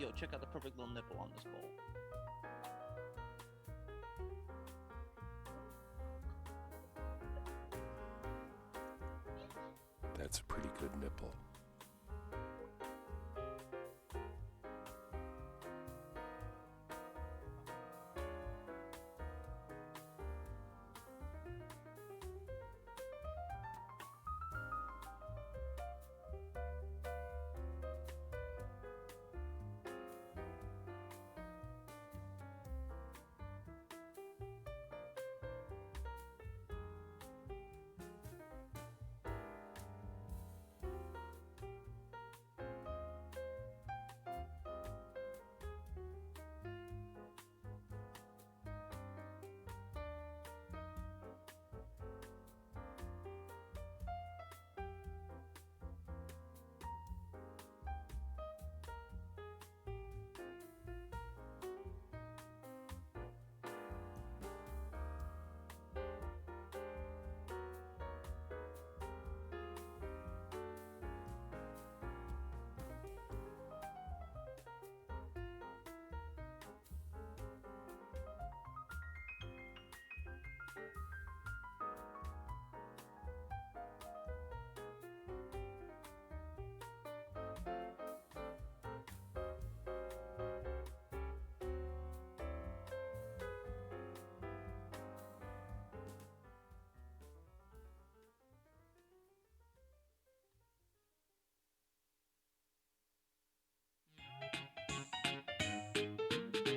Yo, check out the perfect little nipple on this bowl. That's a pretty good nipple.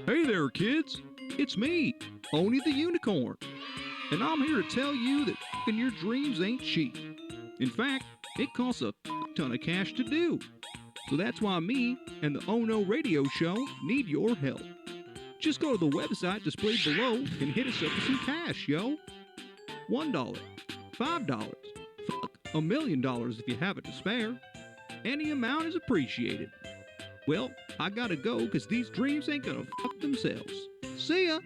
Hey there, kids. It's me, Oni the Unicorn. And I'm here to tell you that f***ing your dreams ain't cheap. In fact, it costs a ton of cash to do. So that's why me and the Oh No Radio Show need your help. Just go to the website displayed below and hit us up with some cash, yo. $1, $5, $1 million if you have it to spare. Any amount is appreciated. Well, I gotta go because these dreams ain't gonna fuck themselves. See ya!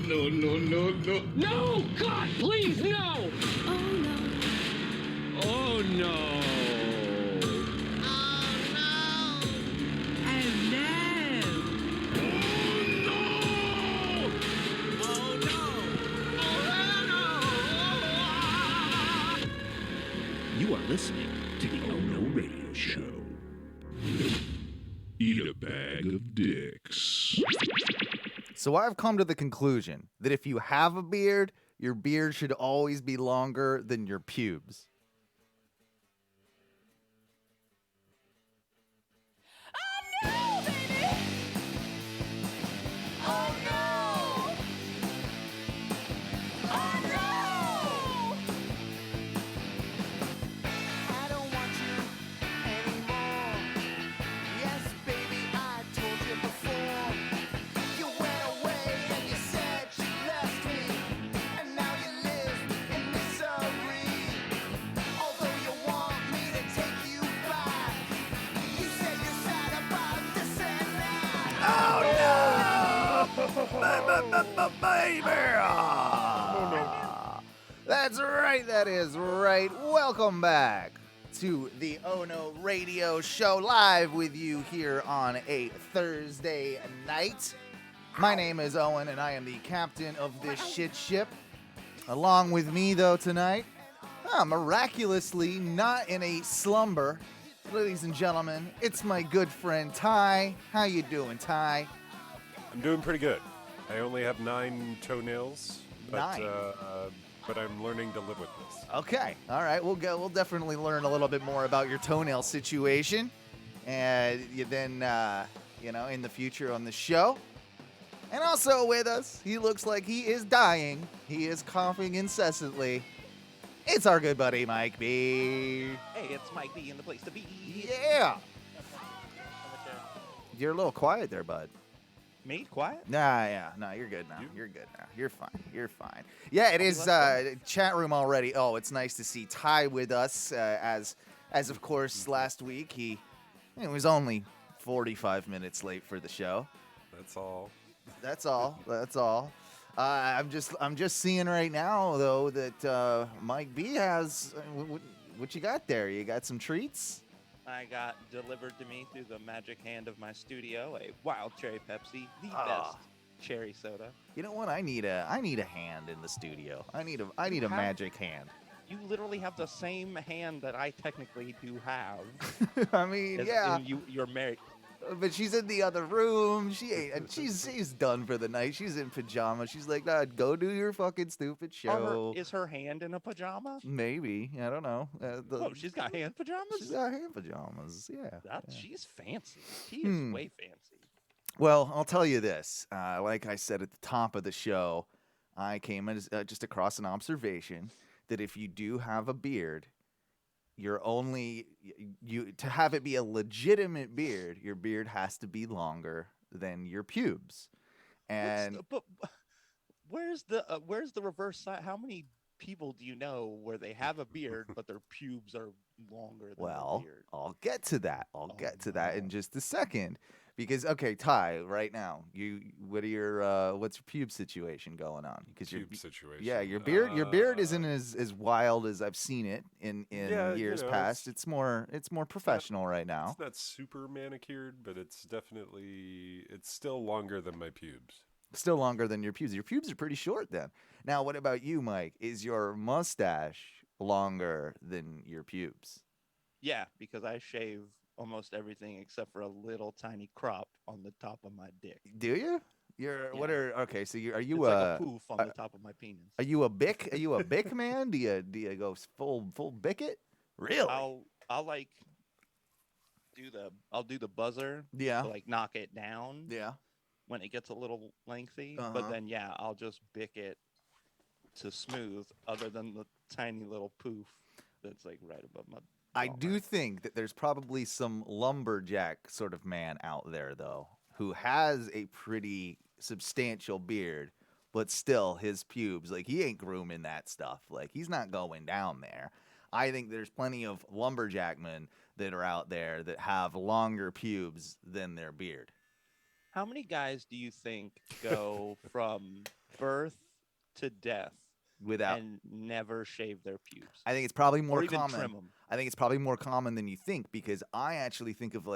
No. No! God, please, no! Oh, no. You are listening to the Oh No Radio Show. Eat a bag of dicks. So I've come to the conclusion that if you have a beard, your beard should always be longer than your pubes. That's right, that is right. Welcome back to the Oh No Radio Show, live with you here on a Thursday night. My name is Owen, and I am the captain of this shit ship. Along with me, though, tonight, miraculously not in a slumber, ladies and gentlemen, it's my good friend Ty. How you doing, Ty? I'm doing pretty good. I only have 9 toenails, but 9? But I'm learning to live with this. Okay, all right. We'll definitely learn a little bit more about your toenail situation, and then in the future on the show. And also with us, he looks like he is dying. He is coughing incessantly. It's our good buddy Mike B. Hey, it's Mike B in the place to be. Yeah. You're a little quiet there, bud. Me? Quiet? No, you're good now. You're good now. You're fine. Yeah, it is chat room already. Oh, it's nice to see Ty with us. As of course, last week it was only 45 minutes late for the show. That's all. That's all. That's all. I'm just seeing right now though that Mike B has what you got there? You got some treats? I got delivered to me through the magic hand of my studio a wild cherry Pepsi, the Ah. best cherry soda. You know what? I need a hand in the studio. I need a magic hand. You literally have the same hand that I technically do have. I mean, as yeah. in you're married. But she's in the other room. She ain't. And she's done for the night. She's in pajamas. She's like, nah, go do your fucking stupid show. Is her hand in a pajama? Maybe. I don't know. Oh, she's got hand pajamas? She's got hand pajamas. Yeah. yeah. She's fancy. She is way fancy. Well, I'll tell you this. Like I said at the top of the show, I came as, just across an observation that if you do have a beard, you're only to have it be a legitimate beard. Your beard has to be longer than your pubes. And But where's the reverse side? How many people do you know where they have a beard but their pubes are longer than well, their beard? I'll get to that. I'll get to that in just a second. Because okay, Ty, right now, what's your pube situation going on? Because Pube situation. Yeah, your beard isn't as wild as I've seen it in years past. It's more professional right now. It's not super manicured, but it's still longer than my pubes. Still longer than your pubes. Your pubes are pretty short then. Now, what about you, Mike? Is your mustache longer than your pubes? Yeah, because I shave almost everything except for a little tiny crop on the top of my dick. Do you? So are you It's like a poof on the top of my penis. Are you a bic? Are you a bic man? Do you go full bic it? Really? I'll like do the buzzer. Yeah. To like knock it down. Yeah. When it gets a little lengthy, Uh-huh. but then I'll just bic it to smooth. Other than the tiny little poof that's like right above my. I do think that there's probably some lumberjack sort of man out there, though, who has a pretty substantial beard, but still his pubes, like he ain't grooming that stuff. Like he's not going down there. I think there's plenty of lumberjackmen that are out there that have longer pubes than their beard. How many guys do you think go from birth to death and never shave their pubes? I think it's probably more or even common. Trim them? I think it's probably more common than you think, because I actually think of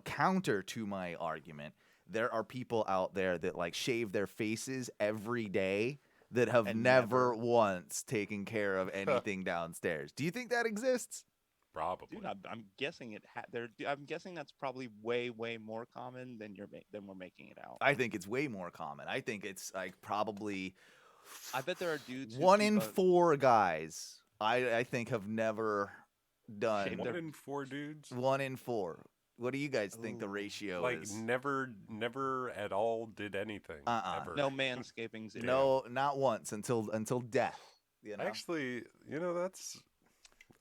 counter to my argument, there are people out there that like shave their faces every day that have And never once taken care of anything downstairs. Do you think that exists? Probably. Dude, I'm guessing I'm guessing that's probably way more common than we're making it out. I think it's way more common. I think it's like probably. I bet there are dudes. 1 in 4 guys, I think, have never done. 1 in 4 dudes. 1 in 4. What do you guys think the ratio like is? never at all did anything. Ever. No manscaping. Zero. No, not once until death. You know? Actually, that's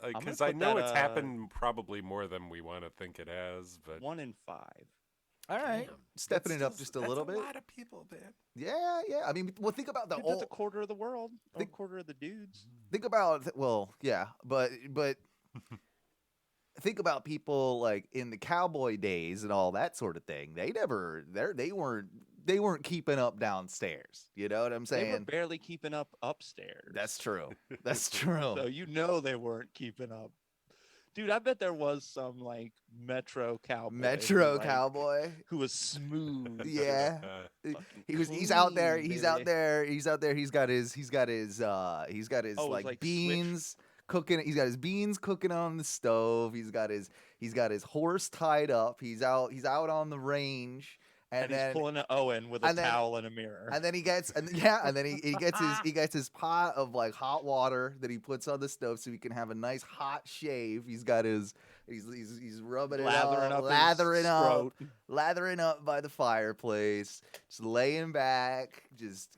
because gonna I put know that, it's happened probably more than we want to think it has. But 1 in 5. All right, stepping it up just a little bit. That's a lot of people, man. Yeah. I mean, well, think about the Dude, that's a quarter of the world. A quarter of the dudes. Think about but think about people like in the cowboy days and all that sort of thing. They weren't keeping up downstairs. You know what I'm saying? They were barely keeping up upstairs. That's true. That's true. So they weren't keeping up. Dude, I bet there was some like Metro cowboy. Who was smooth. Yeah. He's out there. He's out there. He's got his like beans cooking. He's got his beans cooking on the stove. He's got his horse tied up. He's out on the range. And he's pulling an Owen with a towel and a mirror. And then he gets he gets his pot of like hot water that he puts on the stove so he can have a nice hot shave. He's rubbing it up, lathering up by the fireplace, just laying back, he's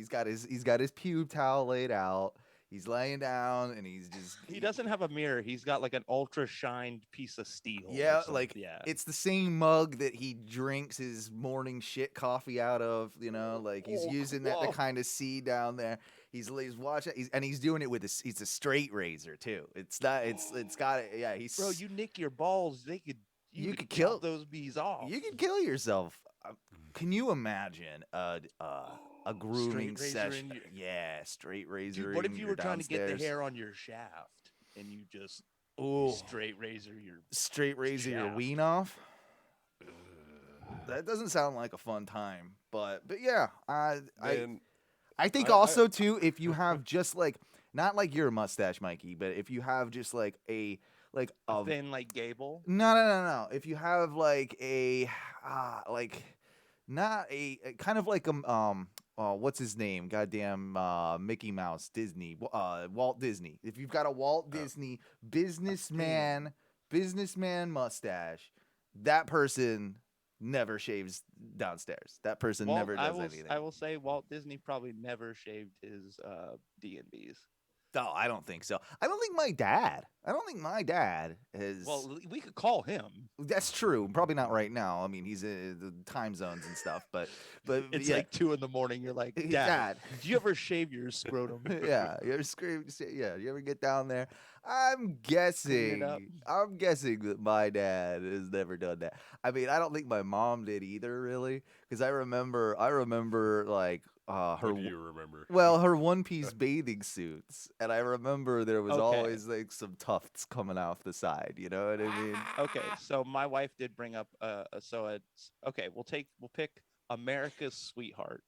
got his pube towel laid out. He's laying down and he doesn't have a mirror. He's got like an ultra shined piece of steel. Yeah, it's the same mug that he drinks his morning shit coffee out of, like he's using that to kind of see down there. He's watching and he's doing it with he's a straight razor too. It's got yeah, he's Bro, you nick your balls, You could chop kill those bees off. You could kill yourself. Can you imagine a grooming session? Yeah, straight razor. Dude, what if you were trying to get the downstairs. hair on your shaft and you just straight razor your your ween off? That doesn't sound like a fun time, but yeah, I think also too, if you have just like not like your mustache, Mikey, but if you have just like a thin like Gable. No. If you have like a not a kind of like what's his name? Goddamn Mickey Mouse, Disney, Walt Disney. If you've got a Walt Disney businessman mustache, that person never shaves downstairs. That person never does anything. I will say Walt Disney probably never shaved his D&Bs. No, I don't think so. I don't think my dad is. Well, we could call him. That's true. Probably not right now. I mean, he's in the time zones and stuff. But it's yeah. like 2 a.m. You're like, Dad, do you ever shave your scrotum? Yeah, you ever you ever get down there? I'm guessing that my dad has never done that. I mean, I don't think my mom did either, really, because I remember like. Her, what do you remember? Well, her one-piece bathing suits, and I remember there was always like some tufts coming off the side. You know what I mean? Okay, so my wife did bring up. We'll pick America's sweetheart,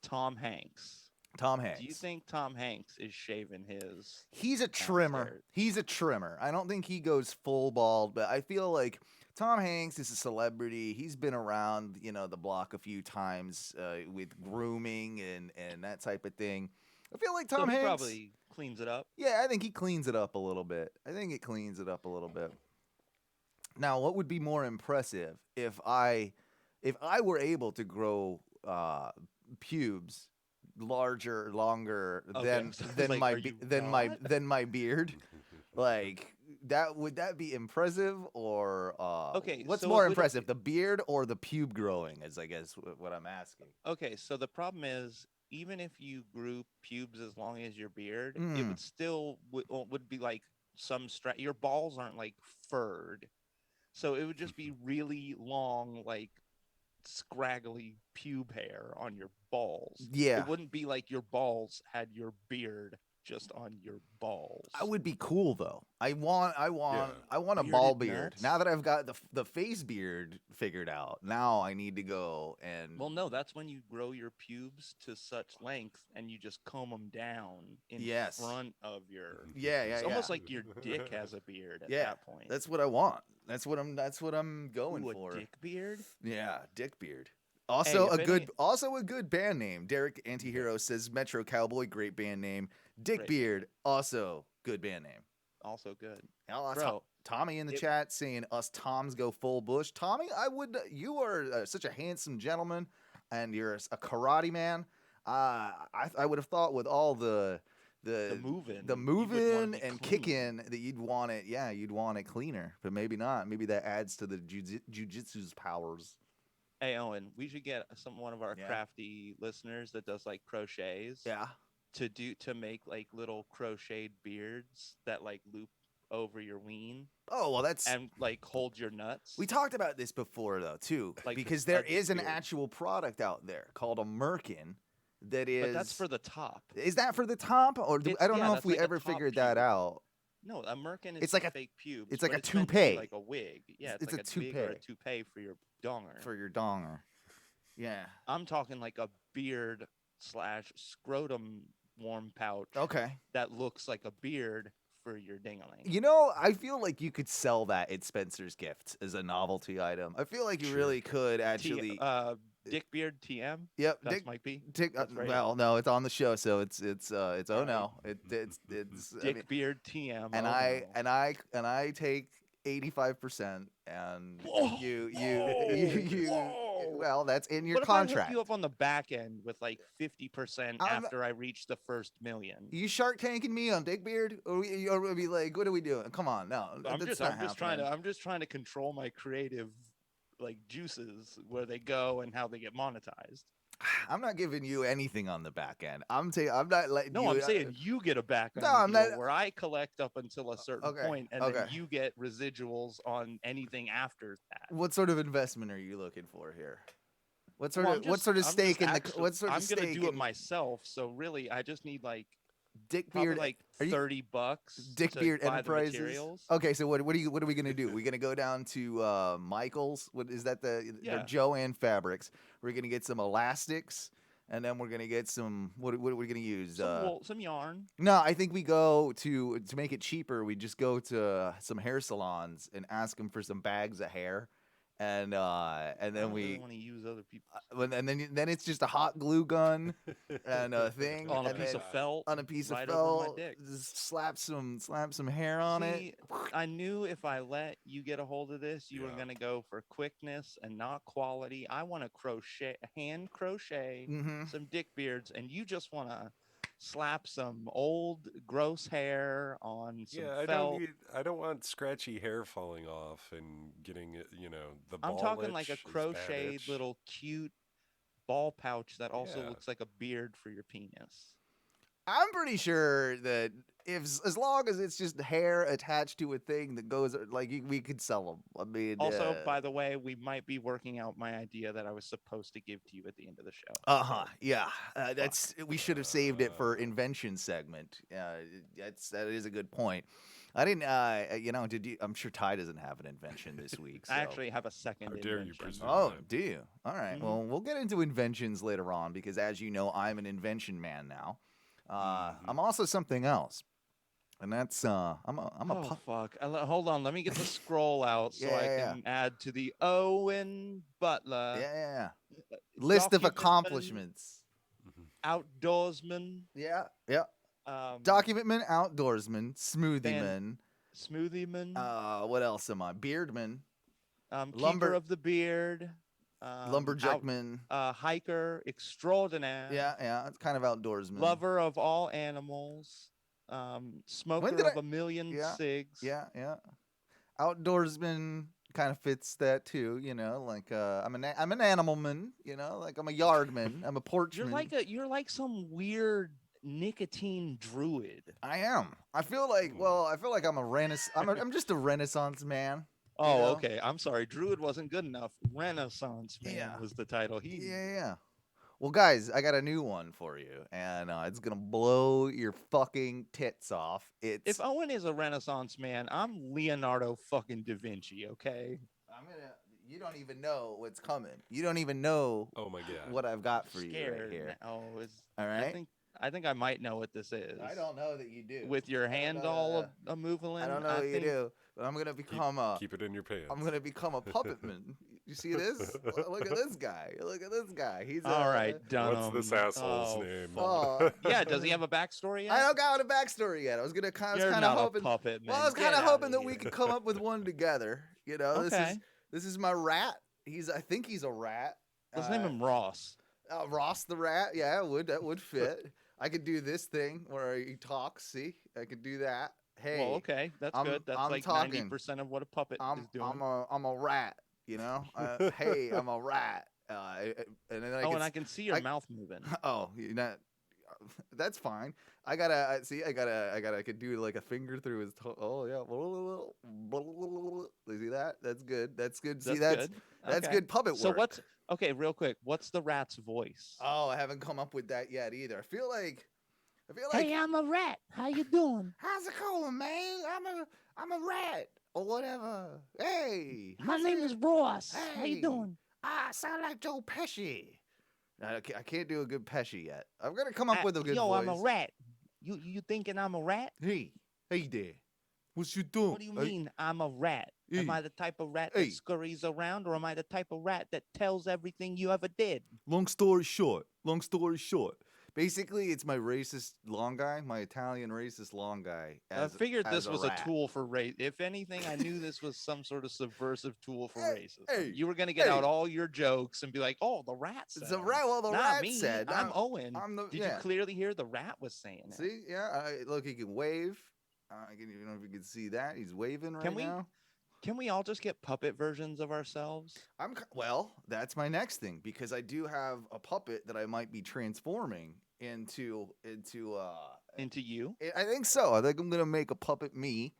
Tom Hanks. Tom Hanks. Do you think Tom Hanks is shaving his? He's a trimmer. downstairs? He's a trimmer. I don't think he goes full bald, but I feel like Tom Hanks is a celebrity. He's been around, the block a few times with grooming and that type of thing. I feel like Tom Hanks probably cleans it up. Yeah, I think he cleans it up a little bit. Now, what would be more impressive if I were able to grow pubes longer than my beard? Like would that be impressive or what's more impressive, the beard or the pube growing is I guess what I'm asking. Okay, so the problem is even if you grew pubes as long as your beard, it would still would be like your balls aren't like furred. So it would just be really long, like scraggly pube hair on your balls. Yeah. It wouldn't be like your balls had your beard just on your balls. I would be cool though. I want a Bearded ball beard. nuts? Now that I've got the face beard figured out, now I need to go and. Well, no, that's when you grow your pubes to such length and you just comb them down in front of your. Yeah. It's almost like your dick has a beard at that point. That's what I want. That's what I'm going for. A dick beard? Yeah, dick beard. Also a good band name. Derek Antihero says Metro Cowboy, great band name. Dick Beard, also good band name. Also good. Bro, Tommy in the chat saying us Toms go full bush. Tommy, you are such a handsome gentleman, and you're a karate man. I would have thought with all the moving and kicking that you'd want it. Yeah, you'd want it cleaner, but maybe not. Maybe that adds to the jujitsu's powers. Hey Owen, we should get one of our crafty listeners that does like crochets. Yeah. To make like little crocheted beards that like loop over your ween. Oh, well, and like hold your nuts. We talked about this before though too, because there is an actual product out there called a merkin that is. But that's for the top. Is that for the top, or I don't know if we ever figured that out. No, a merkin is it's like a fake pube. It's like a toupee, like a wig. Yeah, it's like a toupee. Wig or a toupee for your donger. Yeah. I'm talking like a beard / scrotum warm pouch. Okay. That looks like a beard for your dingaling. I feel like you could sell that at Spencer's Gift as a novelty item. I feel like you really could actually. Dick Beard TM. Yep. That might be. Right. Well, no, it's on the show, so it's oh no, it's Dick Beard TM. And I take 85%, and you. Well, that's in your contract. If I hook you up on the back end with like 50% after I reach the first million. You Shark Tanking me on Dick Beard, or we be like, what are we doing? Come on, no. I'm just trying to control my creative like juices where they go and how they get monetized. I'm not giving you anything on the back end. I'm not letting No, you. I'm saying you get a back No, end I'm deal not- where I collect up until a certain Okay, point, and okay. then you get residuals on anything after that. What sort of investment are you looking for here? What sort Well, of stake in the what sort of I'm gonna stake do it in myself, so really I just need like Dickbeard? probably like Are you $30 to Dickbeard buy the Enterprises? materials. Okay, so what are we gonna do? We're gonna go down to Michael's. What is that? They're Yeah. Joann Fabrics. We're gonna get some elastics, and then we're gonna get some. What are we gonna use? Some wool, some yarn. No, I think we go to make it cheaper. We just go to some hair salons and ask them for some bags of hair, and I then don't we really want to use other people and then it's just a hot glue gun and a thing on a and piece then of felt. on a piece right of over my felt. dick. Just slap some hair on See, it. I knew if I let you get a hold of this, you were Yeah. gonna go for quickness and not quality. I want to hand crochet Mm-hmm. some dick beards, and you just want to slap some old gross hair on some Yeah, felt. I don't want scratchy hair falling off and getting it, the ball I'm talking like a itch is bad crocheted itch. little cute ball pouch that also Yeah. looks like a beard for your penis. I'm pretty sure that as long as it's just hair attached to a thing that goes like we could sell them. I mean, Also, by the way, we might be working out my idea that I was supposed to give to you at the end of the show. Yeah. We should have saved it for invention segment. That is a good point. I didn't. Did you? I'm sure Ty doesn't have an invention this week. So. I actually have a second How dare you invention. presume. Oh, that. do you? All right. Mhm. Well, we'll get into inventions later on because, as you know, I'm an invention man now. I'm also something else, and that's I'm a Oh fuck! Hold on, let me get the scroll out so I Yeah. can add to the Owen Butler yeah. List of documentman, accomplishments. outdoorsman, Yeah. um, Documentman, outdoorsman, smoothieman. smoothieman, What else am I? Beardman, keeper of the beard, lumberjackman. hiker extraordinaire, Yeah. It's kind of outdoorsman. lover of all animals, smoker did of a million Yeah. cigs. Yeah. Outdoorsman kind of fits that too, like I'm an animalman, like I'm a yardman, I'm a porchman. You're like some weird nicotine druid. I am. I feel like I'm I'm just a renaissance man. Oh, know? okay. I'm sorry. Druid wasn't good enough. Renaissance man Yeah. was the title. Yeah. Well, guys, I got a new one for you, and it's gonna blow your fucking tits off. If Owen is a Renaissance man, I'm Leonardo fucking da Vinci. Okay. You don't even know what's coming. You don't even know. Oh my god. What I've got for you Scared right here. now. All right. I think I might know what this is. I don't know that you do. With your hand all a moving. I don't know that you do, but I'm gonna become Keep it in your pants. I'm gonna become a puppetman. You see this? Look at this guy. Look at this guy. He's all right. Dunham. What's this asshole's name? Oh. Yeah. Does he have a backstory yet? I don't got a backstory yet. I was You're kind of not hoping. a puppet, man. Well, I was kind Get of out hoping that here. we could come up with one together. Okay. This is my rat. I think he's a rat. Let's name him Ross. Ross the rat. Yeah, that would fit. I could do this thing where he talks. See, I could do that. Hey, Well, okay, that's I'm- good. That's I'm like talking. 90% of what a puppet is doing. I'm a rat. Hey, I'm a rat. And then I can see your mouth moving. Oh, you're not. That's fine. I could do like a finger through his toe. Oh yeah. You see that? That's good. See, that's good. that's Okay. good puppet So work. real quick, what's the rat's voice? Oh, I haven't come up with that yet either. I feel like. Hey, I'm a rat. How you doing? How's it going, man? I'm a rat or whatever. Hey. My name is Ross. How you Hey. doing? I sound like Joe Pesci. I can't do a good Pesci yet. I'm gonna come up with a good voice. I'm a rat. You thinking I'm a rat? Hey there. What you doing? What do you mean I'm a rat? Am Hey. I the type of rat Hey. that scurries around, or am I the type of rat that tells everything you ever did? Long story short. Basically, it's my racist long guy, my Italian racist long guy. I figured this was rat. a tool for race. If anything, I knew this was some sort of subversive tool for Hey, racism. hey, You were gonna get out all your jokes and be like, "Oh, the rat said." It's a rat. Well, the Not rat me. said. I'm Owen. Did yeah. you clearly hear the rat was saying it? See? Yeah. Look, he can wave. I don't know if you can see that. He's waving right Can we- now. Can we all just get puppet versions of ourselves? Well, that's my next thing, because I do have a puppet that I might be transforming into you? I think so. I think I'm gonna make a puppet me,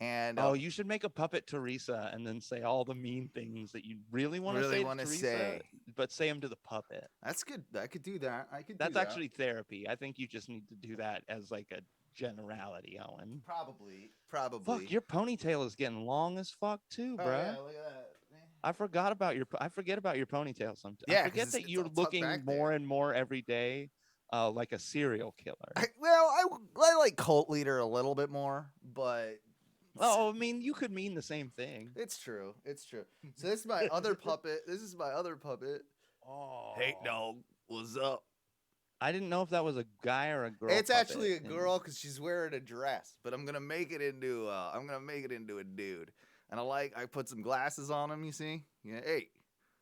and Oh, you should make a puppet Teresa and then say all the mean things that you really want to really say to want to Teresa, say. but say them to the puppet. That's good. I could do that. I could. That's do that. actually therapy. I think you just need to do that as like a generality, Owen. Probably. Fuck, your ponytail is getting long as fuck too, Oh, bruh. yeah, look at that. I forget about your ponytail sometimes. Yeah, I 'cause forget that it's you're all tucked looking back more there. and more every day, like a serial killer. I like cult leader a little bit more, but Oh, I mean, you could mean the same thing. it's true. It's true. So this is my other puppet. Oh, Hey, dog, what's up? I didn't know if that was a guy or a girl. It's actually a puppet, girl because she's wearing a dress, but I'm gonna make it into a dude. And I put some glasses on him. You see? Yeah. Hey.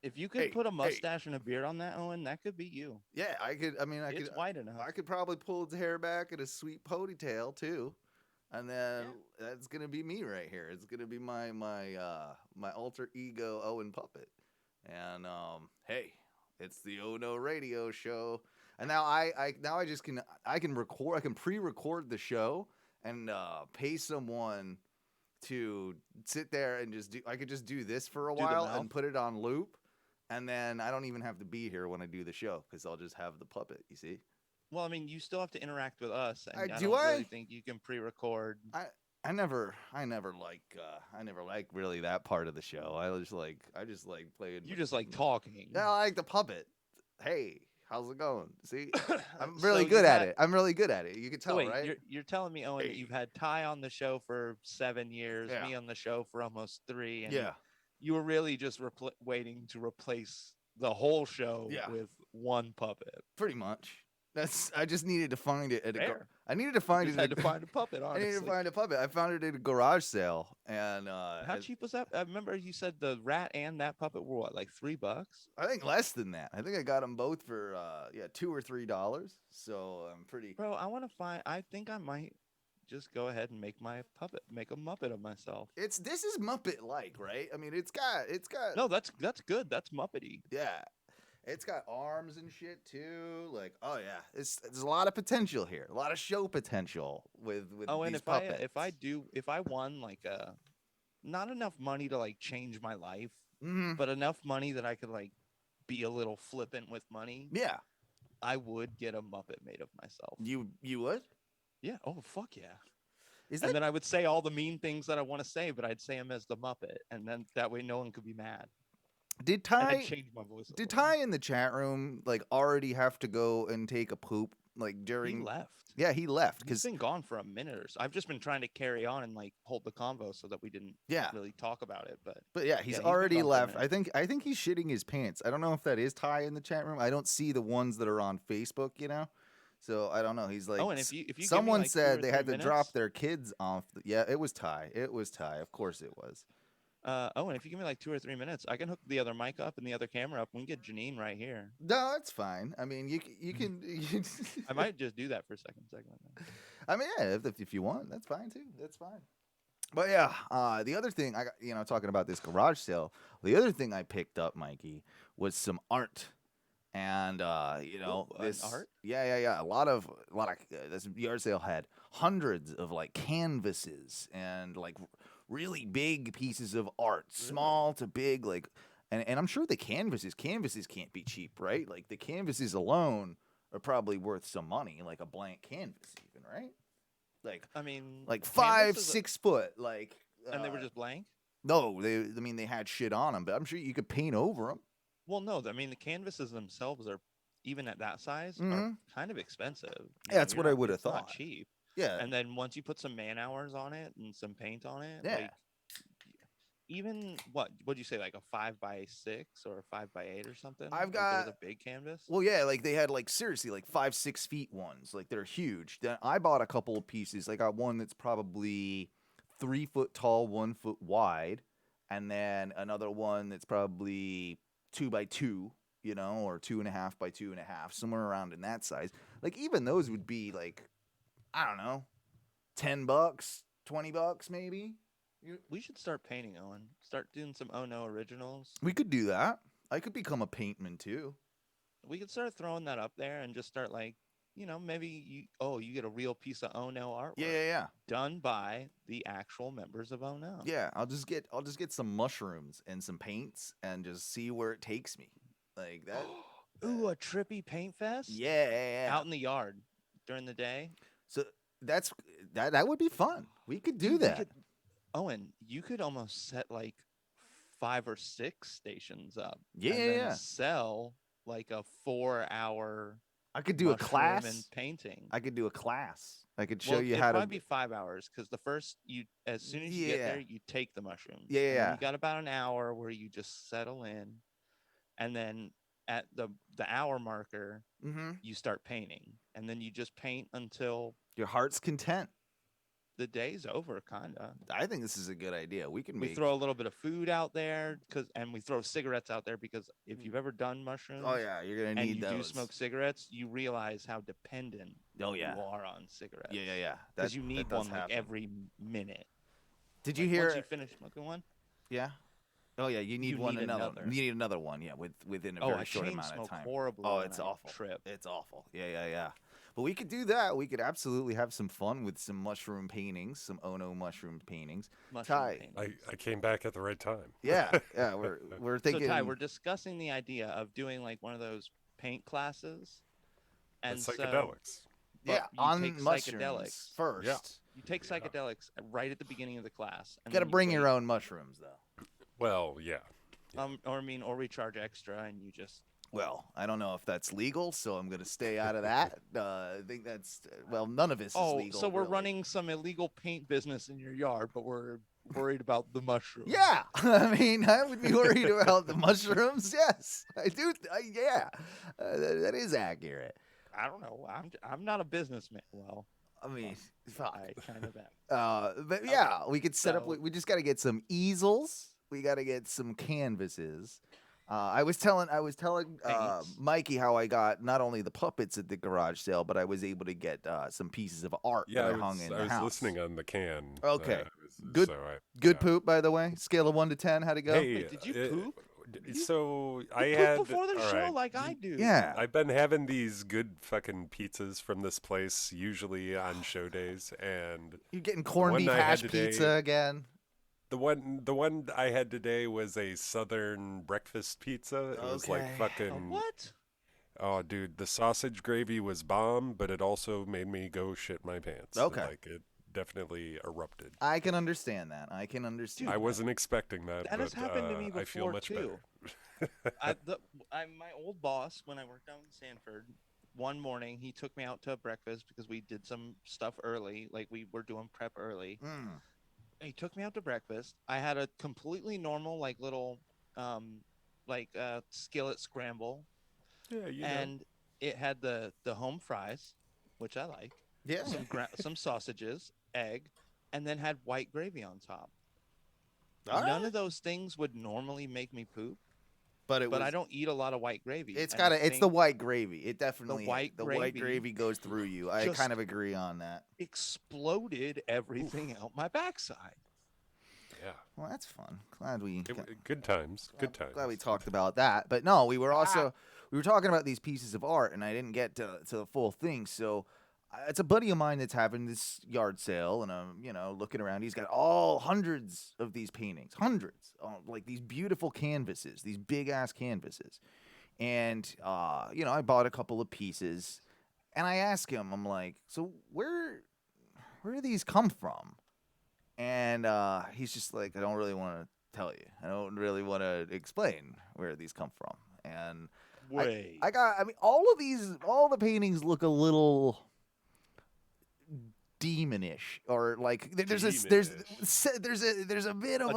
If you could put a mustache and a beard on that, Owen, that could be you. Yeah, I could. I mean, It's white enough. I could probably pull his hair back in a sweet ponytail too, and then that's gonna be me right here. It's gonna be my alter ego Owen puppet. And hey, it's the Oh No Radio Show. And now I can pre-record the show and pay someone to sit there and I could just do this for a while and put it on loop, and then I don't even have to be here when I do the show because I'll just have the puppet. You see? Well, I mean, you still have to interact with us. And I do don't I? really think you can pre-record. I never like really that part of the show. I just like playing. You just like talking. Yeah, I like the puppet. Hey, how's it going? See, I'm So really you good at had- it. I'm really good at it. You can tell, So wait, right? you're telling me, Owen, that you've had Ty on the show for 7 years, Yeah. me on the show for almost 3, and Yeah. you were really just waiting to replace the whole show with one puppet. Pretty much. I just needed to find it at Fair. I needed to find Just it. had to find a puppet, I honestly. needed to find a puppet. I found it at a garage sale, and How cheap was that? I remember you said the rat and that puppet were what, like $3? I think less than that. I think I got them both for $2 or $3. So I'm pretty. Bro, I think I might just go ahead and make a Muppet of myself. This is Muppet like, right? I mean, it's got. No, that's good. That's Muppety. Yeah. It's got arms and shit too. Like, oh yeah, there's a lot of potential here, a lot of show potential with and these puppets. if I won like not enough money to like change my life, Mhm. but enough money that I could like be a little flippant with money. Yeah, I would get a Muppet made of myself. you would? Yeah. Oh fuck yeah. Is and that then I would say all the mean things that I want to say, but I'd say them as the Muppet, and then that way no one could be mad. Did And I'd Ty change my voice? did Ty in the chat room like already have to go and take a poop like during? He left. Yeah, he left He's because been gone for a minute or so. I've just been trying to carry on and like hold the convo so that we didn't really talk about it. But yeah, he's been already gone for a left. minute. I think he's shitting his pants. I don't know if that is Ty in the chat room. I don't see the ones that are on Facebook, So I don't know. He's like, and if you give me, someone like, 2 said or they 3 had to drop minutes- their kids off. Yeah, it was Ty. It was Ty. Of course it was. and if you give me like 2 or 3 minutes, I can hook the other mic up and the other camera up. We can get Janine right here. No, that's fine. I mean, you can. I might just do that for a second segment. I mean, yeah, if you want, that's fine too. That's fine. But yeah, the other thing I got, talking about this garage sale. The other thing I picked up, Mikey, was some art. And this art? Yeah. A lot of this yard sale had hundreds of like canvases and like really big pieces of art, small to big, like, and I'm sure the canvases can't be cheap, right? Like the canvases alone are probably worth some money, like a blank canvas, even, right? Like, I mean, like canvas 5-6 foot, like, and they were just blank. No, they had shit on them, but I'm sure you could paint over them. Well, no, I mean the canvases themselves are even at that size are Mhm. kind of expensive. Yeah, that's what I would have It's not thought. cheap. Yeah, And then once you put some man hours on it and some paint on it, Yeah. like, even what'd you say, like a 5x6 or a 5x8 or something? I've Like, there was got- a big canvas. well, yeah, like they had like seriously like 5-6 feet ones, like they're huge. Then I bought a couple of pieces. I got one that's probably 3 foot tall, 1 foot wide, and then another one that's probably 2x2, or 2.5 by 2.5, somewhere around in that size. Like even those would be like, I don't know, $10, $20 maybe. We should start painting, Owen. Start doing some Oh No originals. We could do that. I could become a paintman too. We could start throwing that up there and just start like, maybe you get a real piece of Oh No artwork. Yeah. Done by the actual members of Oh No. Yeah, I'll just get some mushrooms and some paints and just see where it takes me. Like that. Ooh, a trippy paint fest? Yeah. Out in the yard during the day. So that would be fun. We could do that. Owen, you could almost set like 5 or 6 stations up. Yeah, and then yeah. Sell like a 4-hour. I could do a class and painting. I could do a class. I could show you how to. It'd probably be 5 hours because as soon as you get there, you take the mushrooms. Yeah. You got about an hour where you just settle in, and then at the hour marker, you start painting, and then you just paint until your heart's content. The day's over, kinda. I think this is a good idea. We throw a little bit of food out there and we throw cigarettes out there because if you've ever done mushrooms, oh yeah, you're gonna need those. And you do smoke cigarettes, you realize how dependent you are on cigarettes. Yeah. Because you need one like every minute. Did you hear? Once you finish smoking one. Yeah. Oh yeah, you need another. You need another one. Yeah, within a very short amount of time. Horribly it's awful. Trip. It's awful. Yeah. But we could do that. We could absolutely have some fun with some mushroom paintings, some Ono mushroom paintings. Ty, I came back at the right time. Yeah. We're thinking. So Ty, we're discussing the idea of doing like one of those paint classes, and psychedelics. On mushrooms first. Yeah. You take psychedelics right at the beginning of the class. You got to bring your own mushrooms, though. Well, yeah. Or we charge extra, and you just. Well, I don't know if that's legal, so I'm going to stay out of that. I think that's none of this is legal. So we're running some illegal paint business in your yard, but we're worried about the mushrooms. Yeah, I mean, I would be worried about the mushrooms. Yes, I do. That is accurate. I don't know. I'm not a businessman. Well, I mean, I kind of am. But yeah, we could set up. We just got to get some easels. We got to get some canvases. I was telling Mikey how I got not only the puppets at the garage sale, but I was able to get some pieces of art that I hung in the house. I was listening on the can. Okay, good. Good poop, by the way. Scale of 1 to 10. How'd it go? Hey, wait, did you poop? So I had before the show, like I do. Yeah, I've been having these good fucking pizzas from this place, usually on show days, and you're getting corned beef hash pizza again. The one I had today was a southern breakfast pizza. It was like fucking what? Oh, dude, the sausage gravy was bomb, but it also made me go shit my pants. Okay, like it definitely erupted. I can understand that. Dude, I wasn't expecting that. That has happened to me before I feel much too. better. My old boss, when I worked down in Sanford, one morning he took me out to breakfast because we did some stuff early, like we were doing prep early. He took me out to breakfast. I had a completely normal, like little, skillet scramble. Yeah, and it had the home fries, which I like. Yeah. Some sausages, egg, and then had white gravy on top. None of those things would normally make me poop. But I don't eat a lot of white gravy. It's the white gravy. It definitely white gravy goes through you. I kind of agree on that. Exploded everything out my backside. Yeah. Well, that's fun. Glad we good times. Glad we talked about that. But no, we were talking about these pieces of art, and I didn't get to the full thing. So it's a buddy of mine that's having this yard sale, and I'm looking around. He's got hundreds of these paintings, like these beautiful canvases, these big ass canvases, and I bought a couple of pieces, and I asked him, I'm like, so where do these come from? And he's just like, I don't really want to tell you. I don't really want to explain where these come from. And wait, all the paintings look a little demonish, or like there's a bit of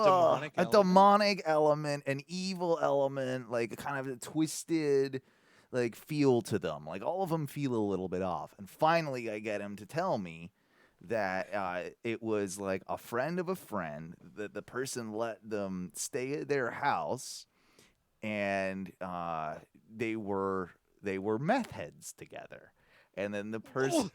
a demonic element, an evil element, like kind of a twisted like feel to them. Like all of them feel a little bit off. And finally, I get him to tell me that it was like a friend of a friend, that the person let them stay at their house, and they were meth heads together. And then the person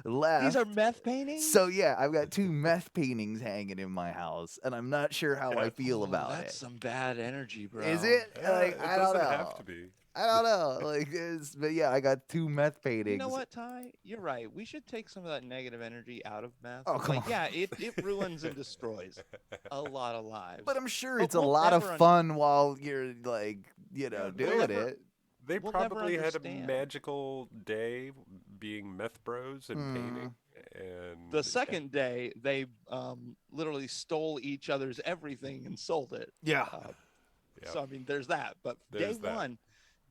left. These are meth paintings? So yeah, I've got 2 meth paintings hanging in my house, and I'm not sure how I feel about that's it. some bad energy, bro. Is it? Like, it I don't doesn't know. have to be. I don't know. But yeah, I got 2 meth paintings. You know what, Ty? You're right. We should take some of that negative energy out of meth. Oh, come on. Yeah, it ruins and destroys a lot of lives. But I'm sure But it's a we'll lot of never fun while you're like, doing never- it. They We'll never probably had a understand. magical day being meth bros and painting. And The second day, they literally stole each other's everything and sold it. Yeah. Yeah. So I mean, there's that. But There's that.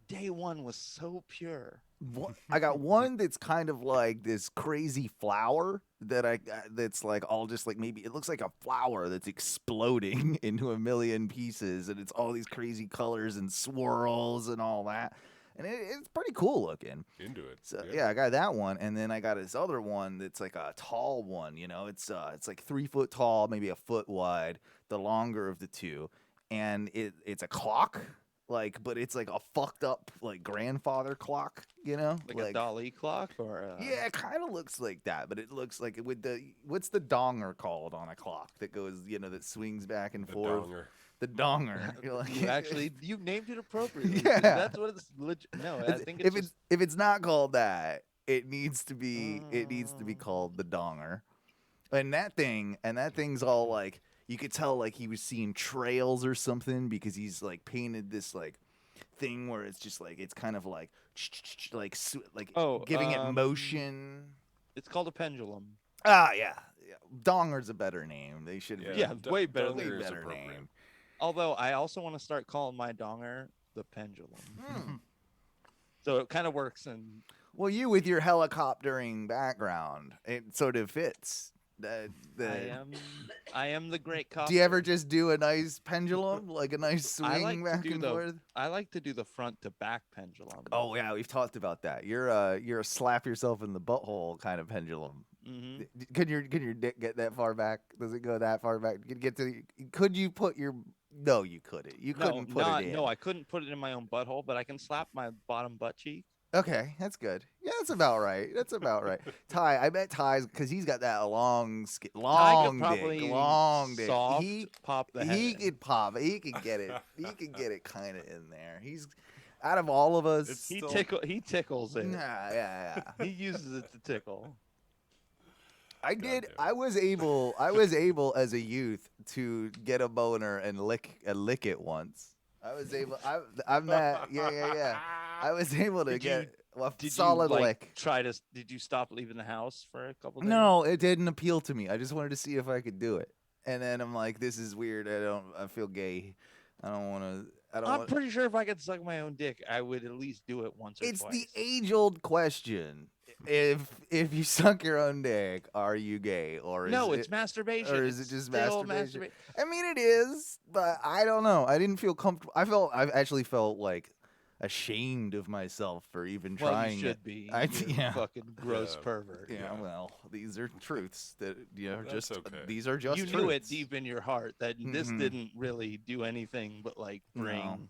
day one was so pure. I got one that's kind of like this crazy flower that's like all just like maybe it looks like a flower that's exploding into a million pieces, and it's all these crazy colors and swirls and all that. And it's pretty cool looking. Into it. So yeah, I got that one, and then I got this other one that's like a tall one. It's like 3 foot tall, maybe a foot wide, the longer of the two, and it's a clock. But it's like a fucked up like grandfather clock, Like a Dali clock, or yeah, it kind of looks like that, but it looks like with what's the donger called on a clock that goes, that swings back and forth. Donger. The donger. You named it appropriately. Yeah. That's what it's legit. No, I think it's if it's not called that, it needs to be called the donger. And that thing's all like, you could tell like he was seeing trails or something, because he's like painted this like thing where it's just like it's kind of like giving it motion. It's called a pendulum. Ah, yeah. Donger's a better name. They should. Yeah, way better. Way Donger is better appropriate. name. Although I also want to start calling my donger the pendulum. So it kind of works. And Well, you with your helicoptering background, it sort of fits. I am the great cop. Do you ever just do a nice pendulum, like a nice swing I like back to do and the forth? I like to do the front to back pendulum. Oh yeah, we've talked about that. You're a slap yourself in the butthole kind of pendulum. Mm-hmm. Could your dick get that far back? Does it go that far back? Could you put your? No, you couldn't. You couldn't put it in. No, I couldn't put it in my own butthole, but I can slap my bottom butt cheek. Okay, that's good. Yeah, that's about right. That's about right. Ty, I bet Ty's because he's got that long dick. Soft, pop the head. He could pop it. He could get it. He could get it kind of in there. He's out of all of us. He tickles it. Yeah. He uses it to tickle. I did. I was able as a youth to get a boner and lick it once. I was able. I'm that. Yeah. I was able to get a solid lick. Did you stop leaving the house for a couple days? No, it didn't appeal to me. I just wanted to see if I could do it. And then I'm like, this is weird. I feel gay. I don't want to. I'm pretty sure if I could suck my own dick, I would at least do it once or twice. It's the age-old question. If you suck your own dick, are you gay? Or it's masturbation. Or is it just still masturbation? I mean, it is, but I don't know. I didn't feel comfortable. I actually felt like ashamed of myself for even trying. You should be. Yeah. Fucking gross pervert. Yeah, well, these are truths that That's okay. These are just you truths. knew it deep in your heart that this didn't really do anything but like bring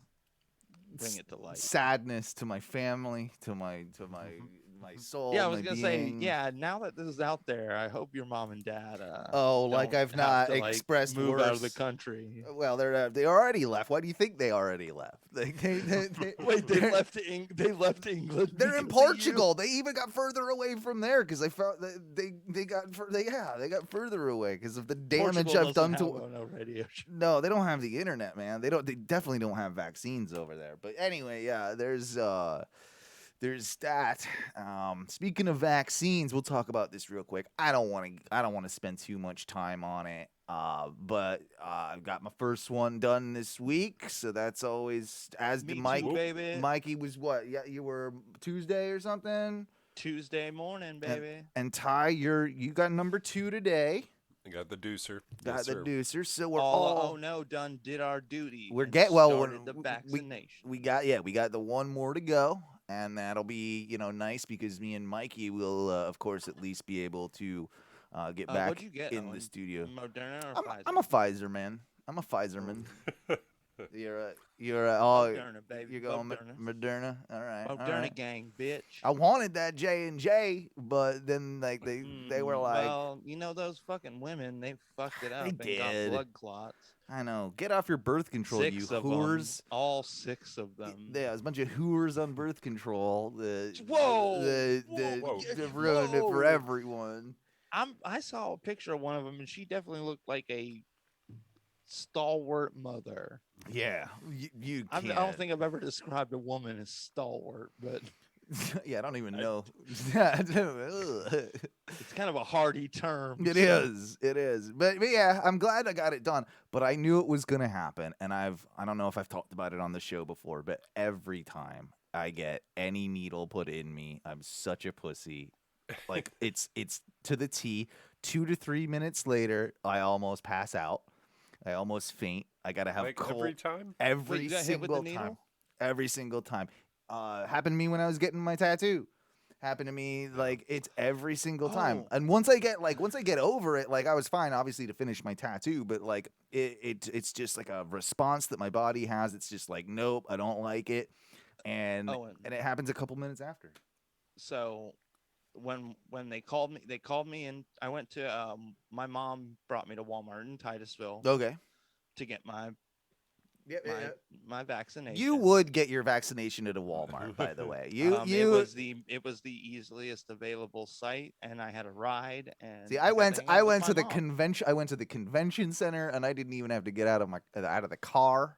it to light. Sadness to my family, to my soul. Yeah, I was gonna being. say, now that this is out there, I hope your mom and dad. I've not expressed move worse. out of the country. Well, they already left. Why do you think they already left? Wait, they left England. They're in Portugal. They even got further away from there because they felt they got further away because of the damage I've done to. No, they don't have the internet, man. They definitely don't have vaccines over there. But anyway, yeah, there's that. Speaking of vaccines, we'll talk about this real quick. I don't want to spend too much time on it. But I've got my first one done this week, so that's always baby. Mikey was what? Yeah, you were Tuesday or something. Tuesday morning, baby. And Ty, you got number 2 today. I got the deucer. Deucer. So we're all did our duty. Started the vaccination. We got the one more to go. And that'll be, nice because me and Mikey will, of course, at least be able to get back in the studio. Moderna or Pfizer? I'm a Pfizer man. I'm a Pfizer man. You're Moderna, baby. you're going Moderna. Moderna. All right. All Moderna right. gang, bitch. I wanted that J&J, but then like they were like, well, you know those fucking women, they fucked it up they and did. got blood clots. I know. Get off your birth control, you Six of whores. them, all 6 of them. Yeah, there's a bunch of whores on birth control. Whoa! Ruined it for everyone. I saw a picture of one of them, and she definitely looked like a stalwart mother. Yeah, you I can't. don't think I've ever described a woman as stalwart, but yeah, I don't even know. it's kind of a hardy term. It is. But yeah, I'm glad I got it done. But I knew it was gonna happen, and I don't know if I've talked about it on the show before, but every time I get any needle put in me, I'm such a pussy. Like it's to the T. 2 to 3 minutes later, I almost pass out. I almost faint. I gotta have cold every time. Every Wait, you got hit with the single time. needle? Every single time. Happened to me when I was getting my tattoo. Happened to me like it's every single time. And once I get over it, like I was fine, obviously, to finish my tattoo, but like it's just like a response that my body has. It's just like, nope, I don't like it, and it happens a couple minutes after. So when they called me and I went to my mom brought me to Walmart in Titusville. Okay. To get my vaccination. You would get your vaccination at a Walmart, by the way. It was the easiest available site, and I had a ride. And see, I went to the convention. I went to the convention center, and I didn't even have to get out of the car.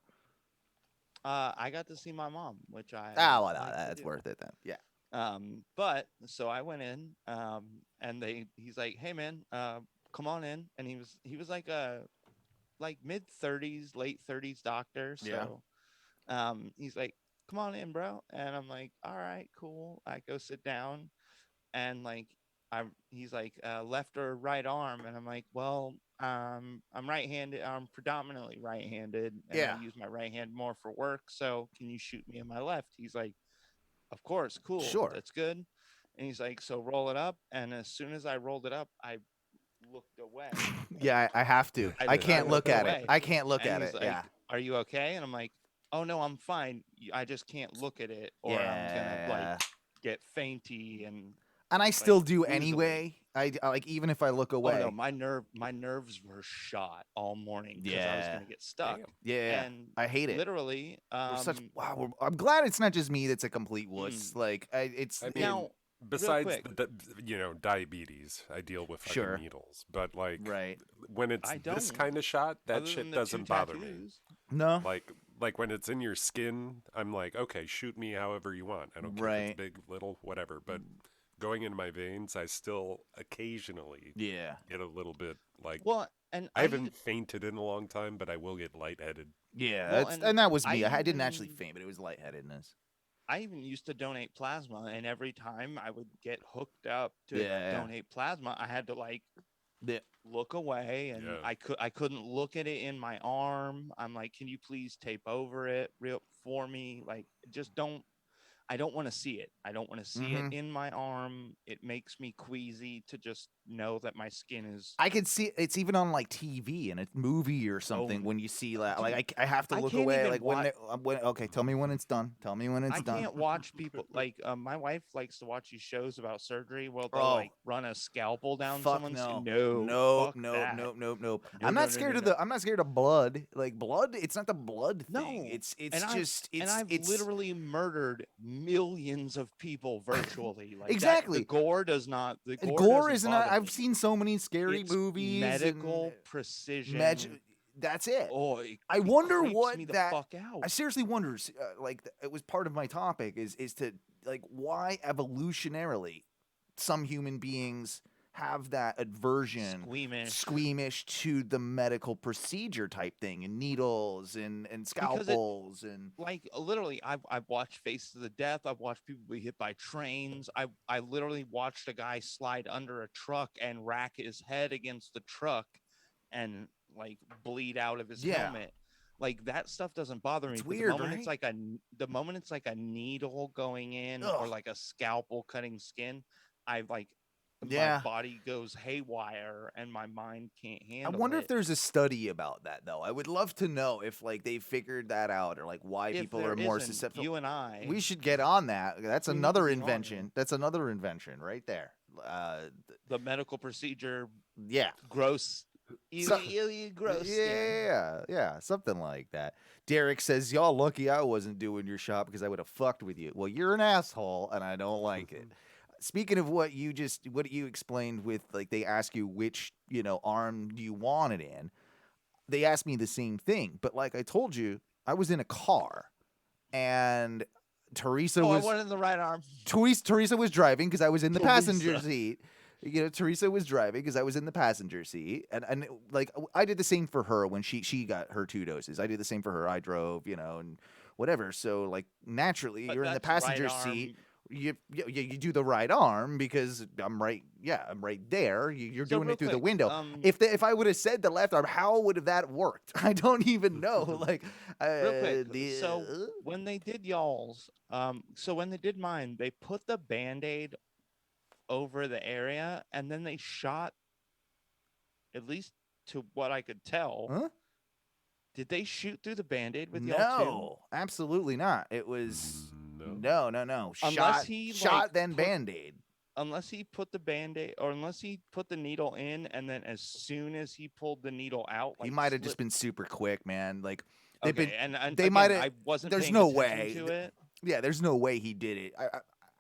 I got to see my mom, which I that's worth it then. Yeah. But so I went in, and he's like, "Hey man, come on in," and he was like a mid-30s, late 30s doctor. So, he's like, "Come on in, bro," and I'm like, "All right, cool." I go sit down, and he's like, "Left or right arm," and I'm like, "Well, I'm right-handed. I'm predominantly right-handed, and I use my right hand more for work. So can you shoot me in my left?" He's like, "Of course, cool, sure, that's good." And he's like, "So roll it up." And as soon as I rolled it up, I looked away. Yeah, I have to. I can't look at it. I can't look at it. Like, yeah. Are you okay? And I'm like, "Oh no, I'm fine. I just can't look at it, or I'm gonna get fainty and." And I still do anyway. I like even if I look away. Oh no, my nerves were shot all morning because I was gonna get stuck. Damn. Yeah, and I hate it. Literally, I'm glad it's not just me that's a complete wuss. Like it's now. Besides diabetes, I deal with fucking needles. But like, when it's this kind of shot, that shit doesn't bother me. No, like when it's in your skin, I'm like, okay, shoot me however you want. I don't care if it's big, little, whatever. But going into my veins, I still occasionally get a little bit like. Well, and I haven't fainted in a long time, but I will get lightheaded. Yeah, and that was me. I didn't actually faint, but it was lightheadedness. I even used to donate plasma, and every time I would get hooked up to donate plasma, I had to look away, and I couldn't look at it in my arm. I'm like, "Can you please tape over it for me? Like, just don't." I don't want to see it. I don't want to see it in my arm. It makes me queasy to just know that my skin is. I can see it's even on like TV in a movie or something when you see that. Like I have to look away. Like when okay, tell me when it's done. Tell me when it's done. I can't watch people like my wife likes to watch these shows about surgery. Well, they'll run a scalpel down someone's skin. No. I'm not scared of I'm not scared of blood. Like blood, it's not the blood thing. It's I've literally murdered millions of people virtually. Like exactly. The gore does not. The gore is not. I've seen so many scary movies. Medical precision. That's it. Oh, I wonder what me the that. Fuck out. I seriously wonder. Like it was part of my topic is to like why evolutionarily some human beings have that aversion, squeamish to the medical procedure type thing, and needles and scalpels and like literally, I've watched Faces of Death. I've watched people be hit by trains. I literally watched a guy slide under a truck and rack his head against the truck, and like bleed out of his helmet. Like that stuff doesn't bother me. It's weird, right? The moment it's like a needle going in or like a scalpel cutting skin, I like. my body goes haywire and my mind can't handle it. I wonder if there's a study about that, though. I would love to know if, like, they figured that out or, like, why people are more susceptible. You and I. We should get on that. That's another invention. That's another invention right there. The medical procedure. Yeah. Gross. Gross. Yeah, something like that. Derek says, y'all lucky I wasn't doing your shop because I would have fucked with you. Well, you're an asshole, and I don't like it. Speaking of what you explained with, like, they ask you which, arm do you want it in, they asked me the same thing. But like I told you, I was in a car, and Teresa was... I wanted the right arm. Teresa was driving because I was in the passenger seat. Teresa was driving because I was in the passenger seat. And like, I did the same for her when she got her 2 doses. I did the same for her. I drove, and whatever. So, like, naturally, you're in the passenger seat. You do the right arm because I'm right there. You're doing it through the window. If I would have said the left arm, how would have that worked? I don't even know. Like, real quick. So when they did y'all's, so when they did mine, they put the Band-Aid over the area and then they shot, at least to what I could tell. Huh? Did they shoot through the Band-Aid with y'all too? No, absolutely not. It was no. Unless he shot then Band-Aid. Unless he put the Band-Aid, or unless he put the needle in, and then as soon as he pulled the needle out, like, he might have just been super quick, man. Like, they might have. I wasn't. There's paying no attention way. To it. Yeah, there's no way he did it.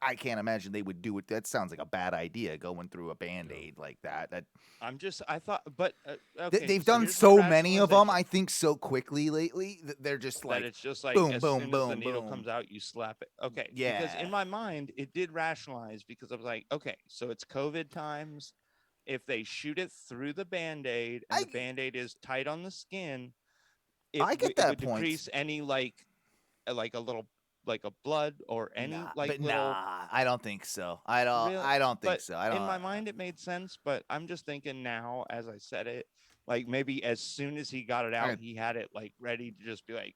I can't imagine they would do it. That sounds like a bad idea, going through a Band-Aid like that. I thought, but okay, they've done so many of them. I think so quickly lately that they're just like, that it's just like, boom, as boom, soon boom, as the needle boom. comes out, you slap it. Okay, yeah. Because in my mind, it did rationalize because I was like, okay, so it's COVID times. If they shoot it through the Band-Aid and the Band-Aid is tight on the skin, it would decrease any like a little. Like a blood or any I don't think so. I don't think so. In my mind it made sense, but I'm just thinking now as I said it, like maybe as soon as he got it out, he had it like ready to just be like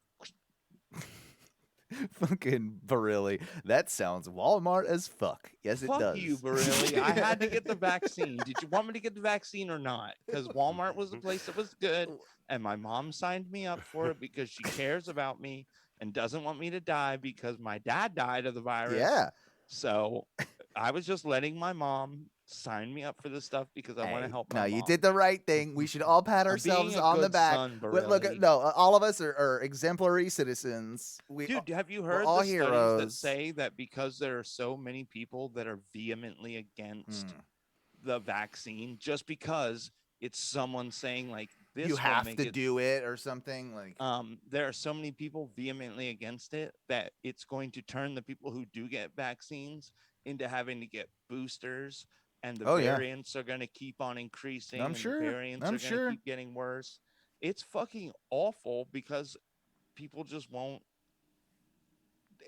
fucking Barilli. That sounds Walmart as fuck. Yes, it does. Fuck you, Barilli. I had to get the vaccine. Did you want me to get the vaccine or not? Because Walmart was the place that was good, and my mom signed me up for it because she cares about me and doesn't want me to die because my dad died of the virus. Yeah. So I was just letting my mom sign me up for this stuff because I want to help my mom. You did the right thing. We should all pat ourselves on the back. All of us are exemplary citizens. Dude, have you heard the studies that say that because there are so many people that are vehemently against the vaccine, just because it's someone saying like, you have to do it or something like there are so many people vehemently against it that it's going to turn the people who do get vaccines into having to get boosters, and the variants are going to keep on increasing. I'm sure. The variants are going to keep getting worse. It's fucking awful because people just won't.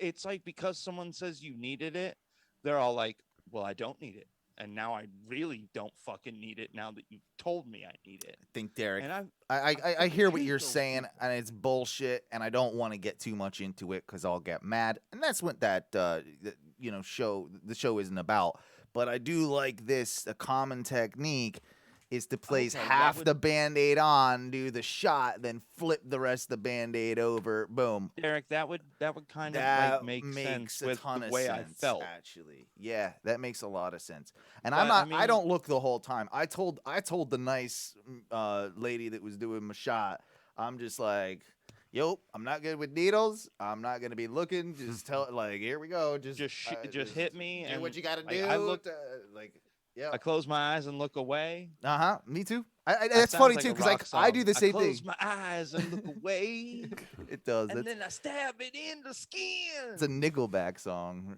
It's like because someone says you needed it, they're all like, well, I don't need it. And now I really don't fucking need it now that you've told me I need it. I think, Derek, and I hear what you're saying, and it's bullshit, and I don't want to get too much into it because I'll get mad. And that's what the show isn't about. But I do like this. A common technique is to place half the Band-Aid on, do the shot, then flip the rest of the Band-Aid over. Boom. Derek, that would kind of like make sense with the way I felt. Actually, yeah, that makes a lot of sense. And I don't look the whole time. I told the nice lady that was doing my shot, I'm just like, yo, I'm not good with needles. I'm not gonna be looking. Just tell, like, here we go. Just hit me. Do and what you gotta do. I looked yeah. I close my eyes and look away. Me too. That's funny too, because I do the same thing. I close my eyes and look away. It does. And then I stab it in the skin. It's a Nickelback song.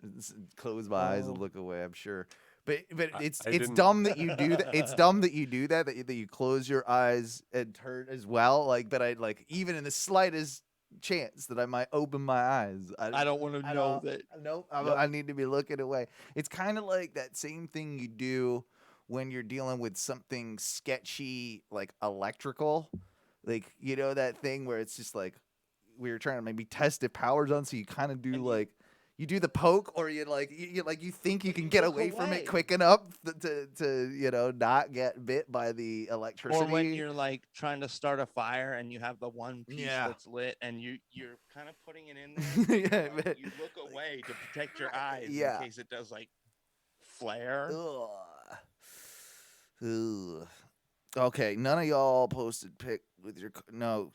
Close my eyes and look away. I'm sure. But it's dumb that you do that. It's dumb that you do that. That you close your eyes and turn as well. Like, but I like even in the slightest chance that I might open my eyes. I don't want to know that. Nope. I need to be looking away. It's kind of like that same thing you do when you're dealing with something sketchy, like electrical. Like, you know, that thing where it's just like we're trying to maybe test if power's on. So you kind of do like, You do the poke, or you think you can get away from it away. quick enough to not get bit by the electricity. Or when you're like trying to start a fire and you have the one piece that's lit and you're kind of putting it in there. And you look away to protect your eyes in case it does like flare. Ugh. Okay, none of y'all posted pic with your no,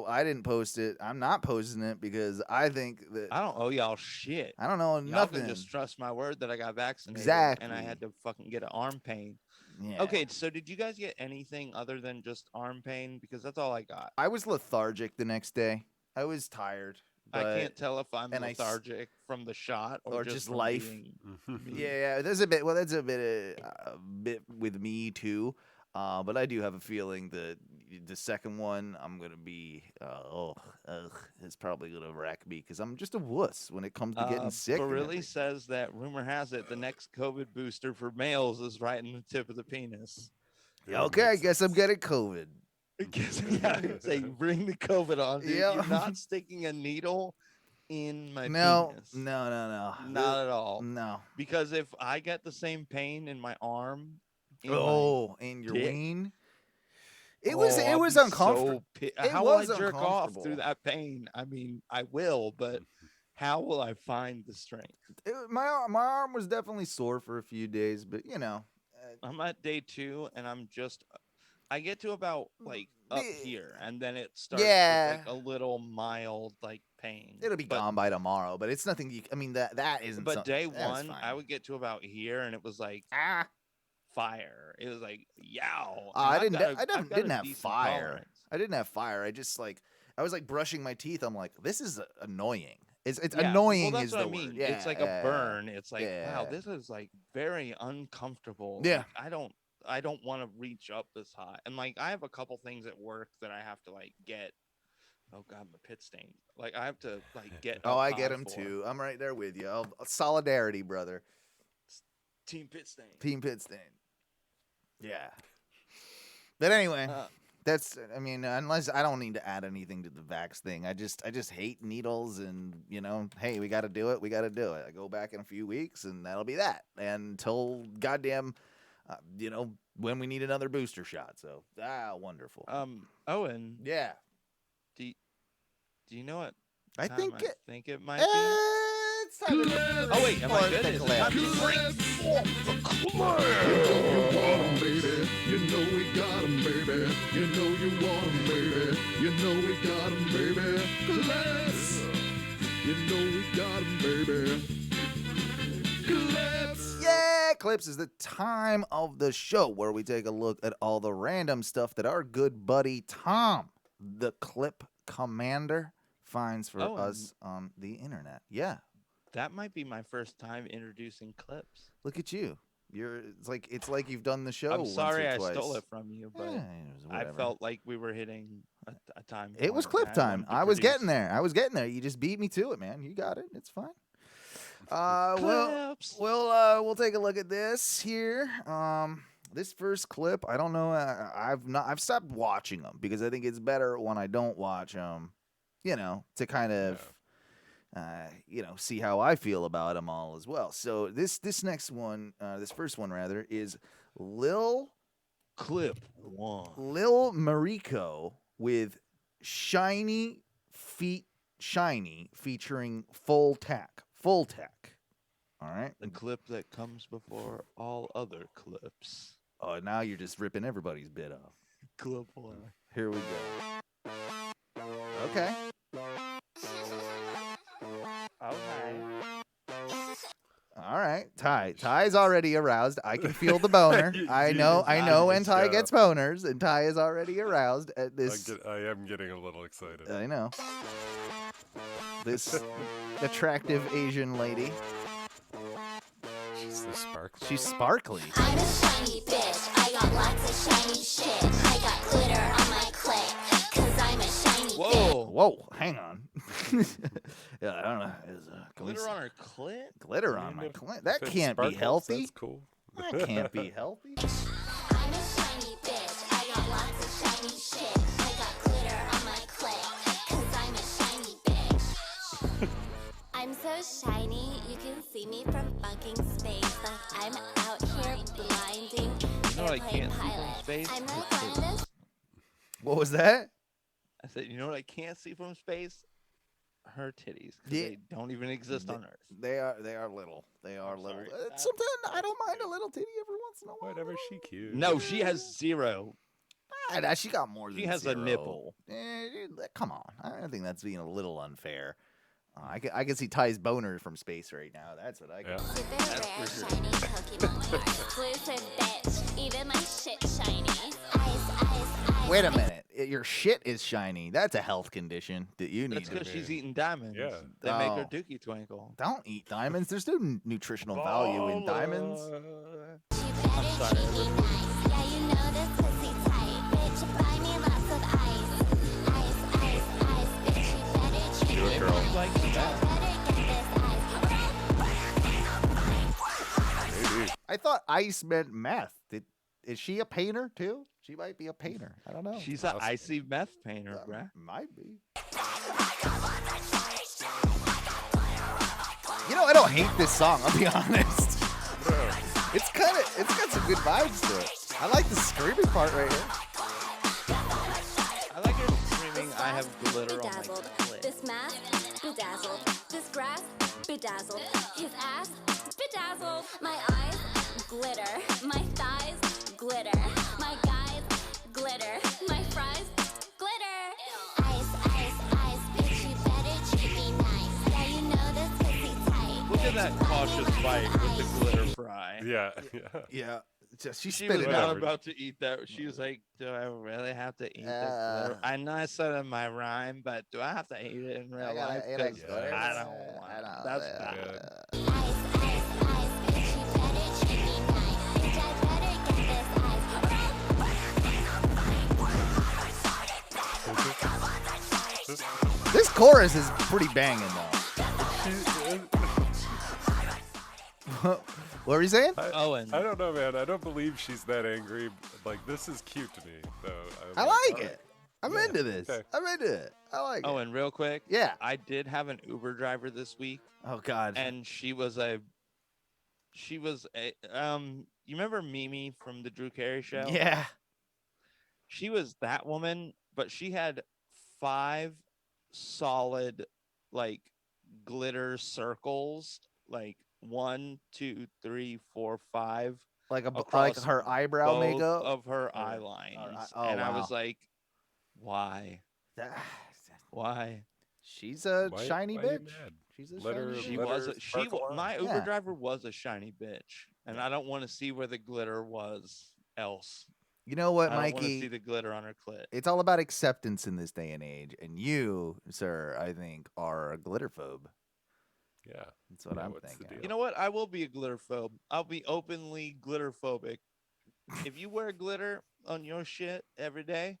I didn't post it. I'm not posting it because I think that I don't owe y'all shit. I don't know Y'all nothing. can just trust my word that I got vaccinated. Exactly. And I had to fucking get an arm pain. Yeah. Okay, so did you guys get anything other than just arm pain? Because that's all I got. I was lethargic the next day. I was tired. I can't tell if I'm lethargic from the shot or just life. Being Yeah, there's a bit. Well, that's a bit with me too. But I do have a feeling that the second one, I'm gonna be it's probably gonna wreck me because I'm just a wuss when it comes to getting sick. But really says that rumor has it the next COVID booster for males is right in the tip of the penis. Okay, I guess I'm getting COVID. Say bring the COVID on, dude. Yeah. You're not sticking a needle in my penis. No. Not at all. No. Because if I get the same pain in my arm, in your ween. It was uncomfortable. How will I jerk off through that pain? I mean, I will, but how will I find the strength? My arm was definitely sore for a few days, but I'm at day 2, and I get to about like up here, and then it starts with like a little mild like pain. It'll be gone by tomorrow, but it's nothing. That isn't. But day 1, I would get to about here, and it was like fire. It was like yow. I didn't have fire. Tolerance. I didn't have fire. I just I was like brushing my teeth. I'm like, this is annoying. It's annoying. Well, that's is what the I mean. word. Yeah, it's like a burn. It's like wow, this is like very uncomfortable. Yeah. Like, I don't want to reach up this high. And like I have a couple things at work that I have to like get. Oh god, my pit stain. Like I have to like get. I get them too. I'm right there with you. Solidarity, brother. Team pit stain. Team pit stain. Yeah. But anyway, unless I don't need to add anything to the vax thing. I just hate needles and, hey, we got to do it. I go back in a few weeks and that'll be that. And until goddamn, when we need another booster shot. So, wonderful. Owen. Yeah. Do you know what? I think it might be. It's time oh wait, am I good? It's time to bring forth the clip. You want 'em, baby. You know we got 'em, baby. You know you want 'em, baby. You know we got 'em, baby. Clips. You know we got 'em, baby. Clips. Yeah, Clips is the time of the show where we take a look at all the random stuff that our good buddy Tom, the Clip Commander, finds for us on the internet. Yeah. That might be my first time introducing clips. Look at you. It's like you've done the show. I'm sorry once or I twice. stole it from you, but I felt like we were hitting a time. It was clip time. I was getting there. You just beat me to it, man. You got it. It's fine. We'll take a look at this here. This first clip, I don't know. I've stopped watching them because I think it's better when I don't watch them. To kind of. See how I feel about them all as well. So this next one, this first one rather, is Lil Mariko with Shiny Feet Shiny featuring Full Tack. All right. The clip that comes before all other clips. Oh, now you're just ripping everybody's bit off. Clip 1. Here we go. Okay. All right, Ty's already aroused. I can feel the boner. I know when Ty gets boners, and Ty is already aroused at this. I am getting a little excited. I know. This attractive Asian lady. She's so sparkly. She's sparkly. I'm a shiny bitch. I got lots of shiny shit. I got glitter on my clit, 'cause I'm a shiny bitch. Whoa, hang on. Yeah, I don't know. Glitter on her clit? Glitter on my clit? That can't be healthy. That's cool. That can't be healthy. I'm a shiny bitch. I got lots of shiny shit. I got glitter on my clit, 'cause I'm a shiny bitch. I I'm so shiny, you can see me from fucking space. Like I'm out here blinding airplane pilots. I'm like one of those. What was that? I said, you know what I can't see from space? Her titties. They don't even exist on Earth. They are little. They are little. Sometimes I don't mind a little titty every once in a while. Whatever, she cute. No, she has 0. She got more than 0. She has a nipple. Come on. I think that's being a little unfair. I can see Ty's boner from space right now. That's what I got. Super rare, shiny Pokemon card. Exclusive bitch. Even my shit shiny. Ice. Wait a minute. Your shit is shiny. That's a health condition that you need. That's because she's eating diamonds. Yeah. They make her dookie twinkle. Don't eat diamonds. There's no nutritional value in diamonds. I'm sorry. Yeah, you know this pussy tight. Bitch, buy me lots of ice. Ice. Bitch, you better treat me nice. Like that. I thought ice meant meth. Is she a painter too? She might be a painter. I don't know. She's an icy meth painter, bruh. Might be. You know, I don't hate this song. I'll be honest. It's got some good vibes to it. I like the screaming part right here. I like her screaming, I have glitter on my Bedazzled. clit. This mask, bedazzled. This grass, bedazzled. His ass, bedazzled. My eyes, glitter. My thighs, glitter. My guys, glitter. My fries, glitter. Ice. Bitch, you better treat me nice. Yeah, you know this pussy tight. Look at that cautious bite with the glitter fry. Yeah. She was spit it not out. about to eat that. She was like, do I really have to eat this glitter? I know I said it in my rhyme, but do I have to eat it in real life? 'Cause I don't want it. That's bad. Ice. Bitch, you better treat me nice. Bitch, I better get this ice. This chorus is pretty banging though. What were you saying? Owen. I don't know, man. I don't believe she's that angry. Like, this is cute to me. So I like it. I'm into this. Okay. I'm into it. I like it. Owen, real quick. Yeah. I did have an Uber driver this week. Oh God. And she was a you remember Mimi from the Drew Carey show? Yeah. She was that woman, but she had 5 solid like glitter circles, like 1, 2, 3, 4, 5. Like her eyebrow makeup of her eye lines. And I was like, why? Why? She's a shiny why are you bitch. mad? She's a shiny. My Uber Yeah. driver was a shiny bitch, and I don't want to see where the glitter was else. You know what, I don't want to Mikey? see the glitter on her clit. It's all about acceptance in this day and age, and you, sir, I think, are a glitterphobe. Yeah. That's what I'm what's the thinking. deal? You know what? I will be a glitterphobe. I'll be openly glitterphobic. If you wear glitter on your shit every day,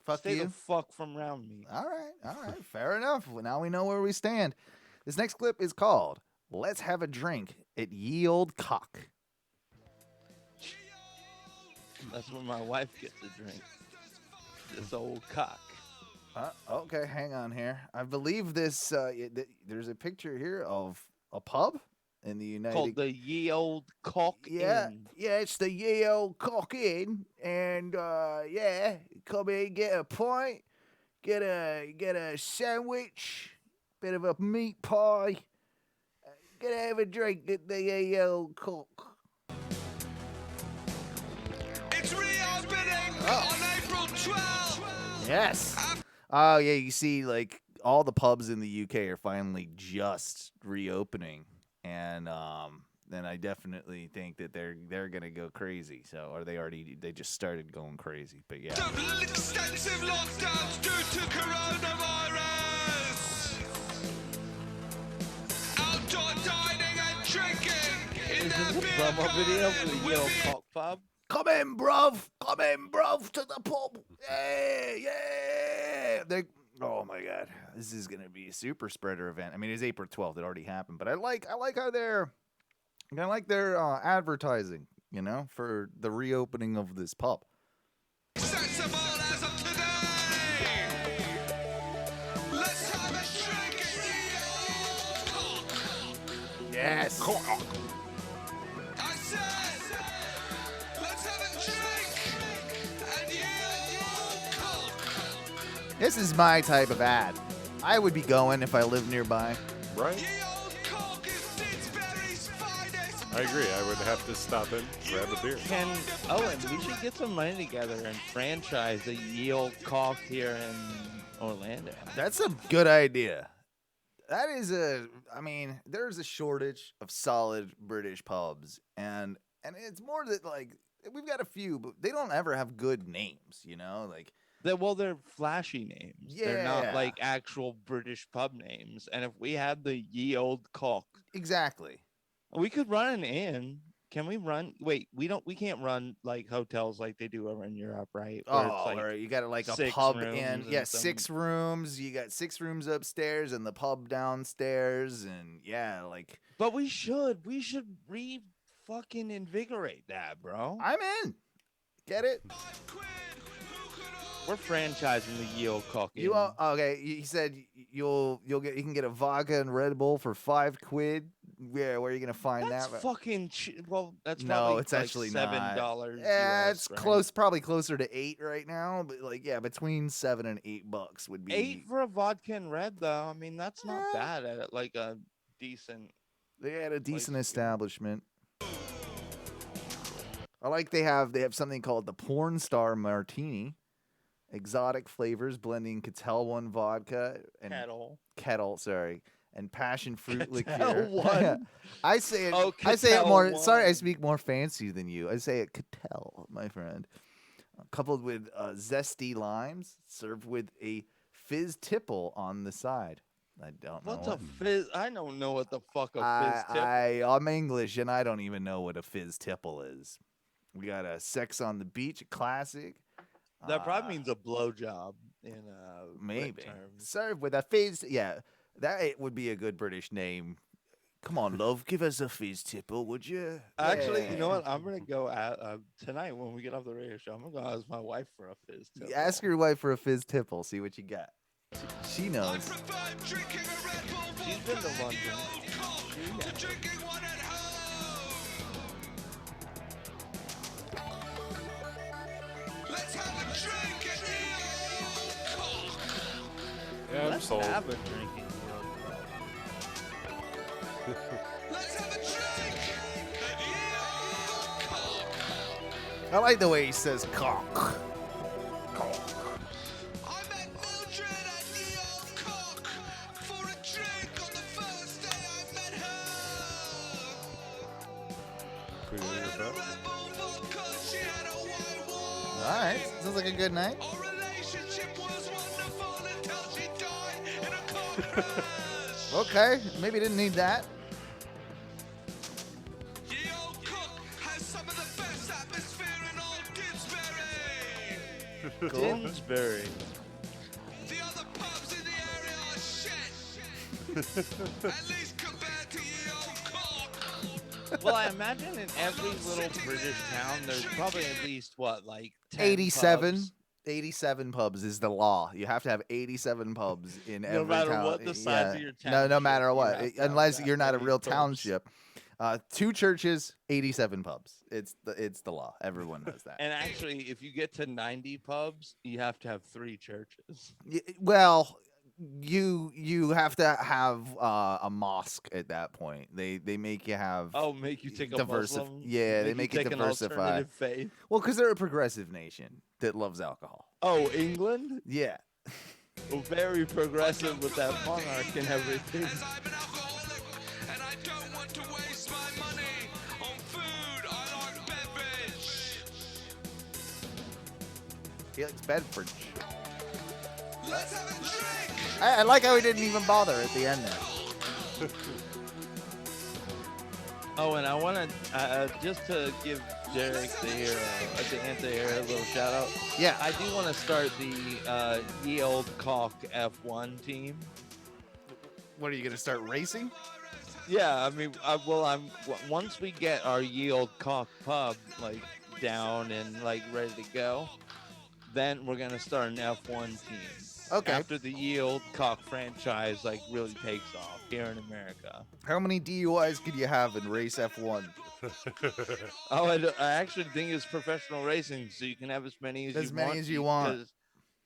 Fuck stay you. the fuck from around me. All right, fair enough. Well, now we know where we stand. This next clip is called "Let's Have a Drink at Ye Old Cock." That's where my wife gets a drink. This old cock. Okay, hang on here. I believe this. There's a picture here of a pub in the United. Called the Ye Old Cock Inn. Yeah, it's the Ye Old Cock Inn, and come in, get a pint, get a sandwich, bit of a meat pie, get have a drink at the Ye Old Cock. It's reopening on April 12th. Yes. Oh yeah, you see, like all the pubs in the UK are finally just reopening, and then I definitely think that they're gonna go crazy. So, or they just started going crazy. But yeah. Extensive lockdowns due to coronavirus. Outdoor dining and drinking in Is their this a beer promo video for gardens the Ye Old with Cock pub? Come in, bruv, to the pub. Yeah. Oh my God, this is gonna be a super spreader event. I mean, it's April 12th; it already happened. But I like how they're advertising, for the reopening of this pub. accessible as of today. Let's have a drink at the old Yes. I said, let's have a drink and yield cock. This is my type of ad. I would be going if I lived nearby. Right? Ye old cock is Didsbury's finest. I agree. I would have to stop in, grab a beer. Owen, we should get some money together and franchise the Yield Caulk here in Orlando. That's a good idea. That is there's a shortage of solid British pubs, and it's more that like we've got a few, but they don't ever have good names, like. They're flashy names. Yeah. They're not like actual British pub names. And if we had the Ye Old Caulk, Exactly. we could run an inn. Can we run? Wait, we can't run like hotels like they do over in Europe, right? Where it's like or you got like a 6 pub rooms in, and some- 6 rooms. You got 6 rooms upstairs and the pub downstairs, and like. But we should fucking invigorate that, bro. I'm in. Get it? We're franchising the Ye Old Caulk. You Inn. okay? You said you can get a vodka and Red Bull for £5. Where are you gonna find That's that? fucking well, that's No, probably it's like actually $7. Yeah, US, it's right? close, probably closer to 8 right now. But between $7 and $8 would be 8 for a vodka and red, though. I mean, that's not bad at like a decent. They had a decent place to go. establishment. I like they have something called the Porn Star Martini. Exotic flavors blending Ketel vodka and Kettle, sorry, and passion fruit liqueur. One. I say it. Oh, I say it Ketel more. one. Sorry, I speak more fancy than you. I say it Ketel, my friend. Coupled with zesty limes, served with a fizz tipple on the side. I don't know. What's a fizz? I don't know what the fuck a fizz tipple. I'm English and I don't even know what a fizz tipple is. We got a Sex on the Beach, a classic. That probably means a blowjob in maybe terms. served with a fizz. Yeah, that would be a good British name. Come on, love, give us a fizz tipple, would you? Actually, you know what? I'm gonna go out tonight when we get off the radio show. I'm gonna go ask my wife for a fizz tipple. Ask your wife for a fizz tipple. See what you got. She I knows. prefer drinking a Red Bull She's been to vodka and London. Ye Old Cock to drinking one at home. Let's have a drink at Ye Old Cock. Yeah, I'm Let's sold. have a drinking. Let's have a drink at Ye Old Cock. I like the way he says cock. I met Mildred at Ye Old Cock for a drink on the first day I met her. Put it I in your had a butt. Red Bull vodka, she had a white wine. All right, sounds like a good night. Our relationship was wonderful until she died in a car crash. Okay, maybe didn't need that. Ye Old Cock has some of the best atmosphere in all Didsbury. Dinsbury. The other pubs in the area are shit. At least compared to Ye Old Cock. Well, I imagine in every little British town, there's probably at least like 10 87. pubs. 87 pubs is the law. You have to have 87 pubs in every matter town. what the size of your No township, matter you what. have to have Unless that you're not a many real pubs. township. 2 churches, 87 pubs. It's the law. Everyone knows that. And actually, if you get to 90 pubs, you have to have 3 churches. Well, you have to have a mosque at that point. They make you have Make you take a diversif- Muslim? yeah, they you make it take an diversify. alternative faith? Well, because they're a progressive nation that loves alcohol. Oh, England? Yeah. Oh, very progressive with that monarch and everything. As I'm an alcoholic and I don't want to waste my money on food, I like beverage. He likes Bedford. Let's have a drink. I like how he didn't even bother at the end there. Oh, and I want to just to give Derek the hero, the anti-hero, a little shout out. Yeah. I do want to start the Ye Old Caulk F1 team. What, are you going to start racing? Yeah, I mean, once we get our Ye Old Caulk pub like down and like ready to go, then we're gonna start an F1 team. Okay. After the Yield Cock franchise like really takes off here in America. How many DUIs could you have in race F1? Oh, I actually think it's professional racing, so you can have as many as you want. Because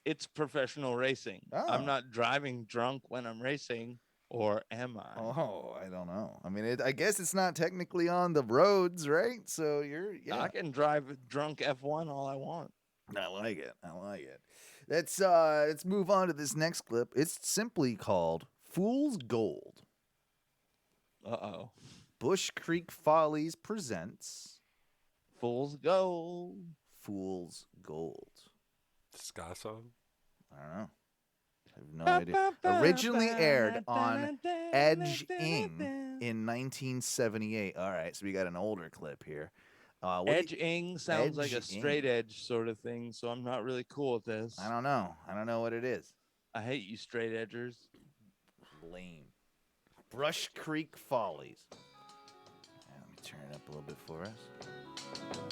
it's professional racing. Oh. I'm not driving drunk when I'm racing, or am I? Oh, I don't know. I mean, I guess it's not technically on the roads, right? So I can drive drunk F1 all I want. I like it. I like it. Let's move on to this next clip. It's simply called Fool's Gold. Uh-oh. Bush Creek Follies presents Fool's Gold. Fool's Gold. Ska song? I don't know. I have no idea. Originally aired on Edge-ing in 1978. All right, so we got an older clip here. Edge-ing sounds like a straight edge sort of thing, so I'm not really cool with this. I don't know. I don't know what it is. I hate you straight edgers. Lame. Brush Creek Follies. Let me turn it up a little bit for us.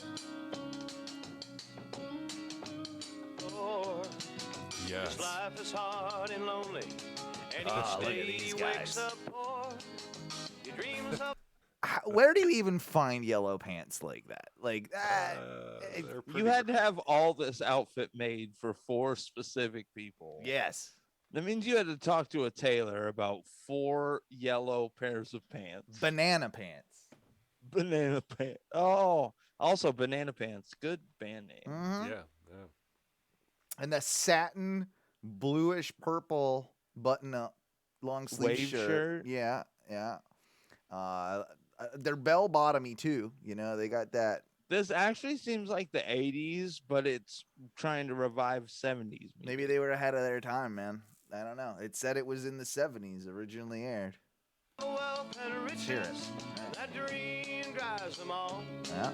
Yes. Life is hard and lonely. And look at these guys. He dreams of Where do you even find yellow pants like that? Like that? You had to have all this outfit made for 4 specific people. Yes. That means you had to talk to a tailor about 4 yellow pairs of pants. Banana pants. Banana pants. Oh, also Banana Pants. Good band name. Mm-hmm. Yeah. And the satin bluish purple button up long sleeve shirt. Yeah. They're bell bottomy too. You know, they got that. This actually seems like the 80s, but it's trying to revive 70s. Maybe they were ahead of their time, man. I don't know. It said it was in the 70s, originally aired. wealth and riches. Hear it. That dream drives them on. Yeah.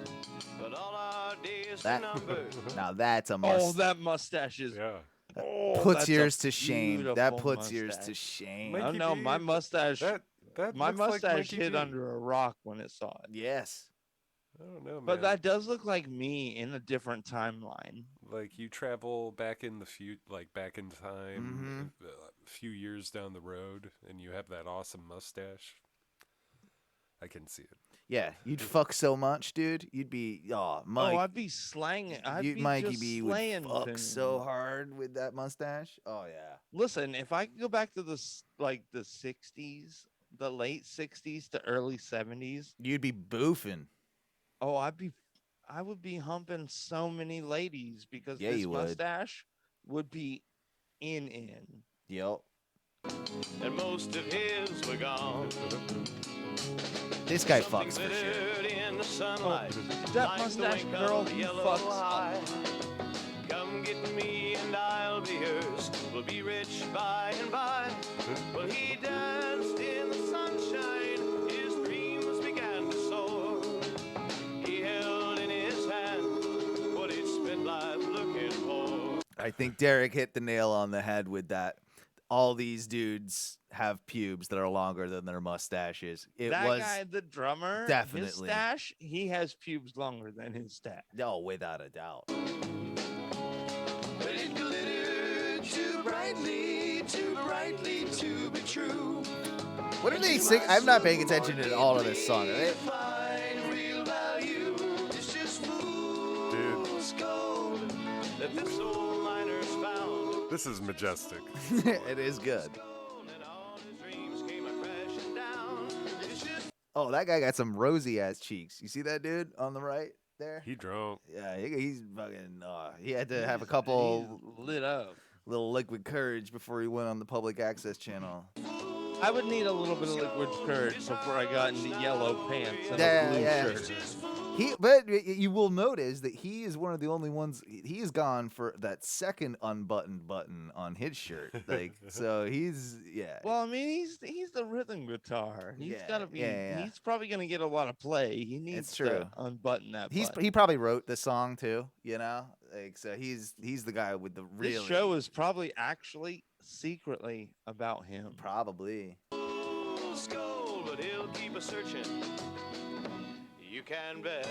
But all our days That, are numbered. now that's a must. Oh, that mustache is. Yeah. Oh, puts that's yours a to shame. That beautiful puts yours mustache. to shame. Mikey I don't know. D, My mustache. That my looks like mustache Mikey hid D. under a rock when it saw it. Yes. I don't know, man. But that does look like me in a different timeline. Like you travel back in back in time, Mm-hmm. a few years down the road, and you have that awesome mustache. I can see it. Yeah, you'd fuck so much, dude. You'd be Mike. Oh, I'd be slanging. Mikey B would slaying fuck things. so hard with that mustache. Oh yeah. Listen, if I could go back to the 60s, the late 60s to early 70s, You'd be boofing. oh, I would be humping so many ladies because Yeah, this you would. mustache would be in. Yep. And most of his were gone. This guy Something fucks for sure. glittered in the sunlight. That like the mustache wink girl of a yellow fucks a eye. lot. Come get me and I'll be yours. We'll be rich by and by. Well, he danced in the sunshine. His dreams began to soar. He held in his hand what he'd spent life looking for. I think Derek hit the nail on the head with that. All these dudes have pubes that are longer than their mustaches. That guy, the drummer, definitely. his stash, he has pubes longer than his stash. No, without a doubt. But it glittered too brightly to be true. What are they sing? I'm not paying attention at all to this song. Are they? Find real value. It's just fool's gold that the soul miners found. This is majestic. It is good. And all his dreams came a-crashing down. It's just Oh, that guy got some rosy ass cheeks. You see that dude on the right there? He drunk. Yeah, he's fucking. He had to have a couple He's lit up. little liquid courage before he went on the public access channel. I would need a little bit of liquid courage before I got into yellow pants and Yeah, a blue yeah. shirt. But you will notice that he is one of the only ones. He has gone for that second unbuttoned button on his shirt. Like, so he's Well, I mean, he's the rhythm guitar. He's Yeah, got to be. yeah. He's probably gonna get a lot of play. He needs It's true. to unbutton that. button. he probably wrote the song too. You know, like so he's the guy with the really This show is probably actually secretly about him. probably. fool's gold, but he'll keep a searching. You can bet.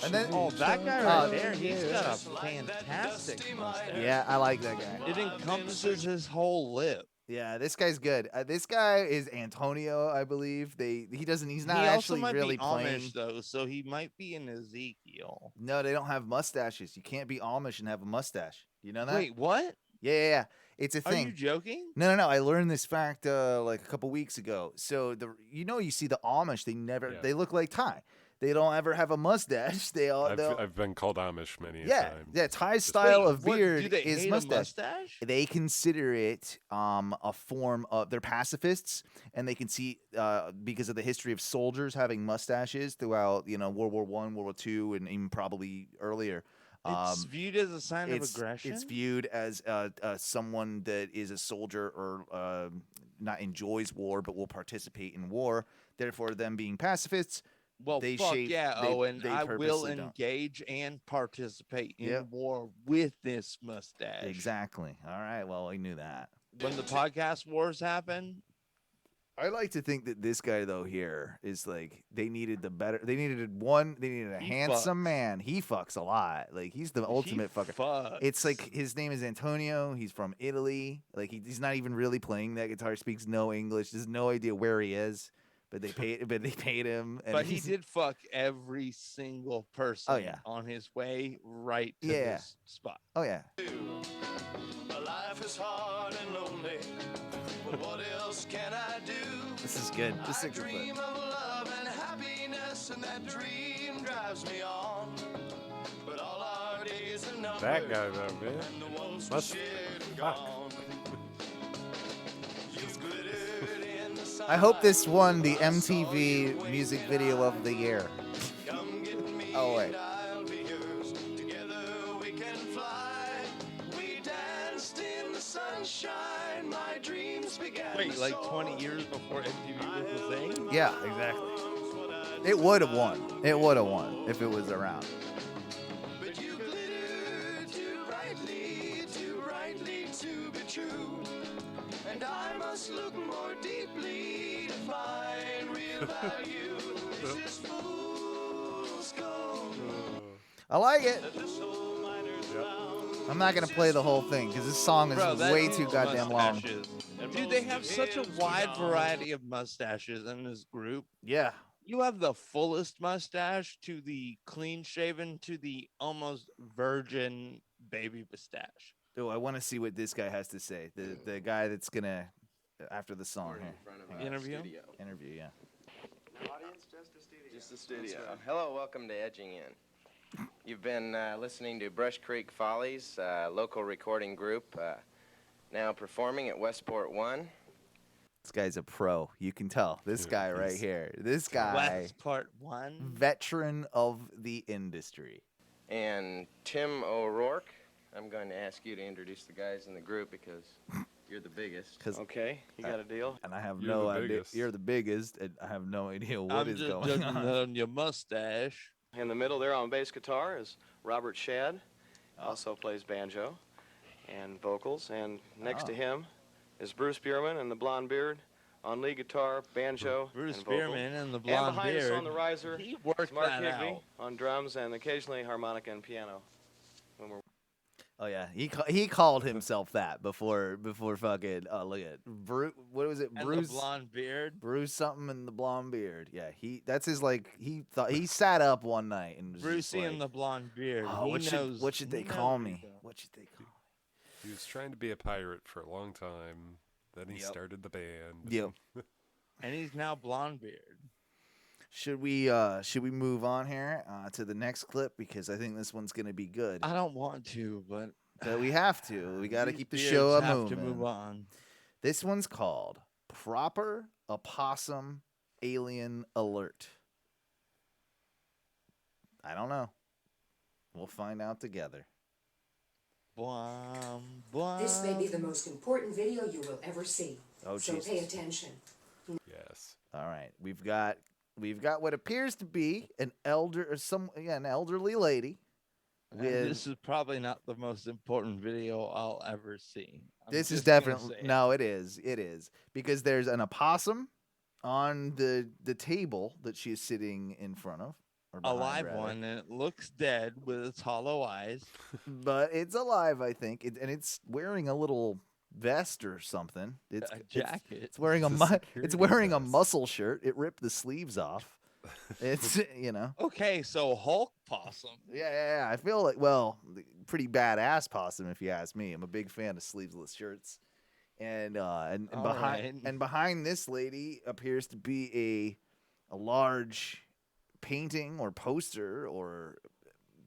And then, that guy right there, he's got a fantastic mustache. Yeah, I like that guy. It encompasses his whole lip. Yeah, this guy's good. This guy is Antonio, I believe. He's not he actually also might really be playing. Amish though, so he might be an Ezekiel. No, they don't have mustaches. You can't be Amish and have a mustache. You know that? Wait, what? Yeah. It's a thing. Are you joking? No. I learned this fact like a couple weeks ago. So you see the Amish, they look like Ty. They don't ever have a mustache. I've been called Amish many a time. Yeah. Ty's style of beard do they is hate mustache. They consider it a form of. They're pacifists, and they can see because of the history of soldiers having mustaches throughout World War I, World War II, and even probably earlier. It's viewed as a sign of aggression. It's viewed as someone that is a soldier or not enjoys war, but will participate in war. Therefore, them being pacifists. Well, they fuck shape, yeah, they, Owen. they I will purposely don't. engage and participate in war with this mustache. Exactly. All right. Well, I knew that. When the podcast wars happen, I like to think that this guy though here is like they needed a handsome man. He fucks a lot. Like he's the ultimate fucker. Fucks. It's like his name is Antonio. He's from Italy. Like he's not even really playing that guitar. Speaks no English. Has no idea where he is. But they paid him. And but he did fuck every single person on his way right to this spot. Oh yeah. Life is hard and lonely, but what else can I do? This is good. This is I dream of love and happiness, and that dream drives me on. But all our days are numbered. That guy though, man. And the ones Must we shared and fuck. gone. You've glittered in the I hope this won the MTV Music Video of the Year. Come get me, Oh wait. I'll be yours. Together we can fly. We danced in the sunshine. My dreams began. Wait, to like soar. 20 years before MTV was a thing? Yeah, exactly. It would have won. It would have won if it was around. But you glitter too brightly to be true. And I must look more deeply to find real value. Is this fool's gold? I like it. That the soul miners found. I'm not gonna play the whole thing because this song is way too goddamn long. Dude, they have such a wide variety of mustaches in this group. Yeah. You have the fullest mustache to the clean shaven to the almost virgin baby mustache. Oh, I want to see what this guy has to say. The guy that's gonna after the song here. Interview? Interview, yeah. Audience, just the studio. Hello, welcome to Edging In. You've been listening to Brush Creek Follies, local recording group, now performing at Westport 1. This guy's a pro. You can tell. This guy right here. This guy. Westport 1. Veteran of the industry. And Tim O'Rourke. I'm going to ask you to introduce the guys in the group because you're the biggest. Okay, you got a deal? And I have You're no the idea. biggest. You're the biggest, and I have no idea what I'm is just going judging on. your mustache. In the middle there on bass guitar is Robert Shadd, also plays banjo and vocals. And next to him is Bruce Bierman and the blonde beard on lead guitar, banjo, Bruce and vocal. Bierman and the blonde and behind beard. us on the riser He is worked Mark that Higby out. on drums and occasionally harmonica and piano. When we're Oh yeah, he called himself that before fucking. Look at Bruce. What was it? And Bruce the blonde beard. Bruce something and the blonde beard. Yeah, that's his like. He thought he sat up one night and was just Brucey like, and the blonde beard. "Oh, He what knows, should they he call knows me? people. What should they call me?" He was trying to be a pirate for a long time. Then he started the band. Yep. And he's now blonde beard. Should we move on here to the next clip because I think this one's gonna be good. I don't want to, but We have to. We got to these keep the beards show have moving. to move on. This one's called Proper Opossum Alien Alert. I don't know. We'll find out together. This may be the most important video you will ever see. Oh, so Jesus. pay attention. Yes. All right. We've got what appears to be an elderly lady. And this is probably not the most important video I'll ever see. This is definitely no, it is. It is because there's an opossum on the table that she is sitting in front of. Or A behind, live rather. one, and it looks dead with its hollow eyes. But it's alive, I think, and it's wearing a little vest or something. It's A jacket. It's wearing It's it's wearing a muscle shirt. It ripped the sleeves off. It's Okay, so Hulk possum. Yeah. I feel like pretty badass possum if you ask me. I'm a big fan of sleeveless shirts. And behind this lady appears to be a large painting or poster or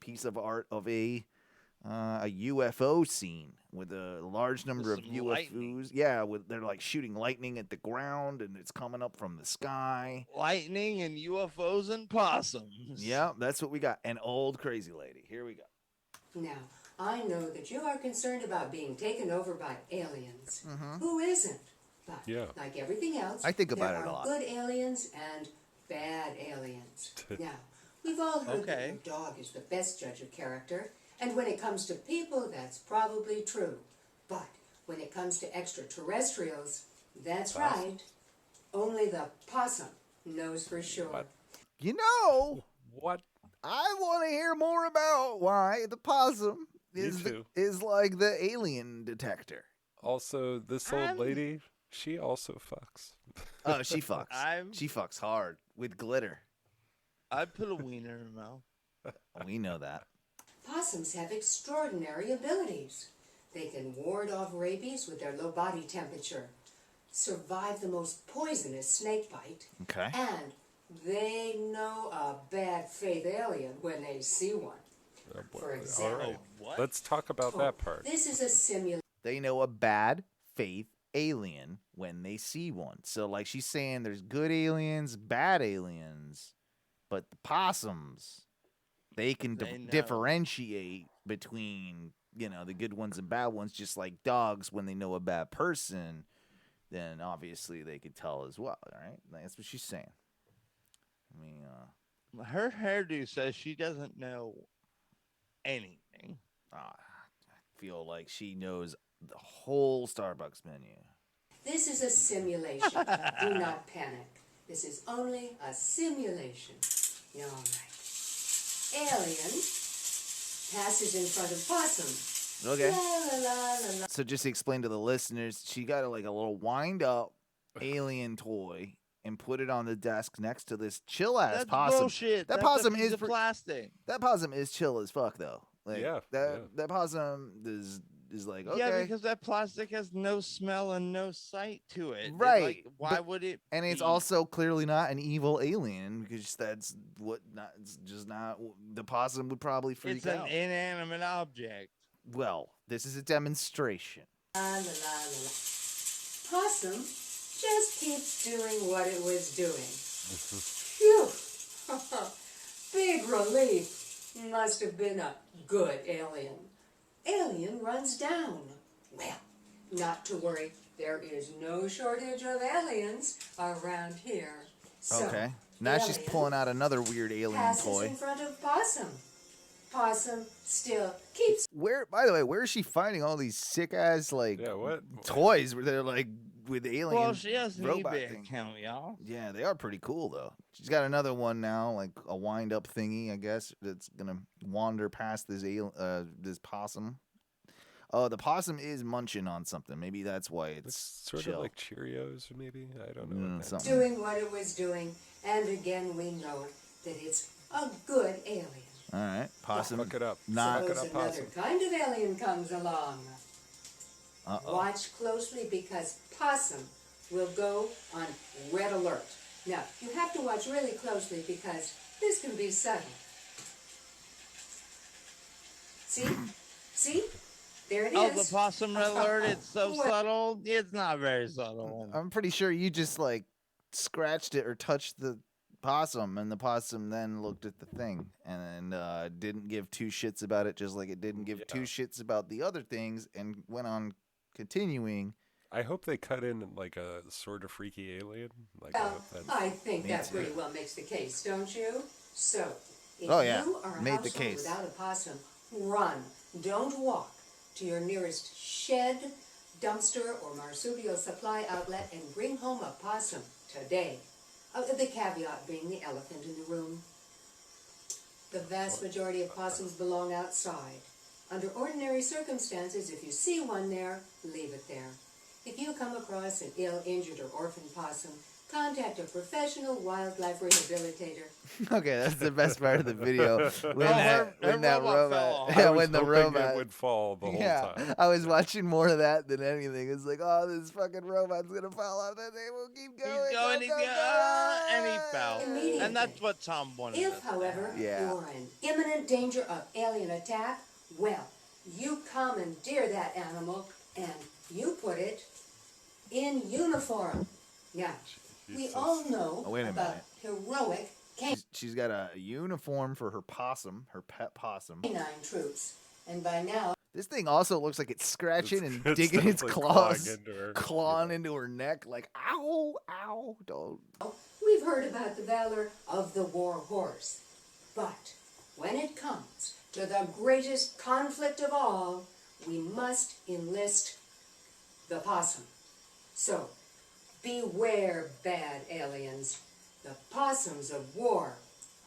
piece of art of a UFO scene with a large number of UFOs. Lightning. Yeah, they're like shooting lightning at the ground and it's coming up from the sky. Lightning and UFOs and possums. Yeah, that's what we got. An old crazy lady. Here we go. Now, I know that you are concerned about being taken over by aliens. Mm-hmm. Who isn't? But Yeah. like everything else, I think about there it a are lot. good aliens and bad aliens. Now, we've all heard that your dog is the best judge of character, and when it comes to people, that's probably true. But when it comes to extraterrestrials, that's right. Only the possum knows for sure. What? What? I want to hear more about why the possum is like the alien detector. Also, this old lady, she also fucks. Oh, she fucks. She fucks hard with glitter. I'd put a wiener in her mouth. We know that. Possums have extraordinary abilities. They can ward off rabies with their low body temperature, survive the most poisonous snake bite, Okay. and they know a bad faith alien when they see one. For example, All right. Let's talk about that part. This is a simulation. They know a bad faith alien when they see one. So, like she's saying, there's good aliens, bad aliens, but the possums, they can differentiate between, the good ones and bad ones, just like dogs, when they know a bad person, then obviously they could tell as well, all right? That's what she's saying. Her hairdo says she doesn't know anything. I feel like she knows the whole Starbucks menu. This is a simulation. Do not panic. This is only a simulation. All right. Alien passes in front of possum. Okay. La, la, la, la. So just to explain to the listeners, she got a little wind up alien toy and put it on the desk next to this chill ass That's possum. bullshit. That That's possum a piece is of plastic. That possum is chill as fuck though. Like, Yeah. That possum is like, okay. Yeah, because that plastic has no smell and no sight to it. Right. Like, why would it? And it's be? also clearly not an evil alien because that's it's just not. The possum would probably freak It's out. an inanimate object. Well, this is a demonstration. La, la, la, la. Possum just keeps doing what it was doing. Phew! Big relief. Must have been a good alien. Alien runs down. Well, not to worry. There is no shortage of aliens around here. So, Okay. Now she's alien pulling out another weird alien passes toy. in front of possum. Possum still keeps. By the way, where is she finding all these sick ass toys where they're like with aliens? Well, she has an robot eBay thing? account, y'all. Yeah, they are pretty cool though. She's got another one now, like a wind up thingy, I guess, that's gonna wander past this possum. Oh, the possum is munching on something. Maybe that's why it's sort chill. of like Cheerios, maybe. I don't know. Something. Doing what it was doing, and again we know that it's a good alien. All right, possum. Fuck it up. Not. Suppose another kind of alien comes along. Uh-oh. Watch closely because possum will go on red alert. Now, you have to watch really closely because this can be subtle. See? See? There it is. Oh, the possum alert! It's so subtle. It's not very subtle. I'm pretty sure you just like scratched it or touched the possum, and the possum then looked at the thing and didn't give two shits about it, just like it didn't give two shits about the other things, and went on continuing. I hope they cut in like a sort of freaky alien. Like Well, I think that pretty well makes the case, don't you? So, if Oh, yeah. you are a Made the household case. without a possum, run. Don't walk to your nearest shed, dumpster, or marsupial supply outlet and bring home a possum today. The caveat being the elephant in the room. The vast majority of possums belong outside. Under ordinary circumstances, if you see one there, leave it there. If you come across an ill, injured, or orphan possum, contact a professional wildlife rehabilitator. Okay, that's the best part of the video. When her that robot fell off. yeah, I was when the hoping robot it would fall the whole time. I was watching more of that than anything. It's like, oh, this fucking robot's gonna fall off. Then they will keep going. He's going, and he fell. Immediately. And that's what Tom wanted. If, however, Yeah. you're in imminent danger of alien attack, well, you commandeer that animal and you put it in uniform. Now, we all know Oh, wait a about heroic She's got a uniform for her possum, her pet possum. canine troops, and by now, This thing also looks like it's scratching and It's digging its definitely claws, clawing into her neck, like, ow, ow, don't. we've heard about the valor of the war horse. But when it comes to the greatest conflict of all, we must enlist the possum. So, beware, bad aliens. The possums of war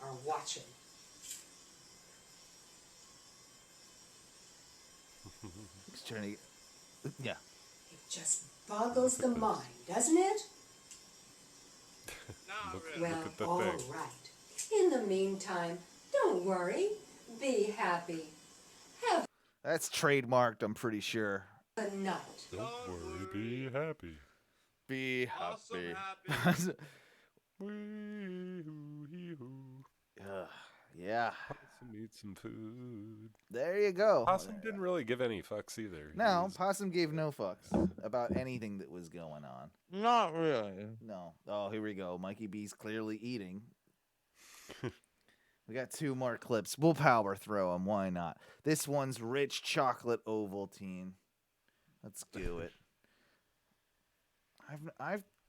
are watching. He's trying to, yeah. It just boggles the mind, doesn't it? Well, look at the all thing. right. In the meantime, don't worry. Be happy. Have That's trademarked, I'm pretty sure. a night. Don't worry, be happy. Be Awesome happy. Wee-hoo-hee-hoo. Yeah. Possum eat some food. There you go. Possum didn't really give any fucks either. No, Possum gave no fucks about anything that was going on. Not really. No. Oh, here we go. Mikey B's clearly eating. We got 2 more clips. We'll power throw them. Why not? This one's rich chocolate Ovaltine. Let's do it.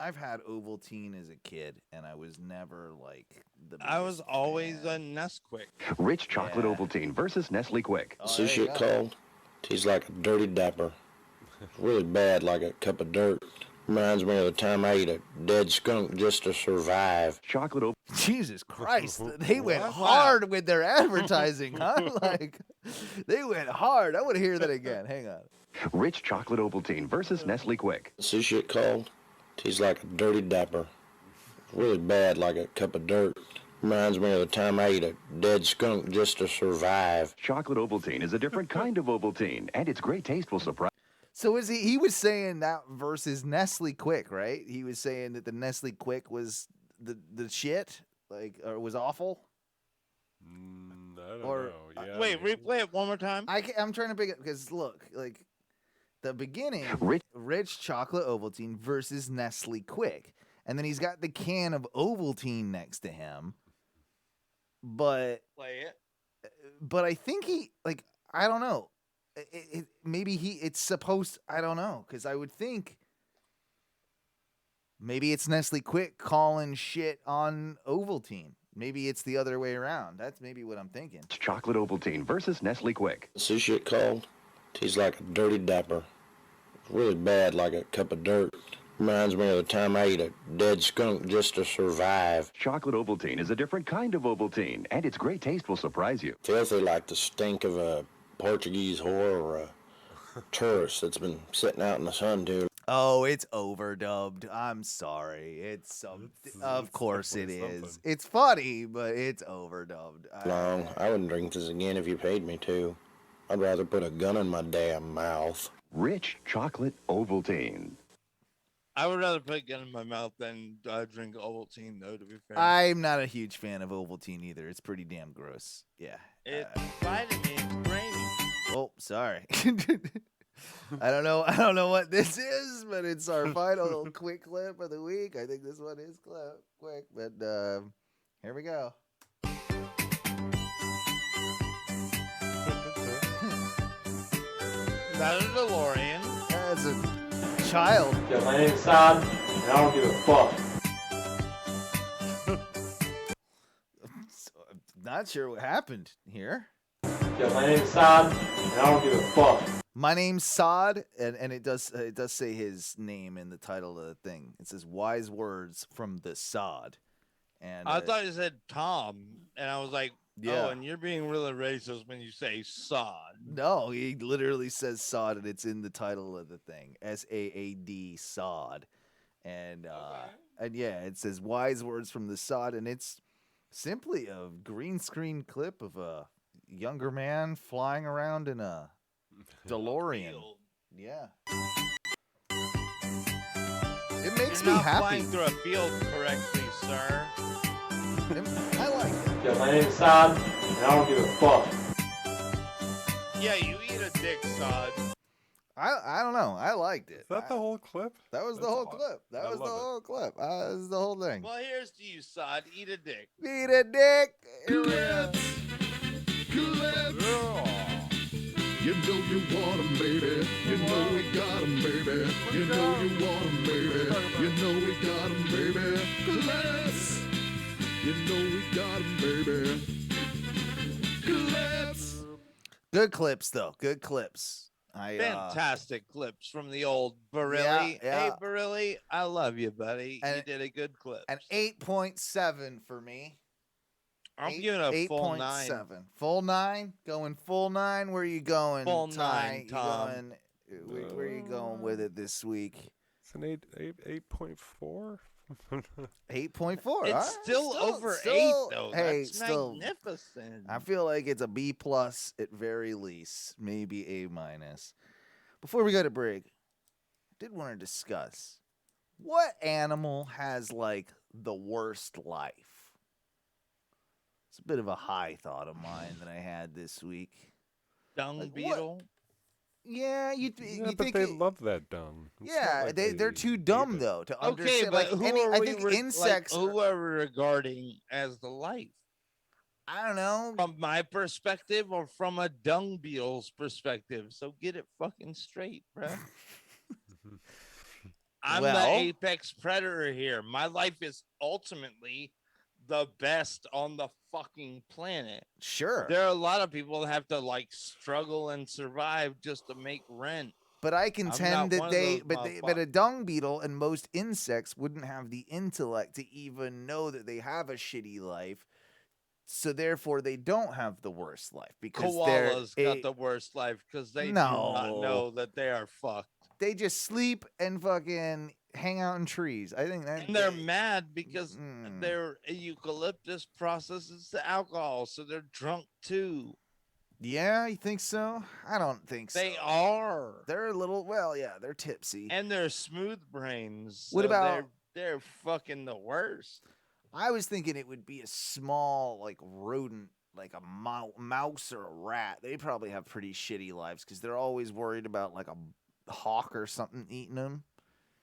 I've had Ovaltine as a kid, and I was never like the. I was biggest always fan. a Nesquik. Rich chocolate Ovaltine versus Nestle Quick. Oh, See there you shit go. cold? Tastes like a dirty dapper. Really bad, like a cup of dirt. Reminds me of the time I ate a dead skunk just to survive. Chocolate Jesus Christ, they went hard with their advertising, huh? Like, they went hard. I want to hear that again. Hang on. Rich chocolate Ovaltine versus Nestle Quick. See shit cold? Tastes like a dirty dapper. Really bad, like a cup of dirt. Reminds me of the time I ate a dead skunk just to survive. Chocolate Ovaltine is a different kind of Ovaltine, and its great taste will surprise. So he was saying that versus Nestle Quick, right? He was saying that the Nestle Quick was the shit, like, or was awful. I don't Or- know. Yeah, Wait, maybe. replay it one more time. I'm trying to pick it because look, like the beginning, rich chocolate Ovaltine versus Nestle Quick, and then he's got the can of Ovaltine next to him. But Play it. but I think he, like, I don't know. Maybe it's supposed, I don't know, because I would think maybe it's Nestle Quick calling shit on Ovaltine. Maybe it's the other way around. That's maybe what I'm thinking. Chocolate Ovaltine versus Nestle Quick. See shit cold? Tastes like a dirty dapper. Really bad, like a cup of dirt. Reminds me of the time I ate a dead skunk just to survive. Chocolate Ovaltine is a different kind of Ovaltine, and its great taste will surprise you. Filthy like the stink of a Portuguese whore or a tourist that's been sitting out in the sun too Oh, it's overdubbed. I'm sorry. Of course it definitely is. something. It's funny, but it's overdubbed. long. I wouldn't drink this again if you paid me to. I'd rather put a gun in my damn mouth. Rich chocolate Ovaltine. I would rather put a gun in my mouth than drink Ovaltine, though, to be fair. I'm not a huge fan of Ovaltine either. It's pretty damn gross. Yeah. It's vitamin brain. Oh, sorry. I don't know what this is, but it's our final quick clip of the week. I think this one is quick, but here we go. Not a DeLorean. As a child. Yeah, my name's Saad, and I don't give a fuck. So, I'm not sure what happened here. Yeah, my name's Saad, and I don't give a fuck. My name's Saad, and it does say his name in the title of the thing. It says "Wise Words from the Saad," and I thought it said Tom, and I was like, Yeah. Oh, and you're being really racist when you say sod. No, he literally says sod, and it's in the title of the thing. SAAD, sod. And and yeah, it says wise words from the sod, and it's simply a green screen clip of a younger man flying around in a DeLorean. Yeah. It makes me happy. Flying through a field correctly, sir. I like it. Yeah, my name's Sod, and I don't give a fuck. Yeah, you eat a dick, sod. I don't know. I liked it. Is that the whole clip? That was the whole clip. That was the whole clip. That was the whole thing. Well, here's to you, sod. Eat a dick. Eat a dick. Clips. You know you want 'em, baby. You know we got 'em, baby. You know you want 'em, baby. You know we got 'em, baby. Clips. You know we got 'em, baby. Clips. Good clips, though. Good clips. Fantastic clips from the old Barilli. Yeah. Hey, Barilli, I love you, buddy. You did a good clip. An 8.7 for me. I'm giving a full 9. 8.7. Full 9? Going full 9? Where are you going, Full Ty? 9, Tom. Where are you going with it this week? It's an 8.4. 8.4. It's All right, still over 8, though. Hey, That's still magnificent. I feel like it's a B plus at very least, maybe A minus. Before we go to break, I did want to discuss what animal has like the worst life. It's a bit of a high thought of mine that I had this week. Dung beetle. Yeah, you but think they love that dung. It's not yeah, like they're too dumb though to understand. Okay, but like who I think insects. who are we regarding as the life? I don't know. From my perspective or from a dung beetle's perspective. So get it fucking straight, bro. I'm the apex predator here. My life is ultimately the best on the fucking planet. Sure. There are a lot of people that have to like struggle and survive just to make rent. But I contend that but a dung beetle and most insects wouldn't have the intellect to even know that they have a shitty life. So therefore they don't have the worst life because koalas got the worst life because they do not know that they are fucked. They just sleep and fucking hang out in trees. I think that. And they're mad because their eucalyptus processes the alcohol, so they're drunk too. Yeah, you think so? I don't think so. They are. They're a little. Well, yeah, they're tipsy. And they're smooth brains. What about? They're fucking the worst. I was thinking it would be a small, like rodent, like a mouse or a rat. They probably have pretty shitty lives because they're always worried about like a hawk or something eating them.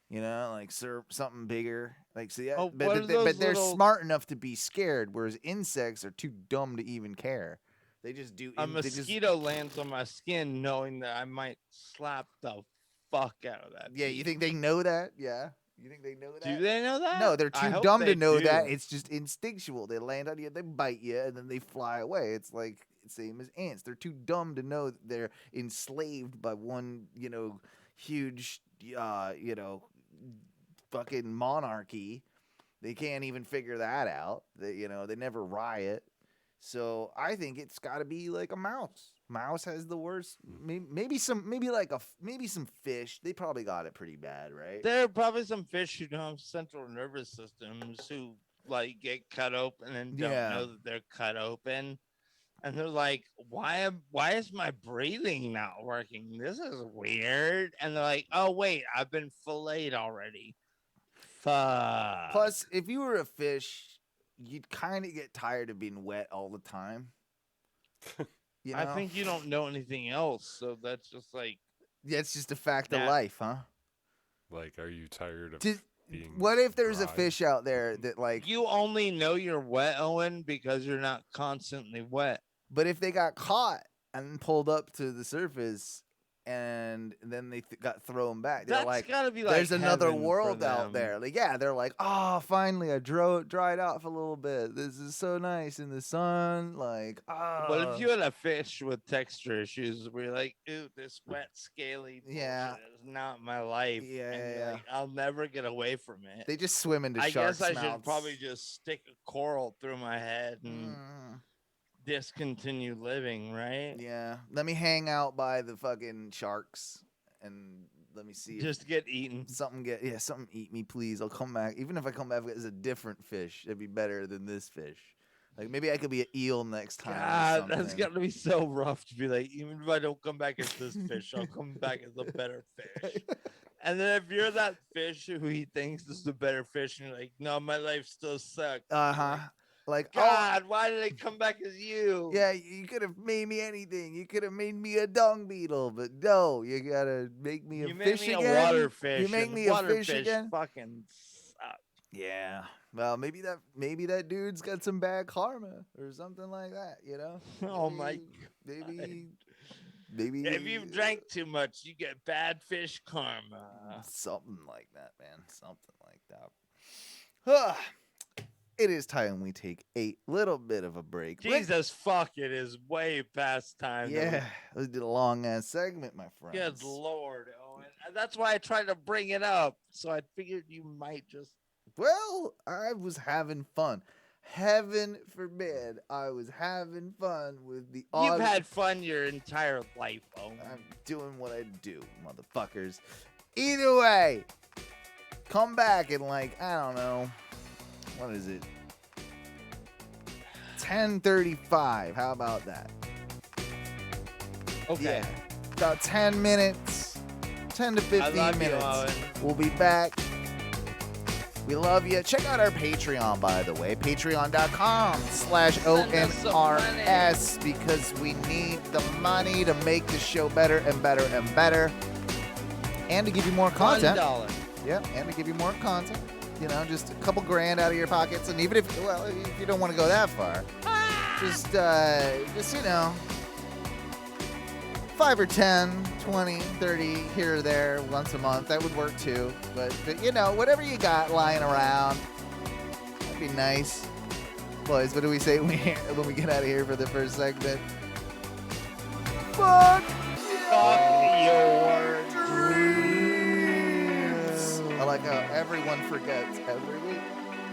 You know, like something bigger. Like so, yeah. But they're smart enough to be scared, whereas insects are too dumb to even care. They just do. A mosquito lands on my skin, knowing that I might slap the fuck out of that. Yeah, you think they know that? Yeah. You think they know that? Do they know that? No, they're too dumb to know that. It's just instinctual. They land on you, they bite you, and then they fly away. It's like same as ants. They're too dumb to know that they're enslaved by one, huge, fucking monarchy. They can't even figure that out. They never riot. So I think it's got to be like a mouse. Mouse has the worst. Maybe some fish. They probably got it pretty bad, right? There are probably some fish who don't have central nervous systems who like get cut open and don't know that they're cut open, and they're like, "Why is my breathing not working? This is weird." And they're like, "Oh wait, I've been filleted already." Fuck. Plus, if you were a fish, you'd kind of get tired of being wet all the time. I think you don't know anything else, so that's just like... Yeah, it's just a fact of life, huh? Like, are you tired of being What if there's dry? a fish out there that, like... You only know you're wet, Owen, because you're not constantly wet. But if they got caught and pulled up to the surface and then they got thrown back, they're like, gotta be like there's another heaven world for out them. there. Like, yeah, they're like, oh, finally, I dried out for a little bit. This is so nice in the sun. Like, oh. But if you had a fish with texture issues, where you're like, ooh, this wet, scaly bullshit is not my life. Yeah. Like, I'll never get away from it. They just swim into I sharks' guess I mouths. should probably just stick a coral through my head and discontinue living, right? Yeah. Let me hang out by the fucking sharks and let me see. Just get eaten. Something eat me, please. I'll come back. Even if I come back as a different fish, it'd be better than this fish. Like maybe I could be an eel next time. God, that's gotta be so rough to be like, even if I don't come back as this fish, I'll come back as a better fish. And then if you're that fish who he thinks is the better fish, and you're like, no, my life still sucks. Like, God, why did I come back as you? Yeah, you could have made me anything. You could have made me a dung beetle, but no, you gotta make me a fish again. A water fish. You make me a fish again. Fucking suck. Yeah. Well, maybe that dude's got some bad karma or something like that. You know? Oh my. Maybe if you've drank too much, you get bad fish karma. Something like that, man. Something like that. It is time we take a little bit of a break. Jesus fuck, it is way past time. Yeah, we did a long-ass segment, my friend. Good Lord, Owen. That's why I tried to bring it up. So I figured you might just... Well, I was having fun. Heaven forbid I was having fun with the audience. You've had fun your entire life, Owen. I'm doing what I do, motherfuckers. Either way, come back in like, I don't know... What is it? 10:35. How about that? Okay. Yeah. About 10 minutes. 10 to 15 minutes. We'll be back. We love you. Check out our Patreon, by the way. Patreon.com/ONRS because we need the money to make the show better and better and better. And to give you more content. $1. Yeah, and to give you more content. You know, just a couple grand out of your pockets. And even if you don't want to go that far, just you know, 5 or 10, 20, 30 here or there once a month. That would work too. But you know, whatever you got lying around, that'd be nice. Boys, what do we say when we get out of here for the first segment? Fuck your dreams. I like how everyone forgets every week.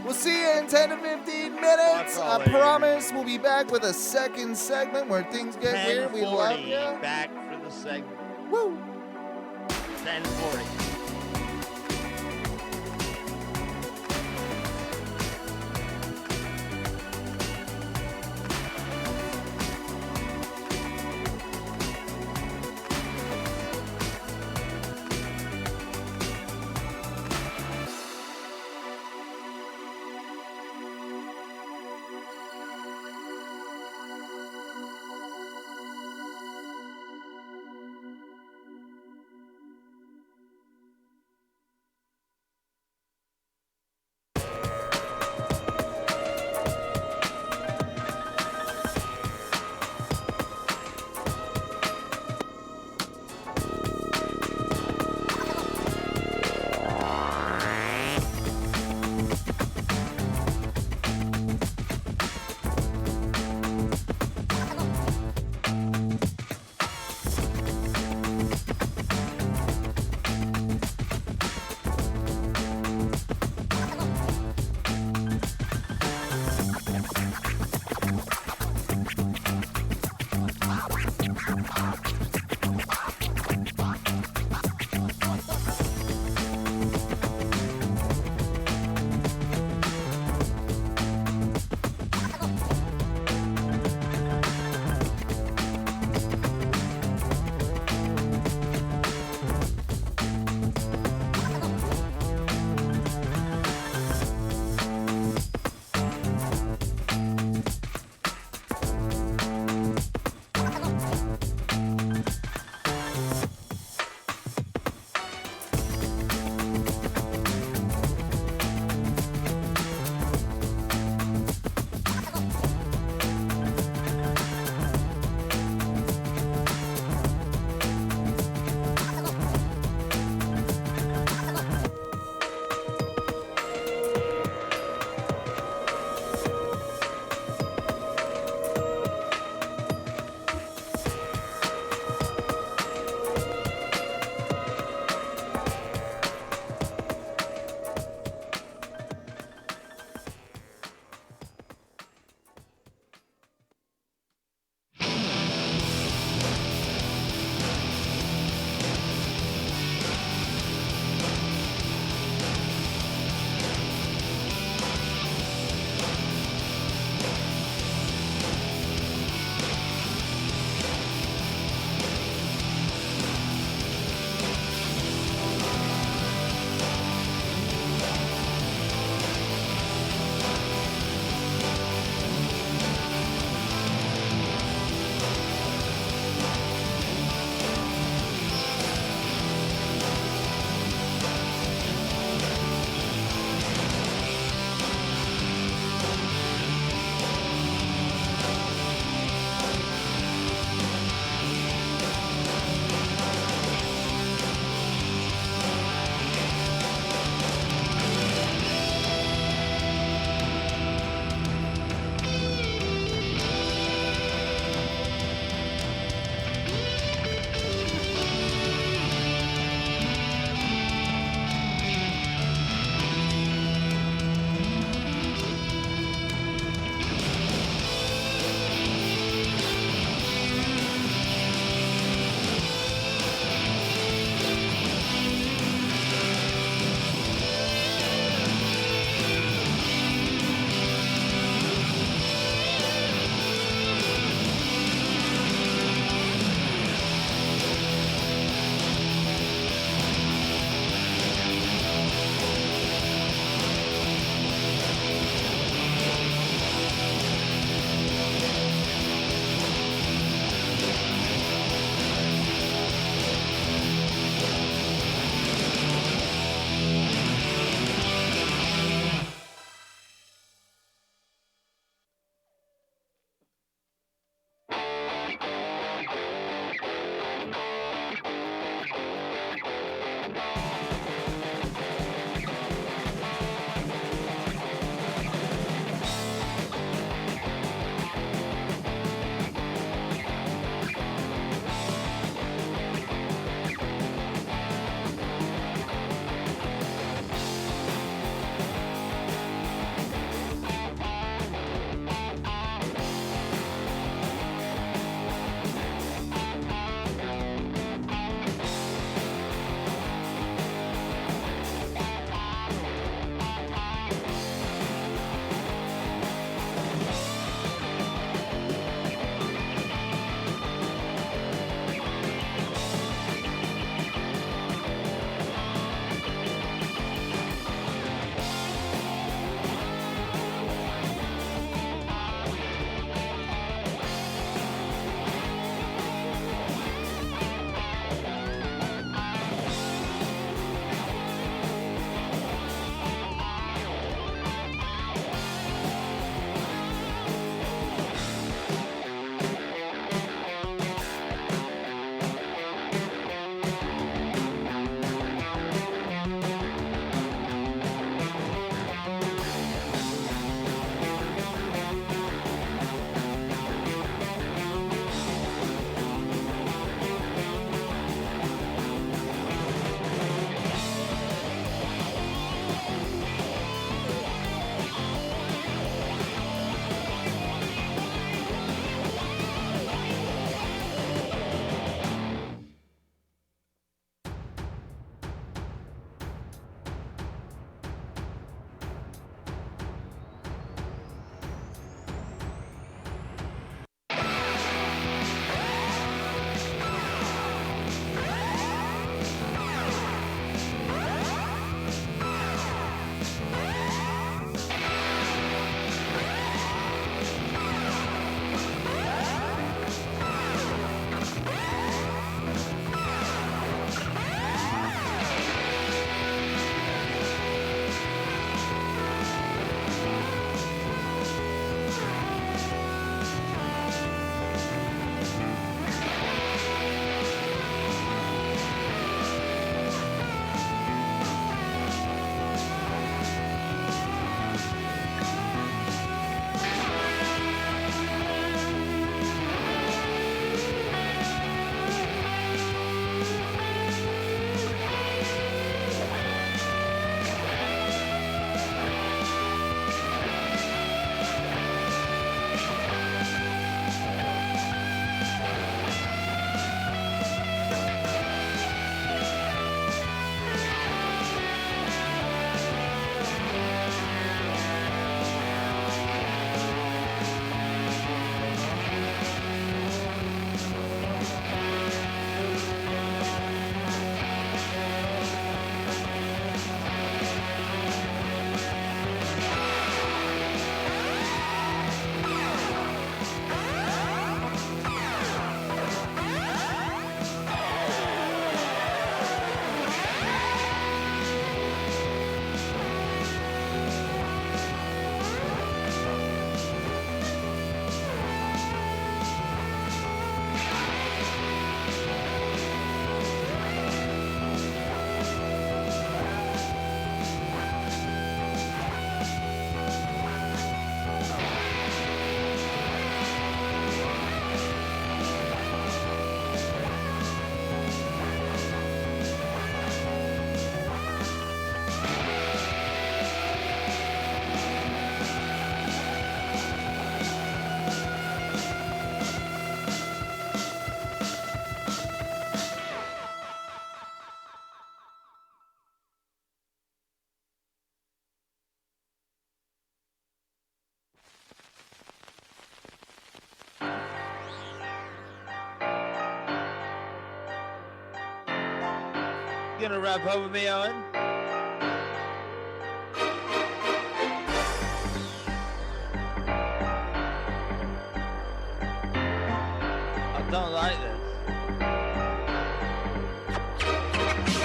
We'll see you in 10 to 15 minutes. I promise we'll be back with a second segment where things get weird. We love you. Back for the segment. Woo! 10:40. gonna rap home with me, Owen? I don't like this.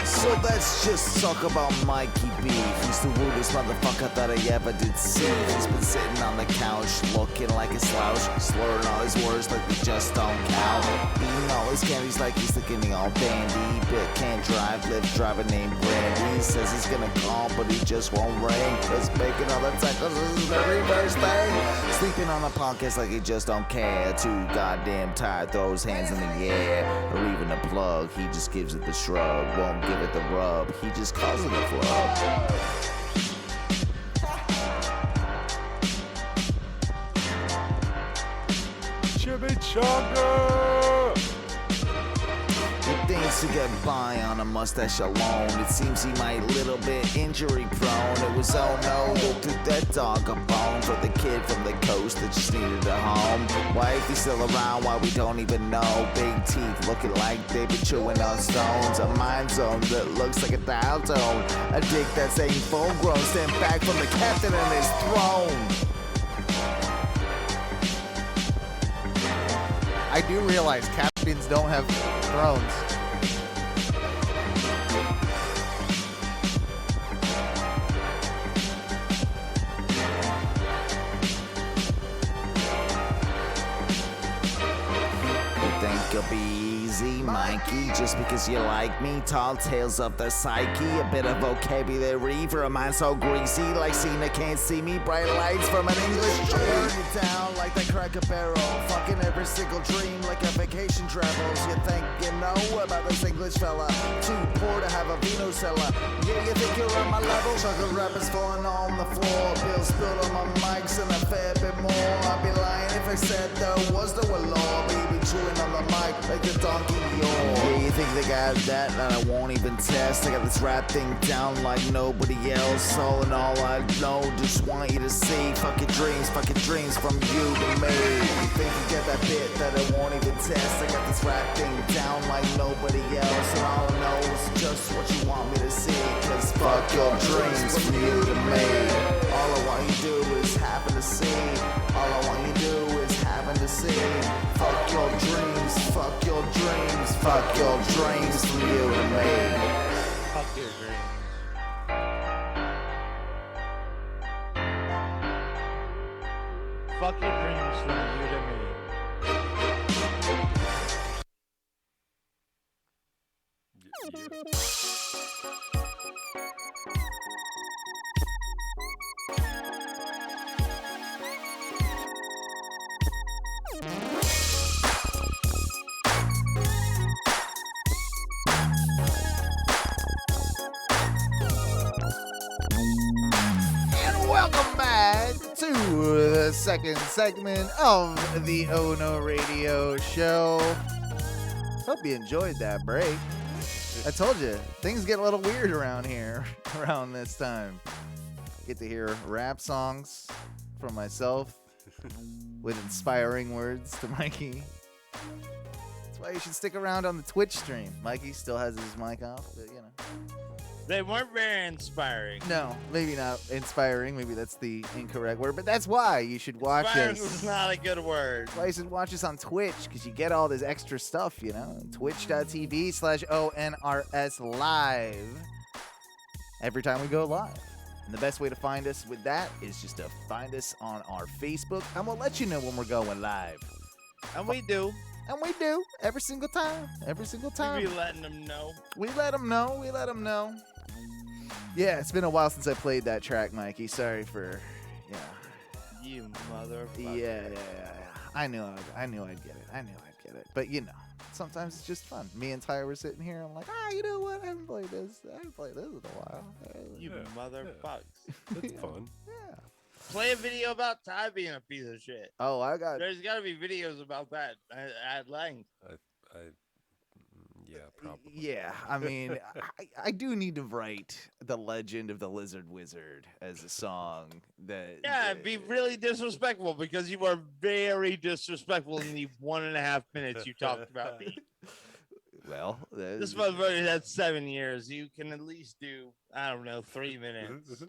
So let's just talk about Mikey B. He's the rudest motherfucker that I ever did see. He's been sitting on the couch, looking like a slouch, slurring all his words like they just don't count. Eating all his candies like he's the guinea all dandy. But can't drive, live driver named Brandy. He says he's gonna call, but he just won't ring. Cause making all the tackles is his very first thing. Sleeping on a podcast like he just don't care. Too goddamn tired, throw his hands in the air. Or even a plug, he just gives it the shrug. Won't give it the rub, he just calls it a flub. Chimichanga! He thinks to get by on a mustache alone. It seems he might little bit injury prone. It was oh no, they took that dog a bone for the kid from the coast that just needed a home. Why if he's still around, why we don't even know. Big teeth looking like they've been chewing on stones. A mind zone that looks like a dial tone. A dick that's ain't full grown, sent back from the captain and his throne. I do realize captains don't have thrones. You think you'll be easy, Mikey, just because you like me? Tall tales of the psyche, a bit of vocabulary for a mind so greasy like Cena can't see me. Bright lights from an English tree. Burn you down like that Cracker Barrel. Fucking every single dream like a vacation travels. You think you know about this English fella? Too poor to have a vino cellar. Yeah, you think you're on my level? Chocolate rappers falling on the floor. Bills spilled on my mics and a fair bit more. I'd be lying if I said there was no law. Baby chewing on the mic like a donkey yaw. Yeah, you think they got that I won't even test? I got this rap thing down like nobody else. All in all I know, just want you to see. Fucking dreams from you to me. You think you get that bit that I won't even test? I got this rap thing down like nobody else. And all I know is just what you want me to see. Cause fuck your dreams from you to me. All I want you to do is happen to see. All I want you to do is happen to see. Fuck your dreams, fuck your dreams, fuck your dreams from you to me. Fuck your dreams. Fuck your dreams from you to me. And welcome back to the second segment of the Ono Radio Show. Hope you enjoyed that break. I told you, things get a little weird around here around this time. Get to hear rap songs from myself with inspiring words to Mikey. That's why you should stick around on the Twitch stream. Mikey still has his mic off, but you know. They weren't very inspiring. No, maybe not inspiring. Maybe that's the incorrect word, but that's why you should watch Inspiring us. was not a good word. That's why you should watch us on Twitch, because you get all this extra stuff, you know? Twitch.tv/ONRS live. Every time we go live. And the best way to find us with that is just to find us on our Facebook, and we'll let you know when we're going live. And we do. And we do. Every single time. Every single time. We be letting them know. We let them know. We let them know. Yeah, it's been a while since I played that track, Mikey. Sorry for, You motherfucker. Yeah. I knew I'd get it. But you know, sometimes it's just fun. Me and Ty were sitting here. I'm like, you know what? I haven't played this in a while. You motherfucks. That's fun. Yeah. Play a video about Ty being a piece of shit. Oh, There's got to be videos about that at length. Yeah, probably. Yeah, I mean, I do need to write The Legend of the Lizard Wizard as a song that... Yeah, be really disrespectful, because you were very disrespectful in the 1.5 minutes you talked about me. Well, this motherfucker had 7 years. You can at least do, I don't know, 3 minutes.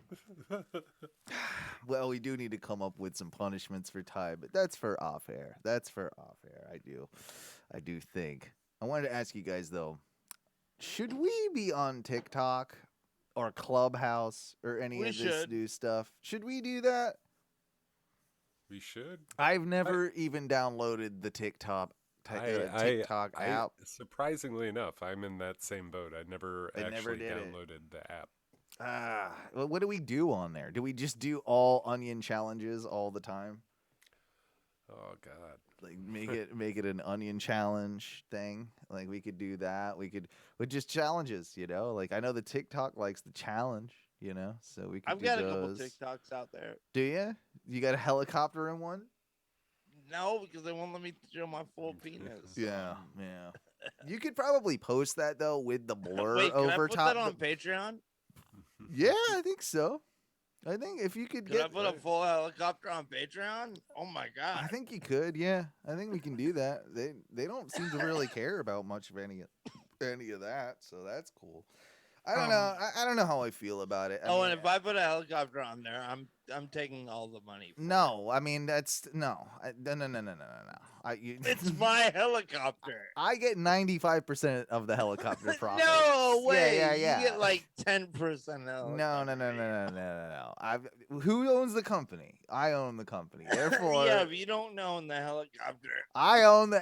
Well, we do need to come up with some punishments for Ty, but that's for off air. I do think. I wanted to ask you guys though, should we be on TikTok or Clubhouse or any of this new stuff? Should we do that? We should. I've never even downloaded the TikTok app. Surprisingly enough, I'm in that same boat. I never downloaded the app. Well, what do we do on there? Do we just do all onion challenges all the time? Oh God! Like make it an onion challenge thing. Like we could do that. We could with just challenges. Like I know the TikTok likes the challenge. So we could. I've got a couple TikToks out there. Do you? You got a helicopter in one? No, because they won't let me show my full penis. Yeah. You could probably post that though with the blur Wait, can over I put top. that on Patreon? Yeah, I think so. I think if you could I put a full helicopter on Patreon? Oh my God. I think you could. Yeah, I think we can do that. They don't seem to really care about much of any of that, so that's cool. I don't know. I don't know how I feel about it. And if I put a helicopter on there, I'm taking all the money. No, I mean that's no. It's my helicopter. I get 95% of the helicopter profit. No way. Yeah. You get like 10%. No. Who owns the company? I own the company. Therefore, yeah, but you don't own the helicopter. I own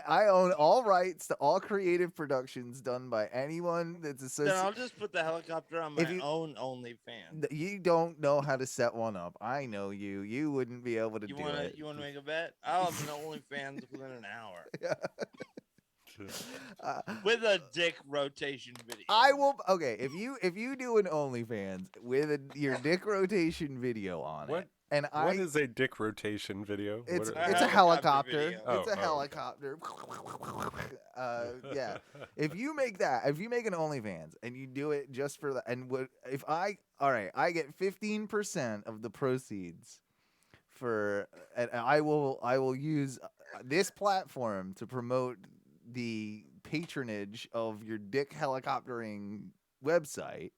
all rights to all creative productions done by anyone that's associated. Then I'll just put the helicopter on my own OnlyFans. You don't know how to set one up. I know you. You wouldn't be able to do it. You want to make a bet? I'll have an OnlyFans within an hour. With a dick rotation video. I will. Okay, if you do an OnlyFans with your dick rotation video on it. And what is a dick rotation video? It's a helicopter. It's a helicopter. Yeah. If you make an OnlyFans and you do it just for that, and I get 15% of the proceeds and I will use this platform to promote the patronage of your dick helicoptering website,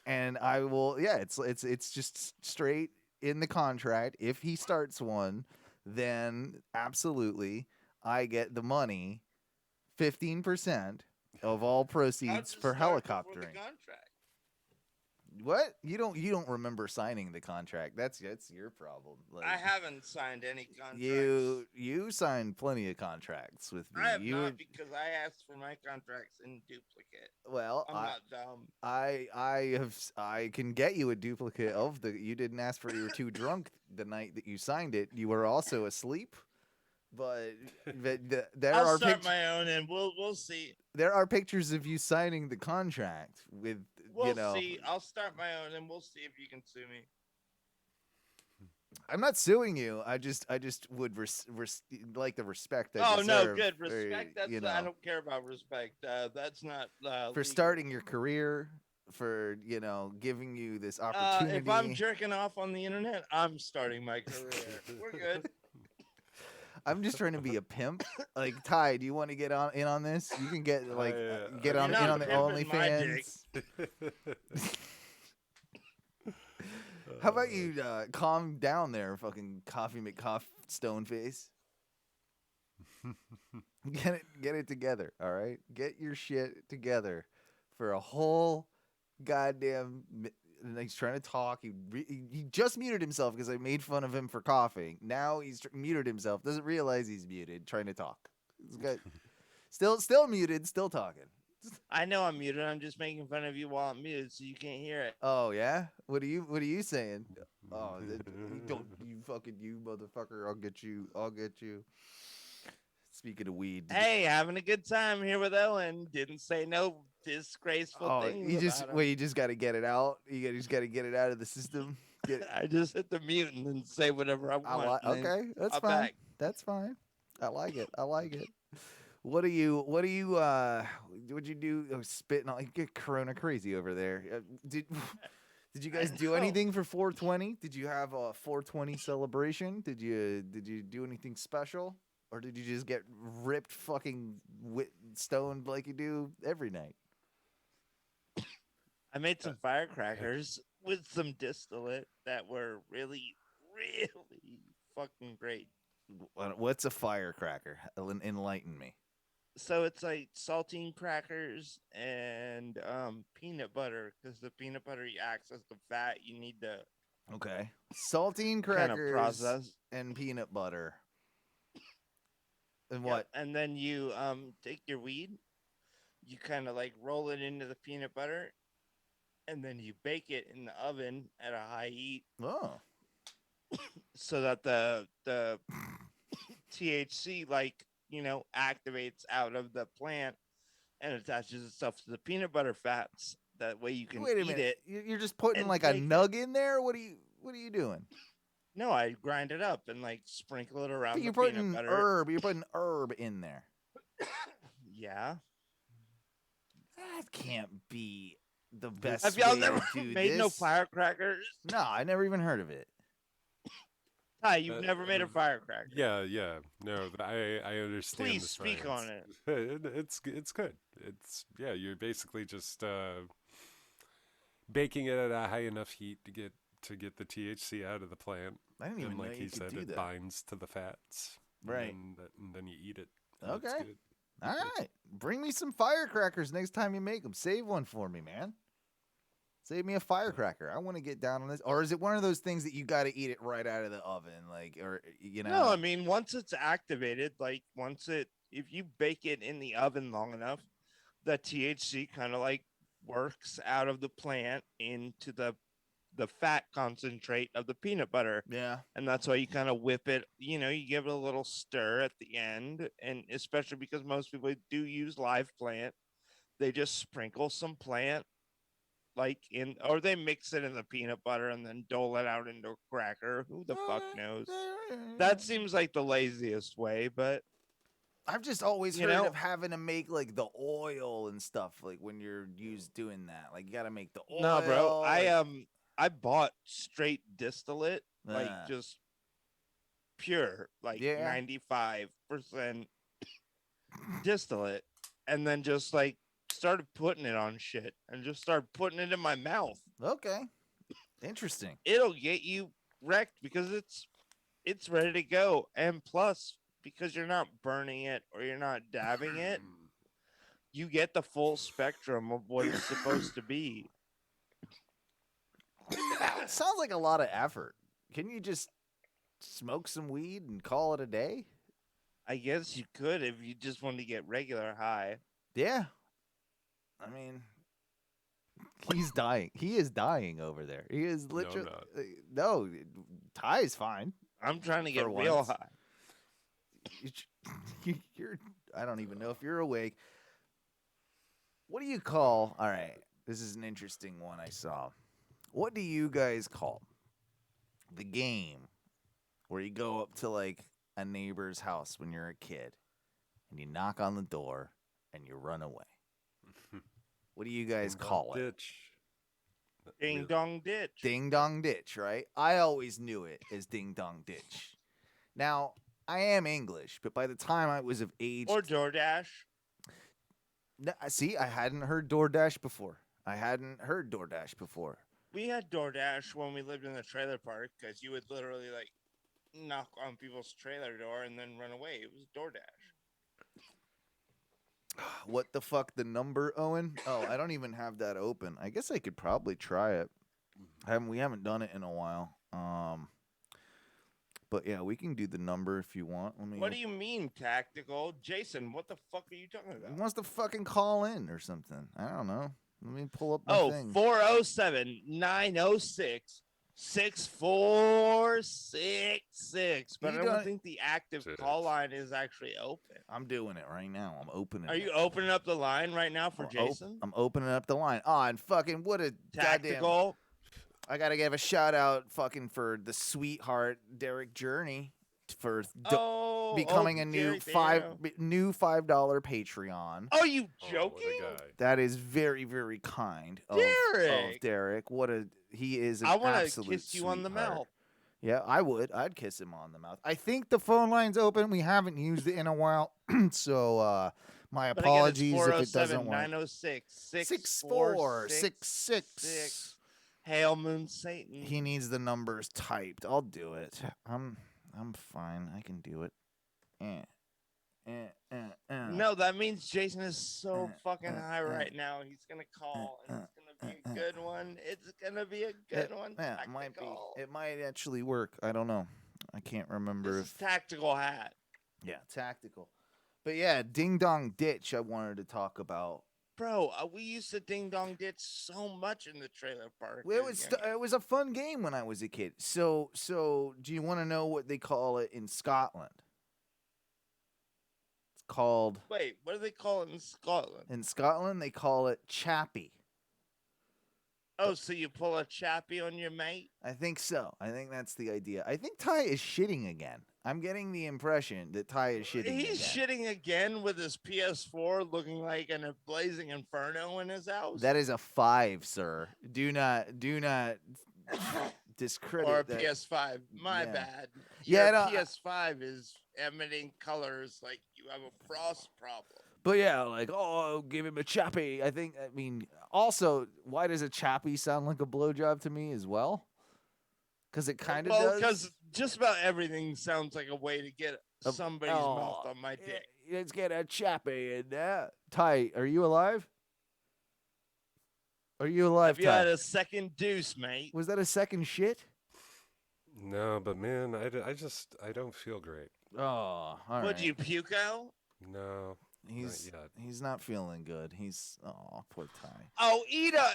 and I will. Yeah, it's just straight in the contract. If he starts one, then absolutely I get the money, 15% of all proceeds for helicoptering. What? You don't remember signing the contract? That's your problem. Like, I haven't signed any contracts. You signed plenty of contracts with me. I have not, because I asked for my contracts in duplicate. Well, I'm not dumb. I can get you a duplicate of the. You didn't ask for. You were too drunk the night that you signed it. You were also asleep. But I'll start my own, and we'll see. There are pictures of you signing the contract with. We'll see. I'll start my own, and we'll see if you can sue me. I'm not suing you. I just would like the respect. No, good respect. I don't care about respect. That's not for legal. Starting your career, for giving you this opportunity. If I'm jerking off on the internet, I'm starting my career. We're good. I'm just trying to be a pimp. Like, Ty, do you want to get in on this? You can get get in on the OnlyFans. How about you calm down there, fucking Coffee McCoff Stoneface? Get it together, all right? Get your shit together for a whole goddamn. He's trying to talk. He just muted himself because I made fun of him for coughing. Now he's muted himself. Doesn't realize he's muted. Trying to talk. He's good. Still muted. Still talking. I know I'm muted. I'm just making fun of you while I'm muted, so you can't hear it. Oh yeah. What are you saying? Oh, you motherfucker. I'll get you. Speaking of weed. Hey, having a good time here with Owen. Didn't say no disgraceful things. You just got to get it out. You just got to get it out of the system. I just hit the mute and then say whatever I want. Okay, that's fine. Back. That's fine. I like it. What'd you do? Oh, spitting on, get Corona crazy over there. Did you guys do anything for 420? Did you have a 420 celebration? Did you do anything special? Or did you just get ripped fucking stoned like you do every night? I made some firecrackers with some distillate that were really, really fucking great. What's a firecracker? Enlighten me. So it's like saltine crackers and peanut butter, because the peanut butter acts as the fat you need to. Okay. Saltine crackers and peanut butter. And what? And then you take your weed, you kind of like roll it into the peanut butter, and then you bake it in the oven at a high heat. Oh. So that the THC activates out of the plant and attaches itself to the peanut butter fats. That way you can eat it. You're just putting like a nug in there? What are you doing? No, I grind it up and like sprinkle it around. But you're the putting peanut butter. herb. You're putting herb in there. Yeah. That can't be the best. Have y'all way never to do made this. no firecrackers? No, I never even heard of it. Hi, you've never made a firecracker. Yeah. No, I understand. Please the speak science. on it. It's good. You're basically just baking it at a high enough heat to get the THC out of the plant. I didn't even know like you he could said, do it that. binds to the fats. Right. And then you eat it. Okay. It's good. All right. Bring me some firecrackers next time you make them. Save one for me, man. Save me a firecracker. I want to get down on this. Or is it one of those things that you got to eat it right out of the oven? No, I mean, once it's activated, if you bake it in the oven long enough, the THC kind of like works out of the plant into the fat concentrate of the peanut butter. Yeah. And that's why you kind of whip it, you give it a little stir at the end. And especially because most people do use live plant, they just sprinkle some plant or they mix it in the peanut butter and then dole it out into a cracker. Who the fuck knows? That seems like the laziest way, but I've just always heard of having to make like the oil and stuff, like when you're doing that. Like you got to make the oil. No, bro. I bought straight distillate, just pure, 95% distillate, and then just started putting it on shit and just started putting it in my mouth. Okay. Interesting. It'll get you wrecked because it's ready to go. And plus, because you're not burning it or you're not dabbing it, you get the full spectrum of what it's supposed to be. Sounds like a lot of effort. Can you just smoke some weed and call it a day? I guess you could if you just wanted to get regular high. Yeah. I mean, he's dying. He is dying over there. He is literally. No, Ty's fine. I'm trying to get real high. You're. I don't even know if you're awake. What do you call? All right, this is an interesting one I saw. What do you guys call the game where you go up to like a neighbor's house when you're a kid and you knock on the door and you run away? What do you guys call it? Ditch. Ding dong ditch. Ding dong ditch, right? I always knew it as ding dong ditch. Now, I am English, but by the time I was of age... Or DoorDash. No, see, I hadn't heard DoorDash before. We had DoorDash when we lived in the trailer park because you would literally knock on people's trailer door and then run away. It was DoorDash. What the fuck, the number, Owen? Oh, I don't even have that open. I guess I could probably try it. We haven't done it in a while. But yeah, we can do the number if you want. What do you mean, tactical? Jason, what the fuck are you talking about? He wants to fucking call in or something. I don't know. Let me pull up my thing. 407-906-6466. But I don't think the active call line is actually open. I'm doing it right now. I'm opening it. Are you opening up the line right now for Jason? I'm opening up the line. Oh, and fucking what a tactical. Goddamn... I got to give a shout out fucking for the sweetheart Derek Journey for becoming a new $5 Patreon. Are you joking? That is very, very kind of Derek. What he is an I want absolute to kiss you on the sweetheart. mouth. Yeah, I would. I'd kiss him on the mouth. I think the phone line's open. We haven't used it in a while, so my apologies if it doesn't work. 407-906-6466. Hail Moon Satan. He needs the numbers typed. I'll do it. I'm fine. I can do it. No, that means Jason is so fucking high right now. He's gonna call, and it's gonna be a good one. It's gonna be a good one. Yeah, it might be. It might actually work. I don't know. I can't remember. This is tactical hat. Yeah, tactical. But yeah, Ding Dong Ditch. I wanted to talk about. Bro, we used to Ding Dong Ditch so much in the trailer park. It was a fun game when I was a kid. So do you want to know what they call it in Scotland? Called. Wait, what do they call it in Scotland? In Scotland, they call it chappy. Oh, so you pull a chappy on your mate? I think so. I think that's the idea. I think Ty is shitting again. I'm getting the impression that Ty is shitting He's shitting again with his PS4 looking like a blazing inferno in his house. That is a 5, sir. Do not discredit or a that. PS5. My bad. Yeah, Your PS5 is emitting colors like you have a frost problem. But yeah, like, give him a chappy. I mean, also, why does a chappy sound like a blowjob to me as well? Because it kind of does. Well, because just about everything sounds like a way to get somebody's mouth on my dick. Let's get a chappy in there. Ty, are you alive? Are you alive, Have you Ty? had a second deuce, mate? Was that a second shit? No, but man, I don't feel great. Oh, all right. Would you puke out? No. He's not feeling good. Poor Ty. Oh, Ida,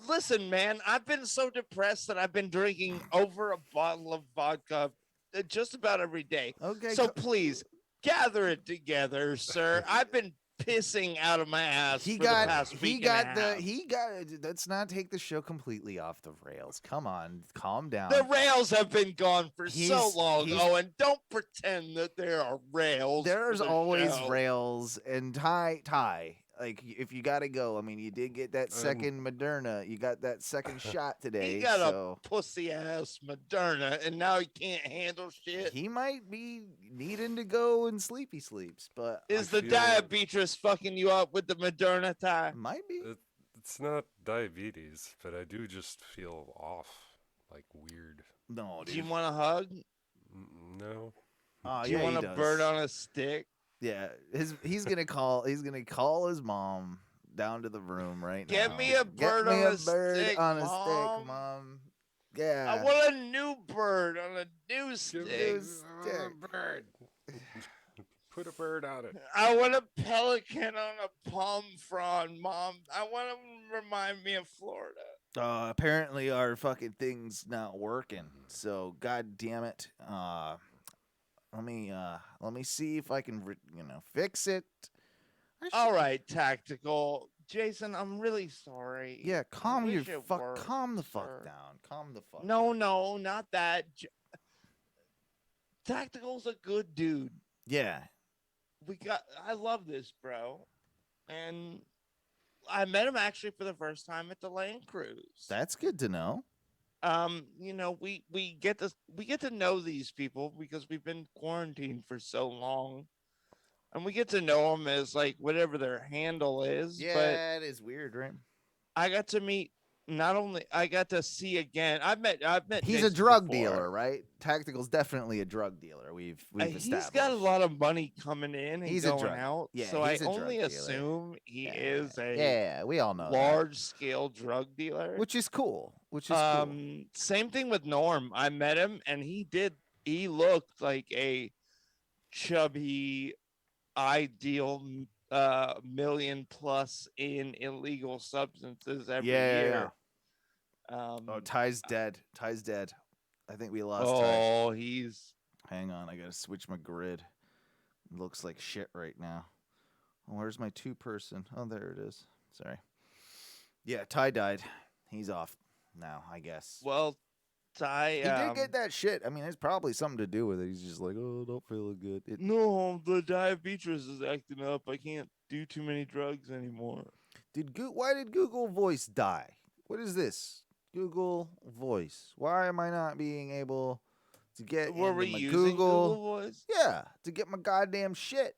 listen, man. I've been so depressed that I've been drinking over a bottle of vodka just about every day. Okay. So please gather it together, sir. I've been pissing out of my ass the past week and a half. Let's not take the show completely off the rails. Come on, calm down. The rails have been gone for so long, Owen. Don't pretend that there are rails. There's always rails. And Ty, like, if you got to go, I mean, you did get that second Moderna. You got that second shot today. He got a pussy ass Moderna, and now he can't handle shit. He might be needing to go and sleepy sleeps, but is the diabetes fucking you up with the Moderna, Ty? Might be. It's not diabetes, but I do just feel off, like weird. No, dude. Do you want a hug? No. Do you want a bird on a stick? Yeah, he's gonna call his mom down to the room right now. Get me a bird on a stick, Mom. Yeah. I want a new bird on a new stick. Bird. Put a bird on it. I want a pelican on a palm frond, Mom. I want to remind me of Florida. Apparently our fucking thing's not working. So god damn it. Let me see if I can, fix it. All right, tactical. Jason, I'm really sorry. Yeah, calm the fuck down. Calm the fuck. No, not that. Tactical's a good dude. Yeah. I love this, bro. And I met him actually for the first time at the Land Cruise. That's good to know. We get to know these people because we've been quarantined for so long, and we get to know them as like whatever their handle is. Yeah, but it is weird, right? I got to meet. I got to see again. I've met. He's Jason a drug before. dealer, right? Tactical's definitely a drug dealer. We've established. He's got a lot of money coming in and going out. Yeah, so I only assume he is we all know large scale drug dealer, which is cool. Same thing with Norm. I met him and he looked like a chubby, ideal million plus in illegal substances every year. Ty's dead. I think we lost Ty. Hang on, I gotta switch my grid. It looks like shit right now. Where's my 2-person? Oh, there it is. Sorry. Yeah, Ty died. He's off now, I guess. Well, Ty, he did get that shit. I mean, it's probably something to do with it. He's just like, don't feel good. No, the diabetes is acting up. I can't do too many drugs anymore. Why did Google Voice die? What is this? Google Voice. Why am I not being able to get Were we into my using Google Voice? Yeah, to get my goddamn shit.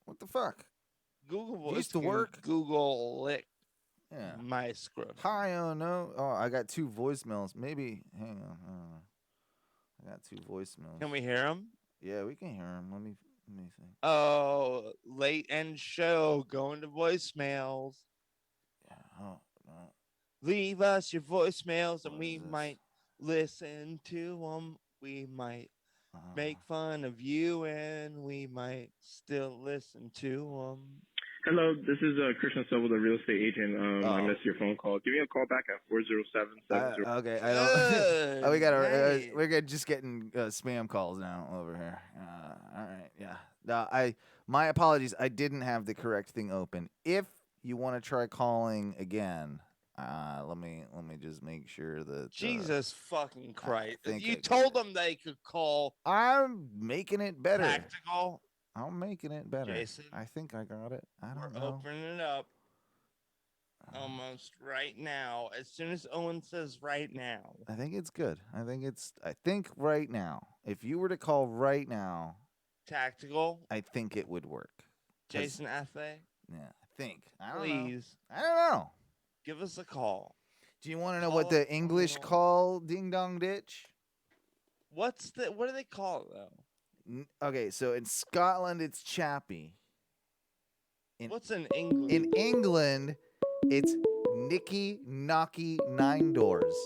What the fuck? Google Voice used to can work. Google lick Yeah. my script. Hi, oh no. Oh, I got 2 voicemails. Maybe. Hang on. I got 2 voicemails. Can we hear them? Yeah, we can hear them. Let me think. Oh, late end show going to voicemails. Yeah. Oh no. Leave us your voicemails and we might listen to them. We might make fun of you and we might still listen to them. Hello, this is Christian Silva, the real estate agent. I missed your phone call. Give me a call back at 407-70. Okay, I don't. We got we're just getting spam calls now over here. All right, yeah. My apologies. I didn't have the correct thing open. If you want to try calling again, let me just make sure that. Jesus fucking Christ! You told them they could call. I'm making it better. Tactical. I'm making it better. Jason, I think I got it. I don't know. We're opening it up almost right now. As soon as Owen says right now. I think it's good. I think right now. If you were to call right now. Tactical. I think it would work. Jason Athay. Yeah, I think. I don't Please. know. I don't know. Give us a call. Do you want to know what the English call ding dong ditch? What do they call it though? Okay, so in Scotland it's chappy. What's in England? In England, it's Knicky, knocky, 9 doors.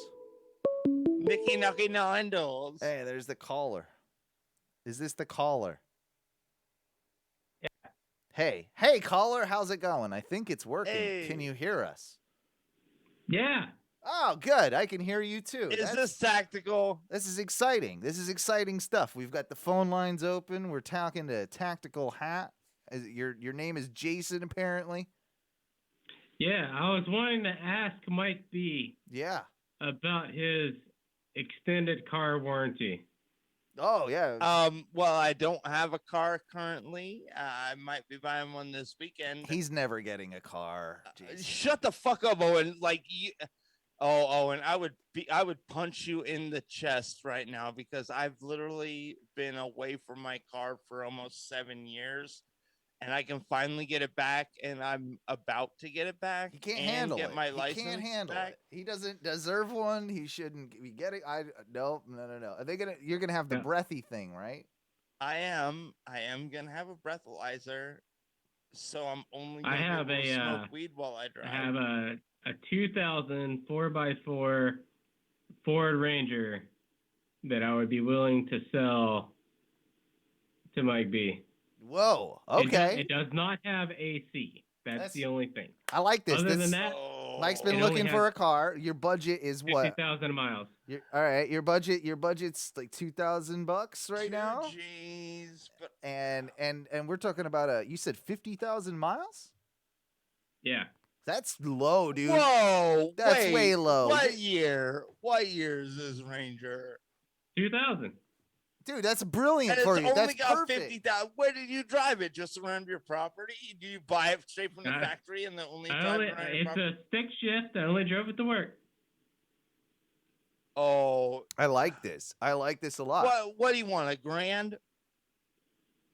Knicky, knocky, 9 doors. Hey, there's the caller. Is this the caller? Yeah. Hey, caller, how's it going? I think it's working. Hey. Can you hear us? Yeah. Oh, good. I can hear you too. Is this tactical? This is exciting. This is exciting stuff. We've got the phone lines open. We're talking to Tactical Hat. Your name is Jason, apparently. Yeah, I was wanting to ask Mike B. Yeah. About his extended car warranty. Oh yeah. Well, I don't have a car currently. I might be buying one this weekend. He's never getting a car. Shut the fuck up, Owen. Like you. Oh, Owen, I would punch you in the chest right now because I've literally been away from my car for almost 7 years, and I can finally get it back, and I'm about to get it back. He can't handle get it. my license He can't handle back. it. He doesn't deserve one. He shouldn't be getting. No. Are they gonna? You're gonna have the breathy thing, right? I am gonna have a breathalyzer, so I'm only I gonna have be able to a smoke weed while I drive. I have a 2000 4x4 Ford Ranger that I would be willing to sell to Mike B. Whoa. Okay. It does not have AC. That's the only thing. I like this. Other than that, Mike's been it only looking has for a car. Your budget is what? 50,000 miles. All right. Your budget's like $2,000 right now. Jeez. And we're talking about you said 50,000 miles? Yeah. That's low, dude. Whoa. That's way low. What year? What year is this Ranger? 2000. Dude, that's brilliant And for it's you. only That's got perfect. 50,000. Where did you drive it? Just around your property? Do you buy it straight from the factory and then only drive it around your It's property? a stick shift. I only drove it to work. Oh. I like this. I like this a lot. What do you want? $1,000?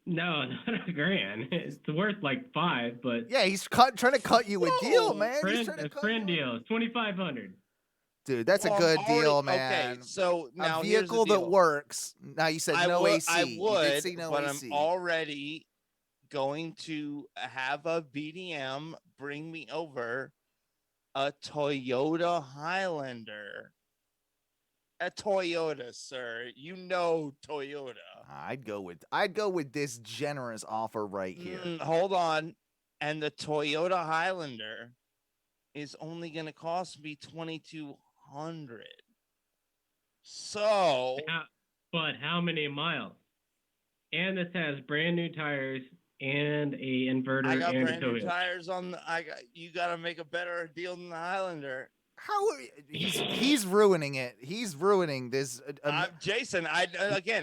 No, not $1,000. It's worth like $5,000, but Yeah, he's trying to cut you a deal, man. He's friend, trying to a cut friend deal. It's $2,500. Dude, that's Well, a good I'm already- deal, man. Okay, so now a here's the vehicle that deal. works. Now you said no AC. I You would, did say no but AC. I'm already going to have a BDM bring me over a Toyota Highlander. A Toyota, sir. You know Toyota. I'd go with this generous offer right here. Hold on. And the Toyota Highlander is only going to cost me $2,200. So, But how many miles? And this has brand new tires and a inverter I got and a brand new tow tires on the. You got to make a better deal than the Highlander. How are he's ruining it? He's ruining this. Jason, I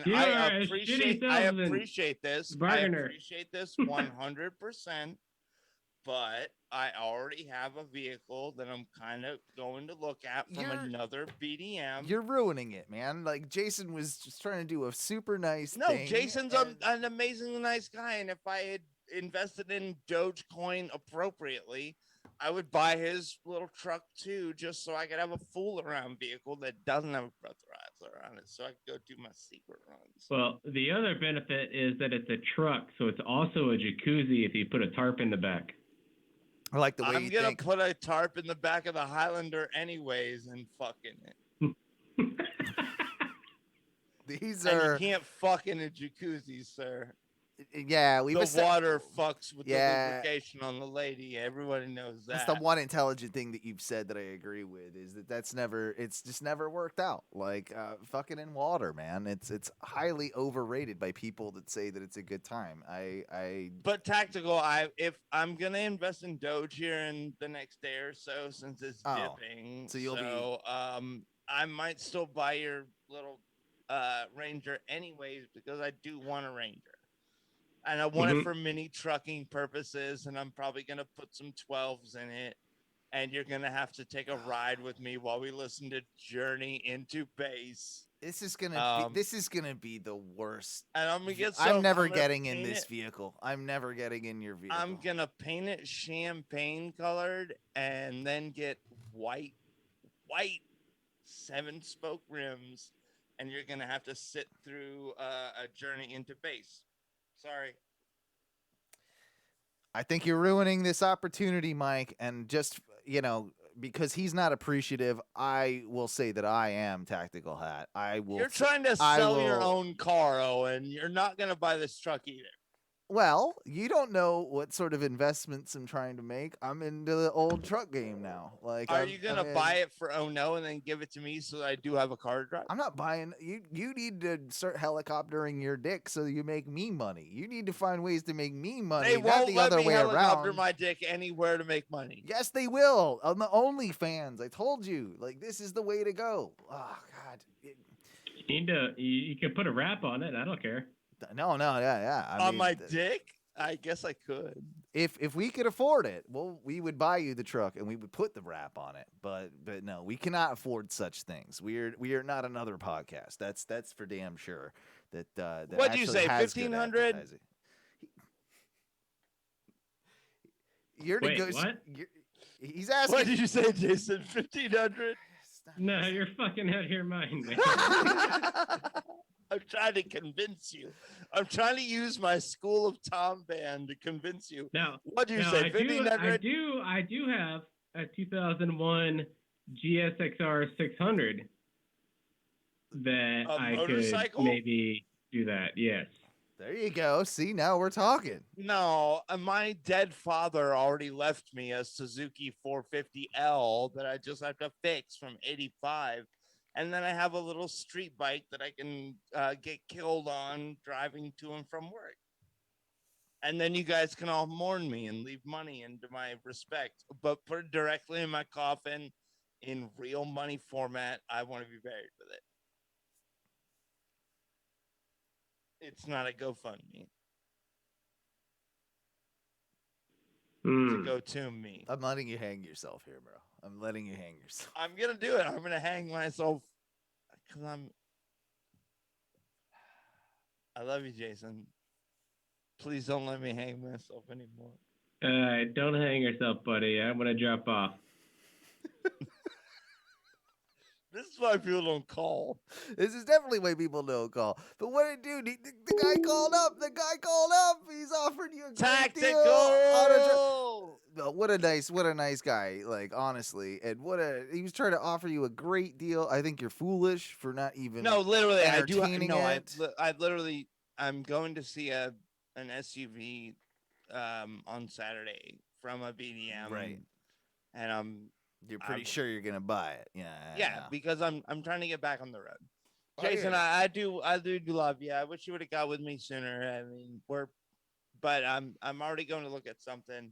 You are a shitty salesman, appreciate this. bargainer. I appreciate this 100%. but I already have a vehicle that I'm kind of going to look at from another BDM. You're ruining it, man. Like, Jason was just trying to do a super nice No, thing. Jason's an amazingly nice guy, and if I had invested in Dogecoin appropriately, I would buy his little truck too, just so I could have a fool around vehicle that doesn't have a breathalyzer on it, so I could go do my secret runs. Well, the other benefit is that it's a truck, so it's also a jacuzzi if you put a tarp in the back. I like the way I'm gonna put a tarp in the back of the Highlander anyways and fucking it. These and are. You can't fuck in a jacuzzi, sir. Yeah, the water fucks with the lubrication on the lady. Everybody knows that. That's the one intelligent thing that you've said that I agree with is it's just never worked out. Like fucking in water, man. It's highly overrated by people that say that it's a good time. But tactical, if I'm gonna invest in Doge here in the next day or so, since it's dipping, so I might still buy your little Ranger anyways because I do want a Ranger. And I want it for mini trucking purposes, and I'm probably going to put some 12s in it. And you're going to have to take a ride with me while we listen to Journey into Base. This is gonna be the worst. And I'm gonna get. I'm never getting in this vehicle. I'm never getting in your vehicle. I'm gonna paint it champagne colored, and then get white 7-spoke rims, and you're gonna have to sit through a Journey into Base. Sorry. I think you're ruining this opportunity, Mike, and just, because he's not appreciative, I will say that I am Tactical Hat. You're trying to sell your own car, Owen. You're not going to buy this truck either. Well, you don't know what sort of investments I'm trying to make. I'm into the old truck game now. Like, are you gonna buy it for and then give it to me so that I do have a car to drive? I'm not buying. You need to start helicoptering your dick so you make me money. You need to find ways to make me money. They not won't the let other me way helicopter around. my dick anywhere to make money. Yes, they will on the OnlyFans. I told you. Like, this is the way to go. Oh God. You can put a wrap on it. I don't care. No, yeah. On my dick? I guess I could. If we could afford it, well, we would buy you the truck and we would put the wrap on it. But no, we cannot afford such things. We are not another podcast. That's for damn sure. That what'd you say? 1,500? What? He's asking. What did you say, Jason? 1,500? No, you're fucking out of your mind, man. I'm trying to convince you. I'm trying to use my School of Tom band to convince you. Now, what do you say? 1,500? I do have a 2001 GSXR 600 that I could maybe do that. Yes. There you go. See, now we're talking. No, my dead father already left me a Suzuki 450L that I just have to fix from 85. And then I have a little street bike that I can get killed on driving to and from work. And then you guys can all mourn me and leave money into my respect. But put it directly in my coffin in real money format. I want to be buried with it. It's not a GoFundMe. It's a GoToMe. I'm letting you hang yourself here, bro. I'm letting you hang yourself. I'm going to do it. I'm going to hang myself because I love you, Jason. Please don't let me hang myself anymore. Don't hang yourself, buddy. I'm going to drop off. This is why people don't call. This is definitely why people don't call. But what did it do? The guy called up. He's offered you a tactical great deal. What a nice guy. Like, honestly, and he was trying to offer you a great deal. I think you're foolish for not even. No, literally, I do. It. I'm going to see an SUV on Saturday from a BDM. Right. And You're pretty sure you're gonna buy it, yeah. Because I'm trying to get back on the road. Jason, I do love you. I wish you would have got with me sooner. I mean, but I'm already going to look at something.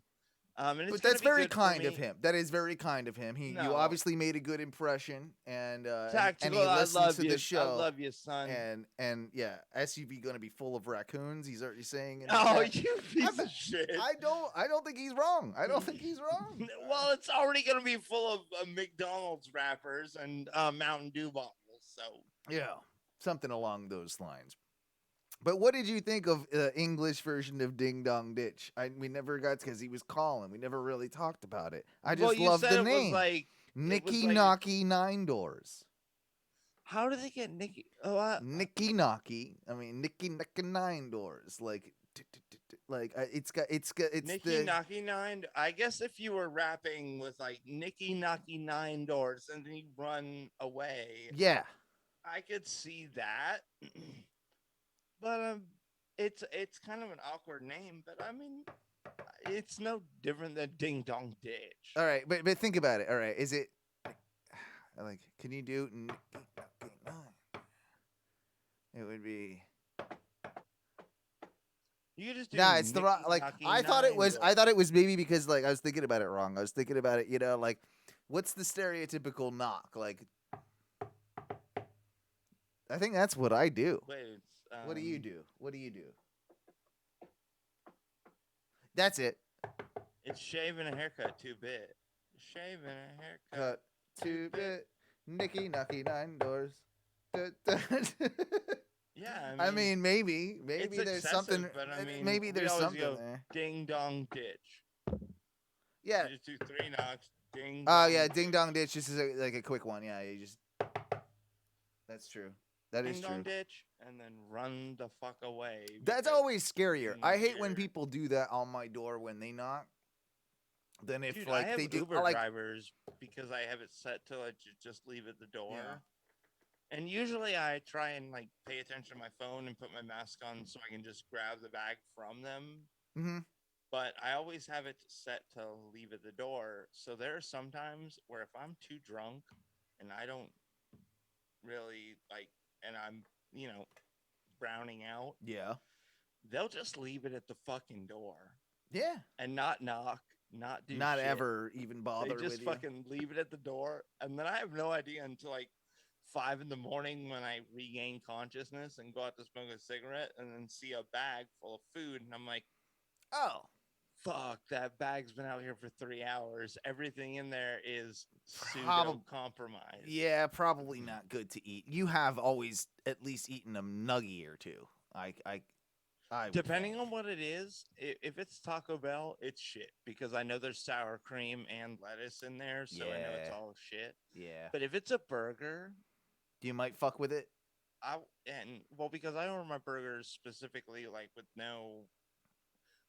And but that's very kind of him. That is very kind of him. You obviously made a good impression, and Tactical, he listens to you. the show. I love you, son. And yeah, SUV going to be full of raccoons. He's already saying. You piece of shit! I don't think he's wrong. I don't think he's wrong. Well, it's already going to be full of McDonald's wrappers and Mountain Dew bottles. So yeah, something along those lines. But what did you think of the English version of Ding Dong Ditch? We never got because he was calling. We never really talked about it. I just love the name. Knicky, knocky, 9 doors. How do they get Knicky? Knicky, knocky. I mean, Knicky, 9 doors. It's Knicky, knocky, 9. I guess if you were rapping with like Knicky, knocky, 9 doors, and then you run away. Yeah, I could see that. But it's kind of an awkward name, but I mean, it's no different than Ding Dong Ditch. All right, but think about it. All right, is it like can you do it would be you just do it's the wrong I thought it was maybe because like I was thinking about it wrong. I was thinking about it, like what's the stereotypical knock? Like I think that's what I do. Wait, what do you do? That's it. It's shaving a haircut 2-bit. Shaving a Cut haircut 2-bit. Knicky, knocky, 9 doors. Yeah, I mean maybe there's something. But I mean, maybe there's something there. Ding Dong Ditch. Yeah. You just do 3 knocks. Ding. Oh yeah, Ding Dong Ditch. This is like a quick one. Yeah, you just. That's true. That is true. Ding Dong Ditch, and then run the fuck away. That's always scarier. I hate when people do that on my door when they knock. Then if Dude, like I have they do Uber drivers because I have it set to just leave at the door. Yeah. And usually I try and like pay attention to my phone and put my mask on so I can just grab the bag from them. Mm-hmm. But I always have it set to leave at the door. So there are some times where if I'm too drunk and I don't really like, and I'm, browning out. Yeah. They'll just leave it at the fucking door. Yeah. And not knock, not do not shit. Ever even bother with you. They just fucking leave it at the door. And then I have no idea until like 5 a.m. when I regain consciousness and go out to smoke a cigarette and then see a bag full of food. And I'm like, oh, fuck, that bag's been out here for 3 hours. Everything in there is pseudo-compromised. Yeah, probably not good to eat. You have always at least eaten a nuggie or two. I depending on what it is, if it's Taco Bell, it's shit because I know there's sour cream and lettuce in there, so I know it's all shit. Yeah. But if it's a burger, you might fuck with it. Because I order my burgers specifically like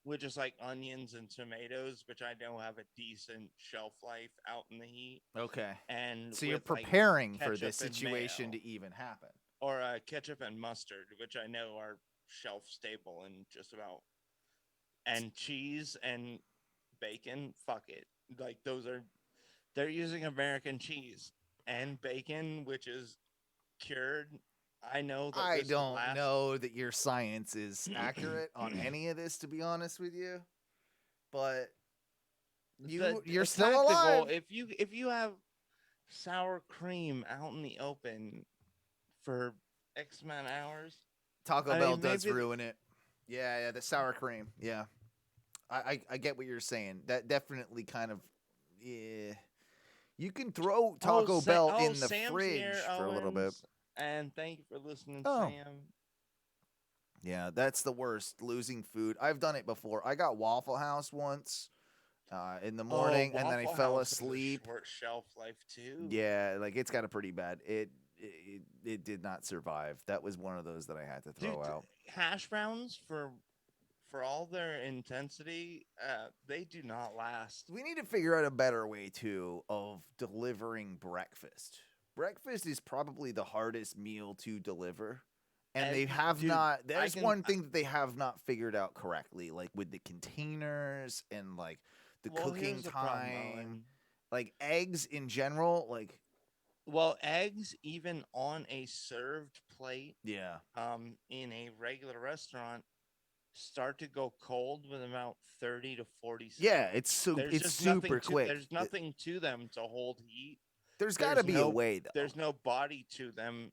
with just like onions and tomatoes, which I know have a decent shelf life out in the heat. Okay. And so you're preparing for this situation to even happen. Or ketchup and mustard, which I know are shelf stable and just about. And cheese and bacon, fuck it. Like they're using American cheese and bacon, which is cured. I know that I don't know that your science is accurate on any of this, to be honest with you. But you're still alive. If you have sour cream out in the open for X amount of hours, Taco Bell does ruin it. Yeah, the sour cream. Yeah, I get what you're saying. That definitely kind of You can throw Taco Bell in the fridge for a little bit. And thank you for listening, Sam. Yeah, that's the worst, losing food. I've done it before. I got Waffle House once in the morning, and then I fell asleep. Short shelf life too. Yeah, like it's got a pretty bad. It did not survive. That was one of those that I had to throw out. Hash browns, for all their intensity, they do not last. We need to figure out a better way too of delivering breakfast. Breakfast is probably the hardest meal to deliver. And they have not. There's one thing that they have not figured out correctly, like with the containers and like the cooking time, like eggs in general. Like, eggs even on a served plate. Yeah. In a regular restaurant, start to go cold with about 30 to 40 seconds. Yeah, it's super quick. There's nothing to them to hold heat. There's got to be a way, though. There's no body to them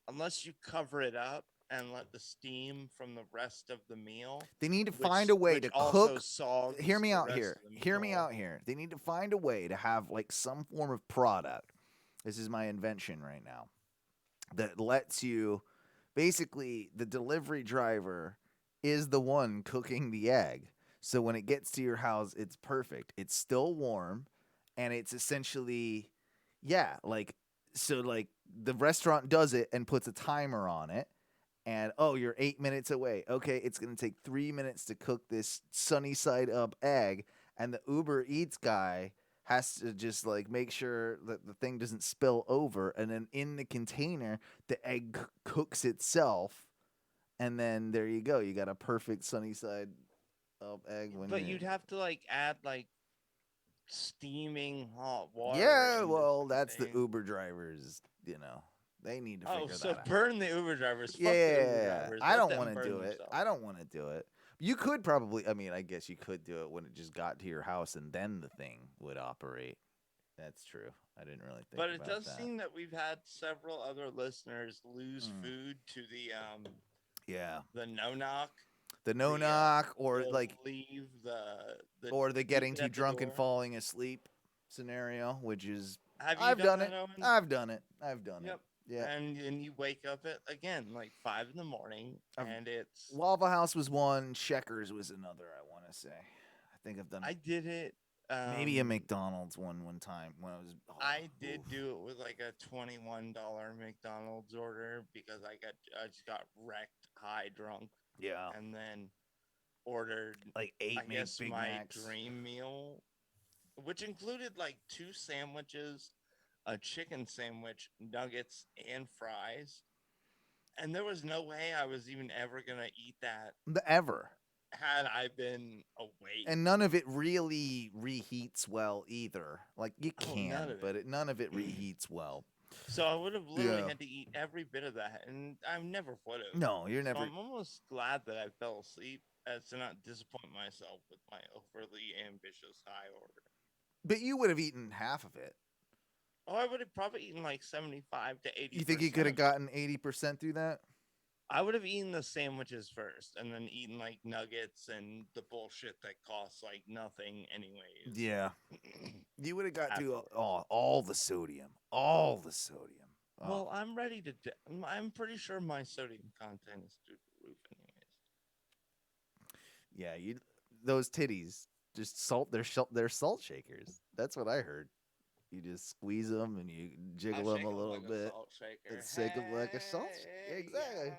unless you cover it up and let the steam from the rest of the meal. They need to find a way to cook. Hear me out here. They need to find a way to have like some form of product. This is my invention right now. That lets you, basically, the delivery driver is the one cooking the egg. So when it gets to your house, it's perfect. It's still warm, and it's essentially, the restaurant does it and puts a timer on it, and, you're 8 minutes away. Okay, it's going to take 3 minutes to cook this sunny side up egg, and the Uber Eats guy has to just, make sure that the thing doesn't spill over, and then in the container, the egg cooks itself, and then there you go. You got a perfect sunny side up egg. But you'd have to, add, steaming hot water. Yeah, well, that's the Uber drivers, They need to figure that out. So burn the Uber drivers. Fuck the Uber drivers. I don't want to do it. I don't want to do it. You could probably, I guess you could do it when it just got to your house and then the thing would operate. That's true. I didn't really think about that. But it does seem that we've had several other listeners lose food to the no-knock. The no-knock, or leave the or the getting too drunk and falling asleep scenario, which is I've done it. I've done it. Yep. Yeah. And you wake up at 5 in the morning, and it's Waffle House was one, Checkers was another. I want to say, I think I've done. I did it. Maybe a McDonald's one time when I was. I did do it with a $21 McDonald's order because I just got wrecked, high drunk. Yeah. And then ordered 8 I guess Big my Macs. dream meal, which included 2 sandwiches, a chicken sandwich, nuggets, and fries. And there was no way I was even ever gonna eat that. Ever. Had I been awake. And none of it really reheats well either. You can, but none of it reheats well. So I would have literally had to eat every bit of that, and I never would have. No, you're never. So I'm almost glad that I fell asleep as to not disappoint myself with my overly ambitious high order. But you would have eaten half of it. Oh, I would have probably eaten 75 to 80%. You think you could have gotten 80% through that? I would have eaten the sandwiches first, and then eaten nuggets and the bullshit that costs nothing anyways. Yeah. You would have got to all the sodium. All the sodium. Oh. Well, I'm ready to. I'm pretty sure my sodium content is through the roof, anyways. Yeah, those titties just salt. They're salt shakers. That's what I heard. You just squeeze them and you jiggle them a little bit. Shake them like a salt shaker. Exactly. Yeah.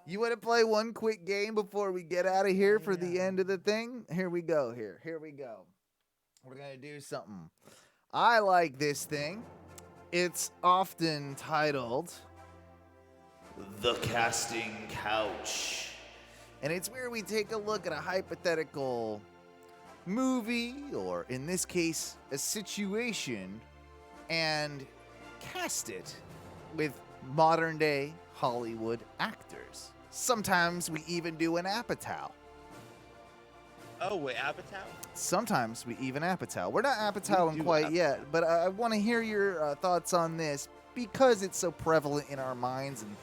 You want to play one quick game before we get out of here for the end of the thing? Here we go. Here we go. We're going to do something. I like this thing. It's often titled The Casting Couch. And it's where we take a look at a hypothetical movie, or in this case, a situation, and cast it with modern day Hollywood actors. Sometimes we even do an Apatow. Oh, wait, Apatow? Sometimes we even Apatow. We're not Apatowing quite yet, but I want to hear your thoughts on this because it's so prevalent in our minds, and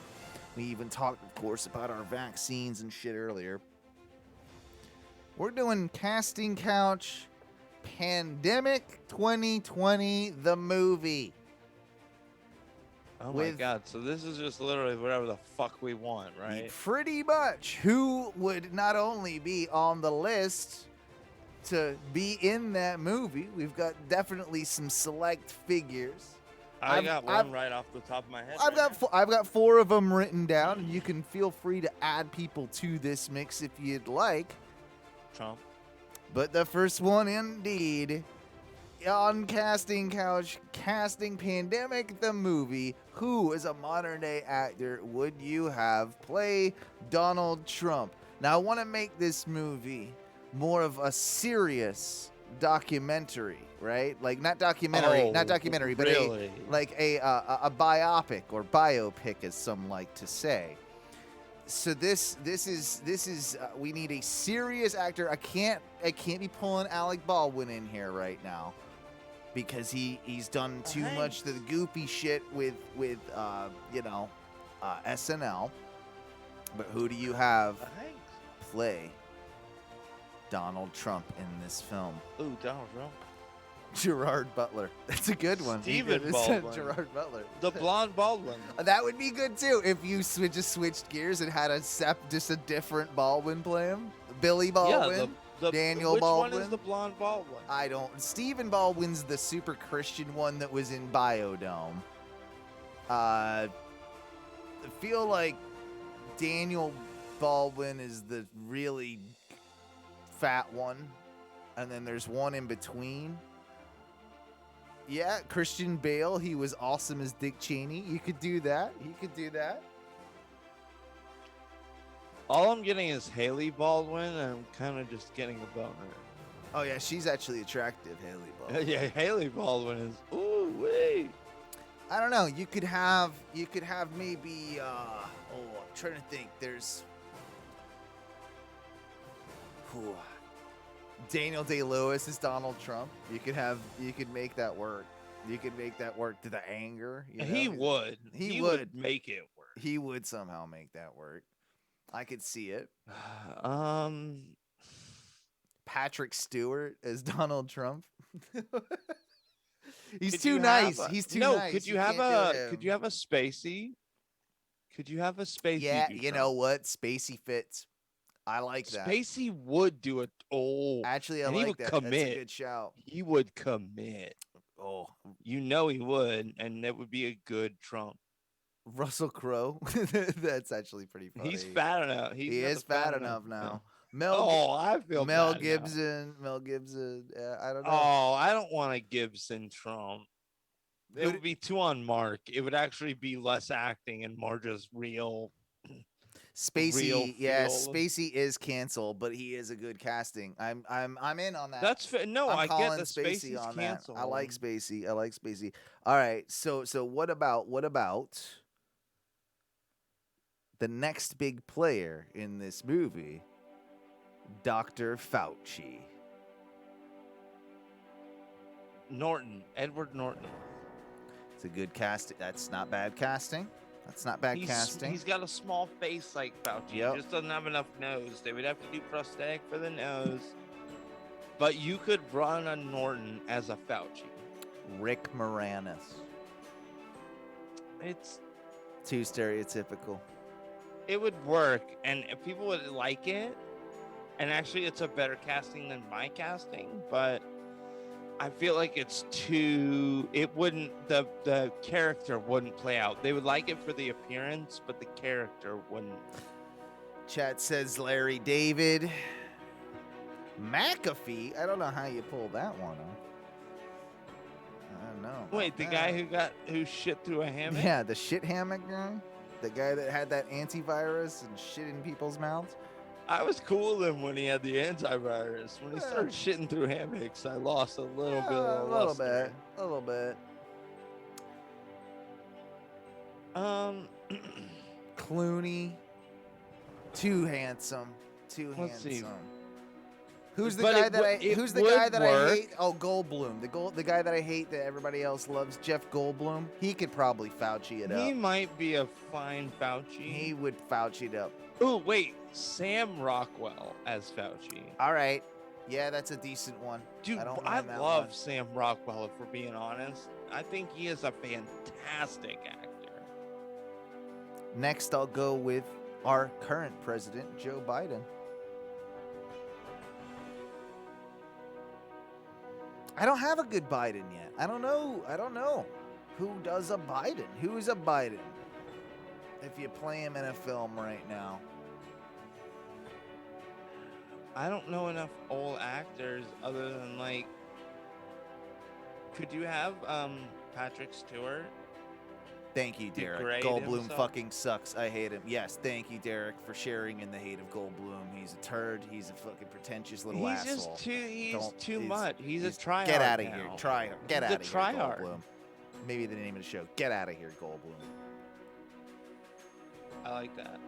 we even talked, of course, about our vaccines and shit earlier. We're doing Casting Couch Pandemic 2020, the movie. Oh my God, so this is just literally whatever the fuck we want, right? Pretty much. Who would not only be on the list to be in that movie, we've got definitely some select figures. I've got one right off the top of my head. I've got 4 of them written down, and you can feel free to add people to this mix if you'd like. Trump. But the first one, indeed, on Casting Couch, Casting Pandemic the movie, who as a modern day actor would you have play Donald Trump? Now, I want to make this movie more of a serious documentary, right? Not documentary, but really? a biopic or biopic, as some like to say. So this is we need a serious actor. I can't be pulling Alec Baldwin in here right now because he's done too much of the goofy shit with SNL. But who do you have play Donald Trump in this film? Ooh, Donald Trump. Gerard Butler. That's a good one. Steven Baldwin. Gerard Butler. The blonde Baldwin. That would be good too if you just switched gears and had just a different Baldwin play him. Billy Baldwin. Yeah, Daniel Baldwin. Which one is the blonde Baldwin? I don't. Stephen Baldwin's the super Christian one that was in Biodome. I feel like Daniel Baldwin is the really fat one, and then there's one in between. Yeah, Christian Bale, he was awesome as Dick Cheney. You could do that. He could do that. All I'm getting is Haley Baldwin, and I'm kind of just getting a boner. Oh, yeah, she's actually attractive, Haley Baldwin. Yeah, Haley Baldwin is, ooh, wait. I don't know. You could have maybe, I'm trying to think. There's, Daniel Day-Lewis is Donald Trump. You could make that work. You could make that work to the anger. You know? He would. He would make it work. He would somehow make that work. I could see it. Patrick Stewart as Donald Trump. He's too nice. He's too nice. Could you have a Spacey? Could you have a Spacey? Yeah, you know what? Spacey fits. I like that. Spacey would do it. Oh, actually, I like that. Commit. That's a good shout. He would commit. Oh, you know he would, and that would be a good Trump. Russell Crowe. That's actually pretty funny. He's fat enough. He is fat enough now. I feel Mel bad Gibson. Now. Mel Gibson. I don't know. Oh, I don't want a Gibson Trump. It would be too on Mark. It would actually be less acting and more just real. Spacey, Spacey is canceled, but he is a good casting. I'm in on that. That's no, I get that Spacey's on canceled. That. I like Spacey. All right, so what about the next big player in this movie, Dr. Fauci? Edward Norton. It's a good casting. That's not bad casting. That's not bad casting. He's got a small face like Fauci. He just doesn't have enough nose. They would have to do prosthetic for the nose. But you could run a Norton as a Fauci. Rick Moranis. It's too stereotypical. It would work, and people would like it. And actually, it's a better casting than my casting, but I feel like it's too. It wouldn't. The character wouldn't play out. They would like it for the appearance, but the character wouldn't. Chat says Larry David. McAfee. I don't know how you pull that one off. I don't know. Wait, the guy who shit through a hammock? Yeah, the shit hammock guy. The guy that had that antivirus and shit in people's mouths. I was cool with him when he had the antivirus. When he started shitting through hammocks, I lost a little bit of luster. A little bit. Clooney, too handsome. Let's see. Who's the guy that I hate? Oh, Goldblum. The guy that I hate that everybody else loves, Jeff Goldblum. He could probably Fauci it up. He might be a fine Fauci. He would Fauci it up. Oh, wait. Sam Rockwell as Fauci. All right. Yeah, that's a decent one. Dude, I love Sam Rockwell, if we're being honest. I think he is a fantastic actor. Next, I'll go with our current president, Joe Biden. I don't have a good Biden yet. I don't know. Who does a Biden? Who is a Biden? If you play him in a film right now. I don't know enough old actors other than could you have Patrick Stewart? Thank you, Derek. Goldblum fucking sucks. I hate him. Yes, thank you, Derek, for sharing in the hate of Goldblum. He's a turd. He's a fucking pretentious little asshole. He's too much. He's a tryhard. Get out of here. Get out of here, tryhard. Goldblum. Maybe the name of the show. Get out of here, Goldblum. I like that.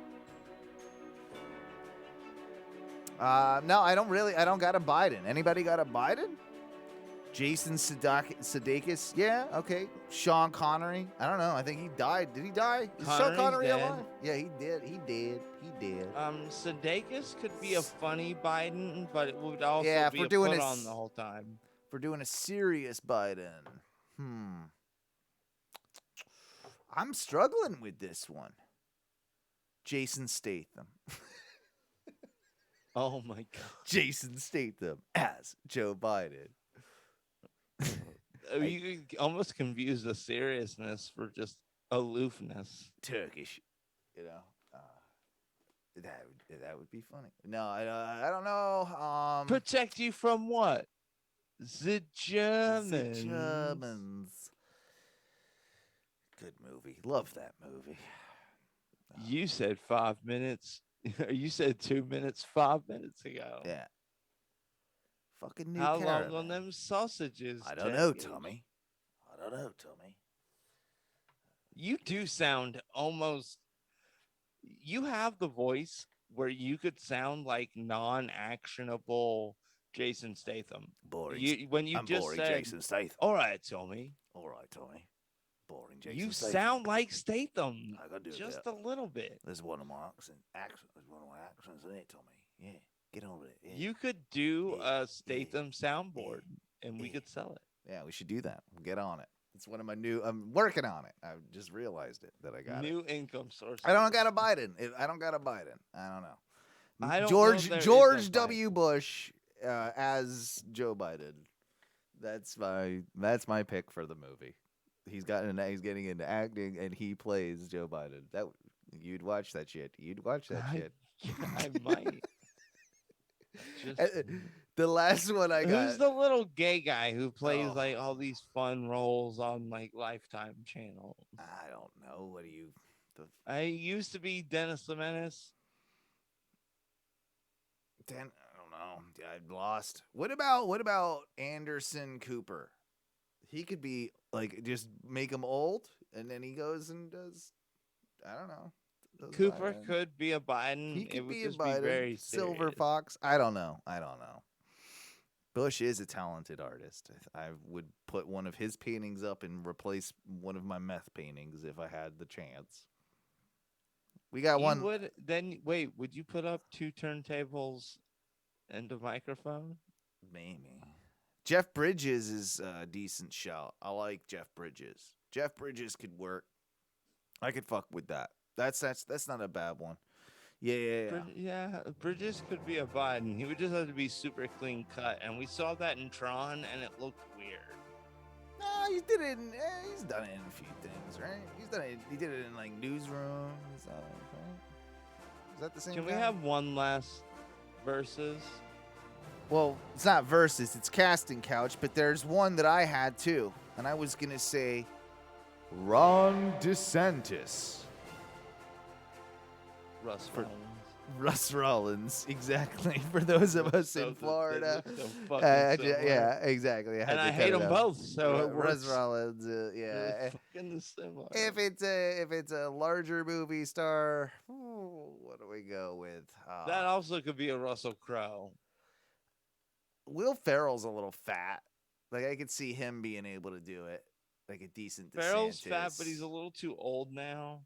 No, I don't got a Biden. Anybody got a Biden? Jason Sudeikis? Yeah, okay. Sean Connery? I don't know. I think he died. Did he die? Is Sean Connery dead. alive? Yeah, he did. He did. Sudeikis could be a funny Biden, but it would also be we're a doing put on the whole time. If we're doing a serious Biden. I'm struggling with this one. Jason Statham. Oh my God. Jason Statham as Joe Biden. You could almost confuse the seriousness for just aloofness. Turkish, that would be funny. No, I don't know. Protect you from what? The Germans. The Germans. Good movie. Love that movie. You said 5 minutes. You said 2 minutes 5 minutes ago. Yeah. Fucking new How caravan. long on them sausages? I don't know, Tommy. You do sound almost. You have the voice where you could sound like non-actionable Jason Statham. Boring. I'm just boring said, Jason Statham. All right, Tommy. Boring Jason You Statham. sound like Statham. I gotta do just that. a little bit. There's one of my accents. There's one of my accents in it, Tommy. Yeah. Get over it. Yeah. You could do a Statham soundboard, and we could sell it. Yeah, we should do that. We'll get on it. It's one of my new. I'm working on it. I just realized it that I got new income source. I don't got a Biden. I don't got a Biden. I don't know. I don't George know if there George is a W. Bush as Joe Biden. That's my pick for the movie. He's getting into acting, and he plays Joe Biden. You'd watch that shit. shit. I might. The last one I got. Who's the little gay guy who plays like all these fun roles on like Lifetime channel? I don't know. What do you? I used to be Dennis the Menace. I don't know. I lost. What about Anderson Cooper? He could be like just make him old, and then he goes and does. I don't know. Cooper could be a Biden. He could it would be just a Biden. Be very Silver serious. Fox. I don't know. Bush is a talented artist. I would put one of his paintings up and replace one of my meth paintings if I had the chance. We got one. Would you put up 2 turntables and a microphone? Maybe. Jeff Bridges is a decent shout. I like Jeff Bridges. Jeff Bridges could work. I could fuck with that. That's not a bad one. Yeah. Bridges could be a Biden. He would just have to be super clean cut, and we saw that in Tron, and it looked weird. No, he did it. He's done it in a few things, right? He did it in like Newsroom and stuff, right? Is that the same? Can guy? we have one last versus? Well, it's not versus. It's casting couch, but there's one that I had too, and I was gonna say Ron DeSantis. Russ Rollins, exactly. For those of us in Florida, yeah, exactly. I hate them both. So Russ Rollins, yeah. If it's a larger movie star, what do we go with? That also could be a Russell Crowe. Will Ferrell's a little fat. Like I could see him being able to do it, like a decent. Ferrell's DeSantis. fat, but he's a little too old now.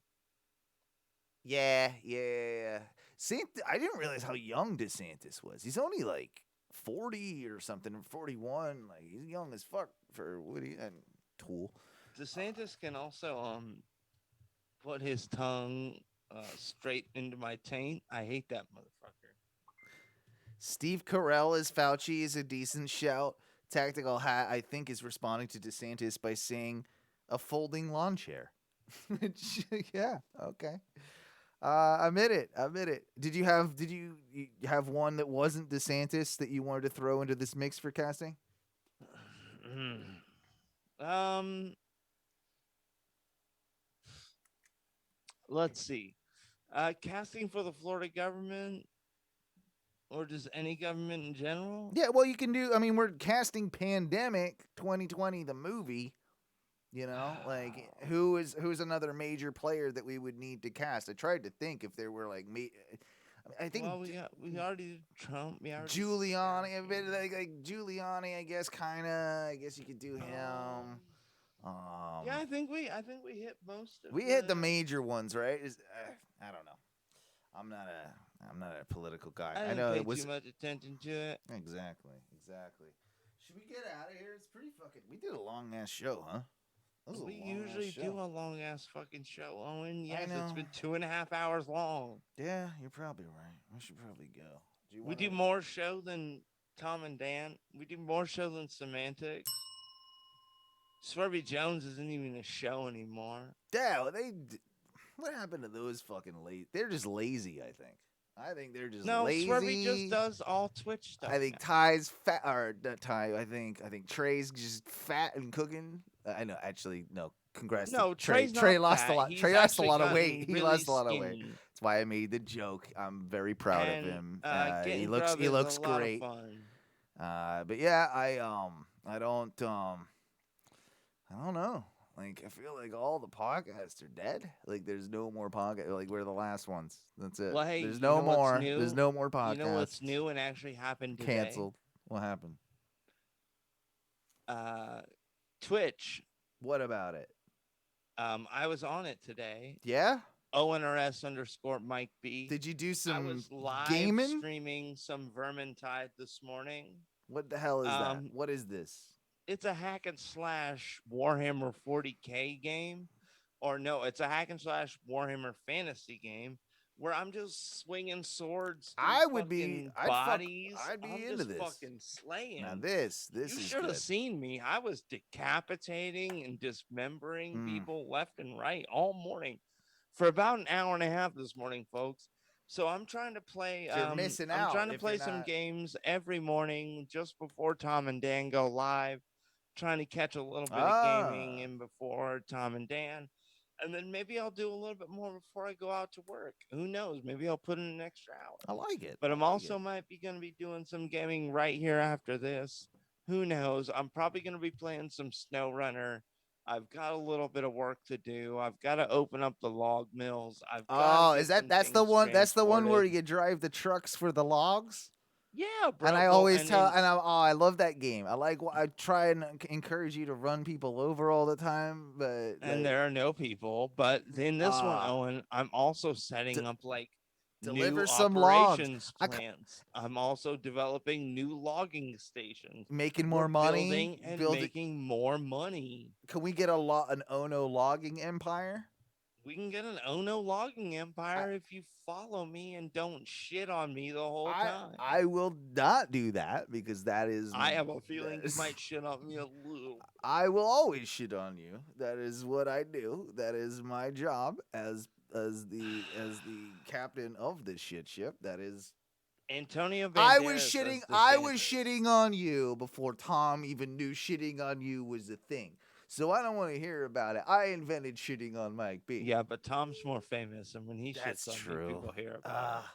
Yeah. I didn't realize how young DeSantis was. He's only like 40 or something, 41. Like he's young as fuck for Woody and Tool. DeSantis can also put his tongue straight into my taint. I hate that motherfucker. Steve Carell as Fauci is a decent shout. Tactical Hat, I think, is responding to DeSantis by saying a folding lawn chair. Which, yeah, okay. Admit it. Did you have one that wasn't DeSantis that you wanted to throw into this mix for casting? Let's see. Casting for the Florida government, or just any government in general? Yeah, well, you can do. I mean, we're casting Pandemic 2020, the movie. You know, like who's another major player that we would need to cast? I tried to think if there were like me. I think. Well, we already did Trump. Giuliani, a bit like Giuliani. I guess kind of. I guess you could do him. Yeah, I think we hit most of. We hit the major ones, right? I don't know. I'm not a political guy. I know pay it was too much attention to it. Exactly. Should we get out of here? It's pretty fucking. We did a long ass show, huh? We usually do a long ass fucking show, Owen. Yes, know. it's been 2.5 hours long. Yeah, you're probably right. We should probably go. We do more show than Tom and Dan. We do more show than Semantics. Swervy Jones isn't even a show anymore. Yeah, what happened to those fucking lazy? They're just lazy, I think. I think they're just lazy. No, Swervy just does all Twitch stuff. I think Ty's fat, or not Ty. I think Trey's just fat and cooking. I know, actually, no. Congrats. No, to Trey. Trey's Trey not lost fat. a lot. He's Trey lost a lot of actually weight. gotten He lost a lot of weight. skinny. That's why I made the joke. I'm very proud of him. He looks a lot great. of fun. But yeah, I don't know. Like, I feel like all the podcasts are dead. Like, there's no more podcast. Like, we're the last ones. That's it. Well, hey, there's you no know what's more. new? There's no more podcasts. You know what's new and actually happened today? Canceled. What happened? Twitch. What about it? I was on it today. Yeah? ONRS_Mike B. Did you do some I was live gaming? streaming some Vermintide this morning. What the hell is that? What is this? It's a hack and slash Warhammer 40K game. Or no, it's a hack and slash Warhammer fantasy game where I'm just swinging swords. I would be bodies. I'd be I'm into just this. Fucking slaying. Now this You is should good. have seen me. I was decapitating and dismembering people left and right all morning for about an hour and a half this morning, folks. So I'm trying to play. You're missing out. I'm trying to if play you're some not- games every morning just before Tom and Dan go live. Trying to catch a little bit of gaming in before Tom and Dan. And then maybe I'll do a little bit more before I go out to work. Who knows? Maybe I'll put in an extra hour. I like it. But I'm also might be going to be doing some gaming right here after this. Who knows? I'm probably going to be playing some SnowRunner. I've got a little bit of work to do. I've got to open up the log mills. That's the one? That's the one where you drive the trucks for the logs? Yeah, bro. And I always I love that game. I try and encourage you to run people over all the time, but there are no people. But in this one, Owen, I'm also setting up deliver new some logs. operations plants. I'm also developing new logging stations, making more money, making more money. Can we get an Ono logging empire? We can get an Ono logging empire if you follow me and don't shit on me the whole time. I will not do that because that is. I have a feeling you might shit on me a little. I will always shit on you. That is what I do. That is my job as the captain of this shit ship. That is. Antonio Banderas. I was shitting on you before Tom even knew shitting on you was a thing. So I don't want to hear about it. I invented shitting on Mike B. Yeah, but Tom's more famous, and when he shits on me, people hear about it.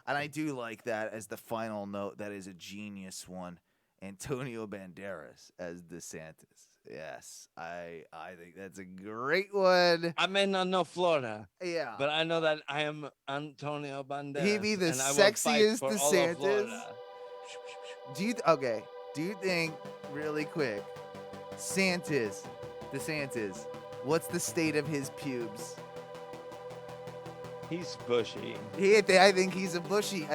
And I do like that as the final note. That is a genius one. Antonio Banderas as the Santis. Yes, I think that's a great one. I'm in Florida. Yeah. But I know that I am Antonio Banderas. He'd be the sexiest DeSantis. Do you think, really quick, DeSantis, what's the state of his pubes? He's bushy. I think he's bushy.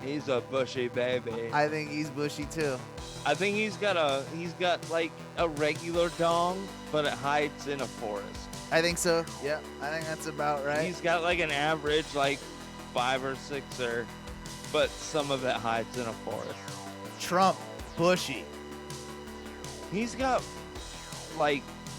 He's a bushy baby. I think he's bushy too. I think he's got like a regular dong, but it hides in a forest. I think so. Yeah, I think that's about right. He's got like an average 5 or 6er, but some of it hides in a forest. Trump, bushy. He's got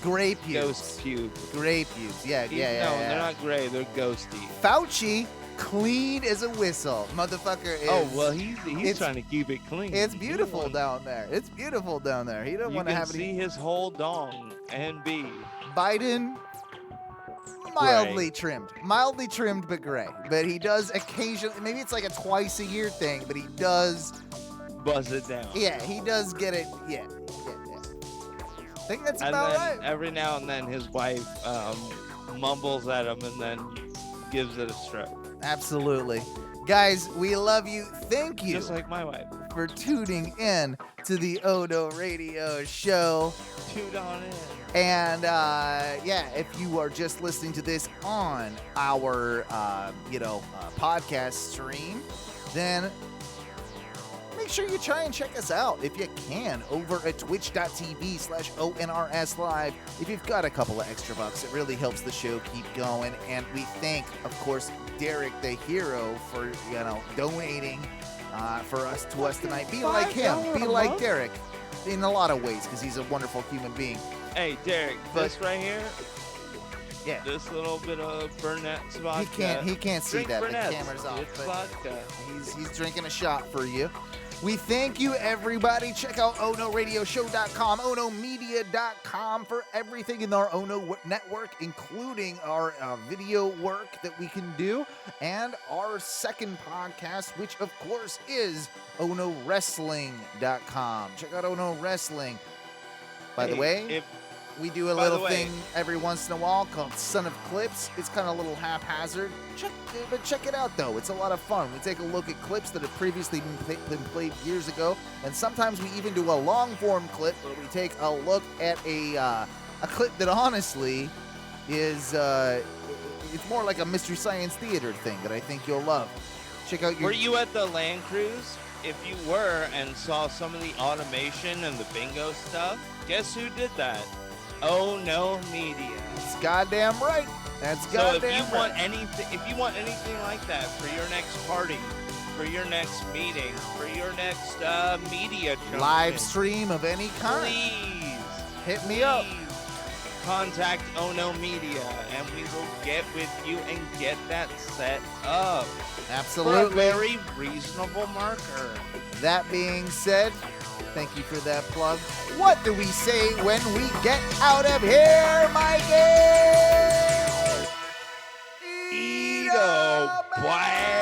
gray pubes. Ghost pubes. Gray pubes. Yeah. No, they're not gray. They're ghosty. Faucci, clean as a whistle. Motherfucker is. Oh, well, he's trying to keep it clean. It's beautiful down there. He don't want to have any. You can see his whole dong and B. Biden, mildly trimmed, but gray. But he does occasionally. Maybe it's like a twice a year thing, but he does buzz it down. Yeah, he does get it. Yeah. I think that's about right. Every now and then his wife mumbles at him and then gives it a stroke. Absolutely. Guys, we love you. Thank you. Just like my wife. For tuning in to the Ono Radio Show. Tune on in. And, if you are just listening to this on our, podcast stream, then make sure you try and check us out if you can over at twitch.tv/ONRS Live. If you've got a couple of extra bucks, it really helps the show keep going. And we thank, of course, Derek the Hero for, donating to us tonight. Be like him. Be like Derek in a lot of ways because he's a wonderful human being. Hey, Derek, this right here. Yeah. This little bit of Burnett's vodka. He can't see that. Burnett's. The camera's off. It's but vodka. He's drinking a shot for you. We thank you, everybody. Check out OnoRadioShow.com, OnoMedia.com for everything in our Ono network, including our video work that we can do, and our second podcast, which, of course, is OnoWrestling.com. Check out Ono Wrestling. By the way, we do a little thing every once in a while called Son of Clips. It's kind of a little haphazard. But check it out, though. It's a lot of fun. We take a look at clips that have previously been played years ago, and sometimes we even do a long-form clip where we take a look at a clip that honestly is it's more like a Mystery Science Theater thing that I think you'll love. Check out your... Were you at the Land Cruise? If you were and saw some of the automation and the bingo stuff, guess who did that? Ono Media. That's goddamn right. That's goddamn right. So if you want anything like that for your next party, for your next meeting, for your next media junction, live stream of any kind, please hit me up. Contact Ono Media, and we will get with you and get that set up. Absolutely. For a very reasonable marker. That being said, thank you for that plug. What do we say when we get out of here, Mikey? Eat a bag.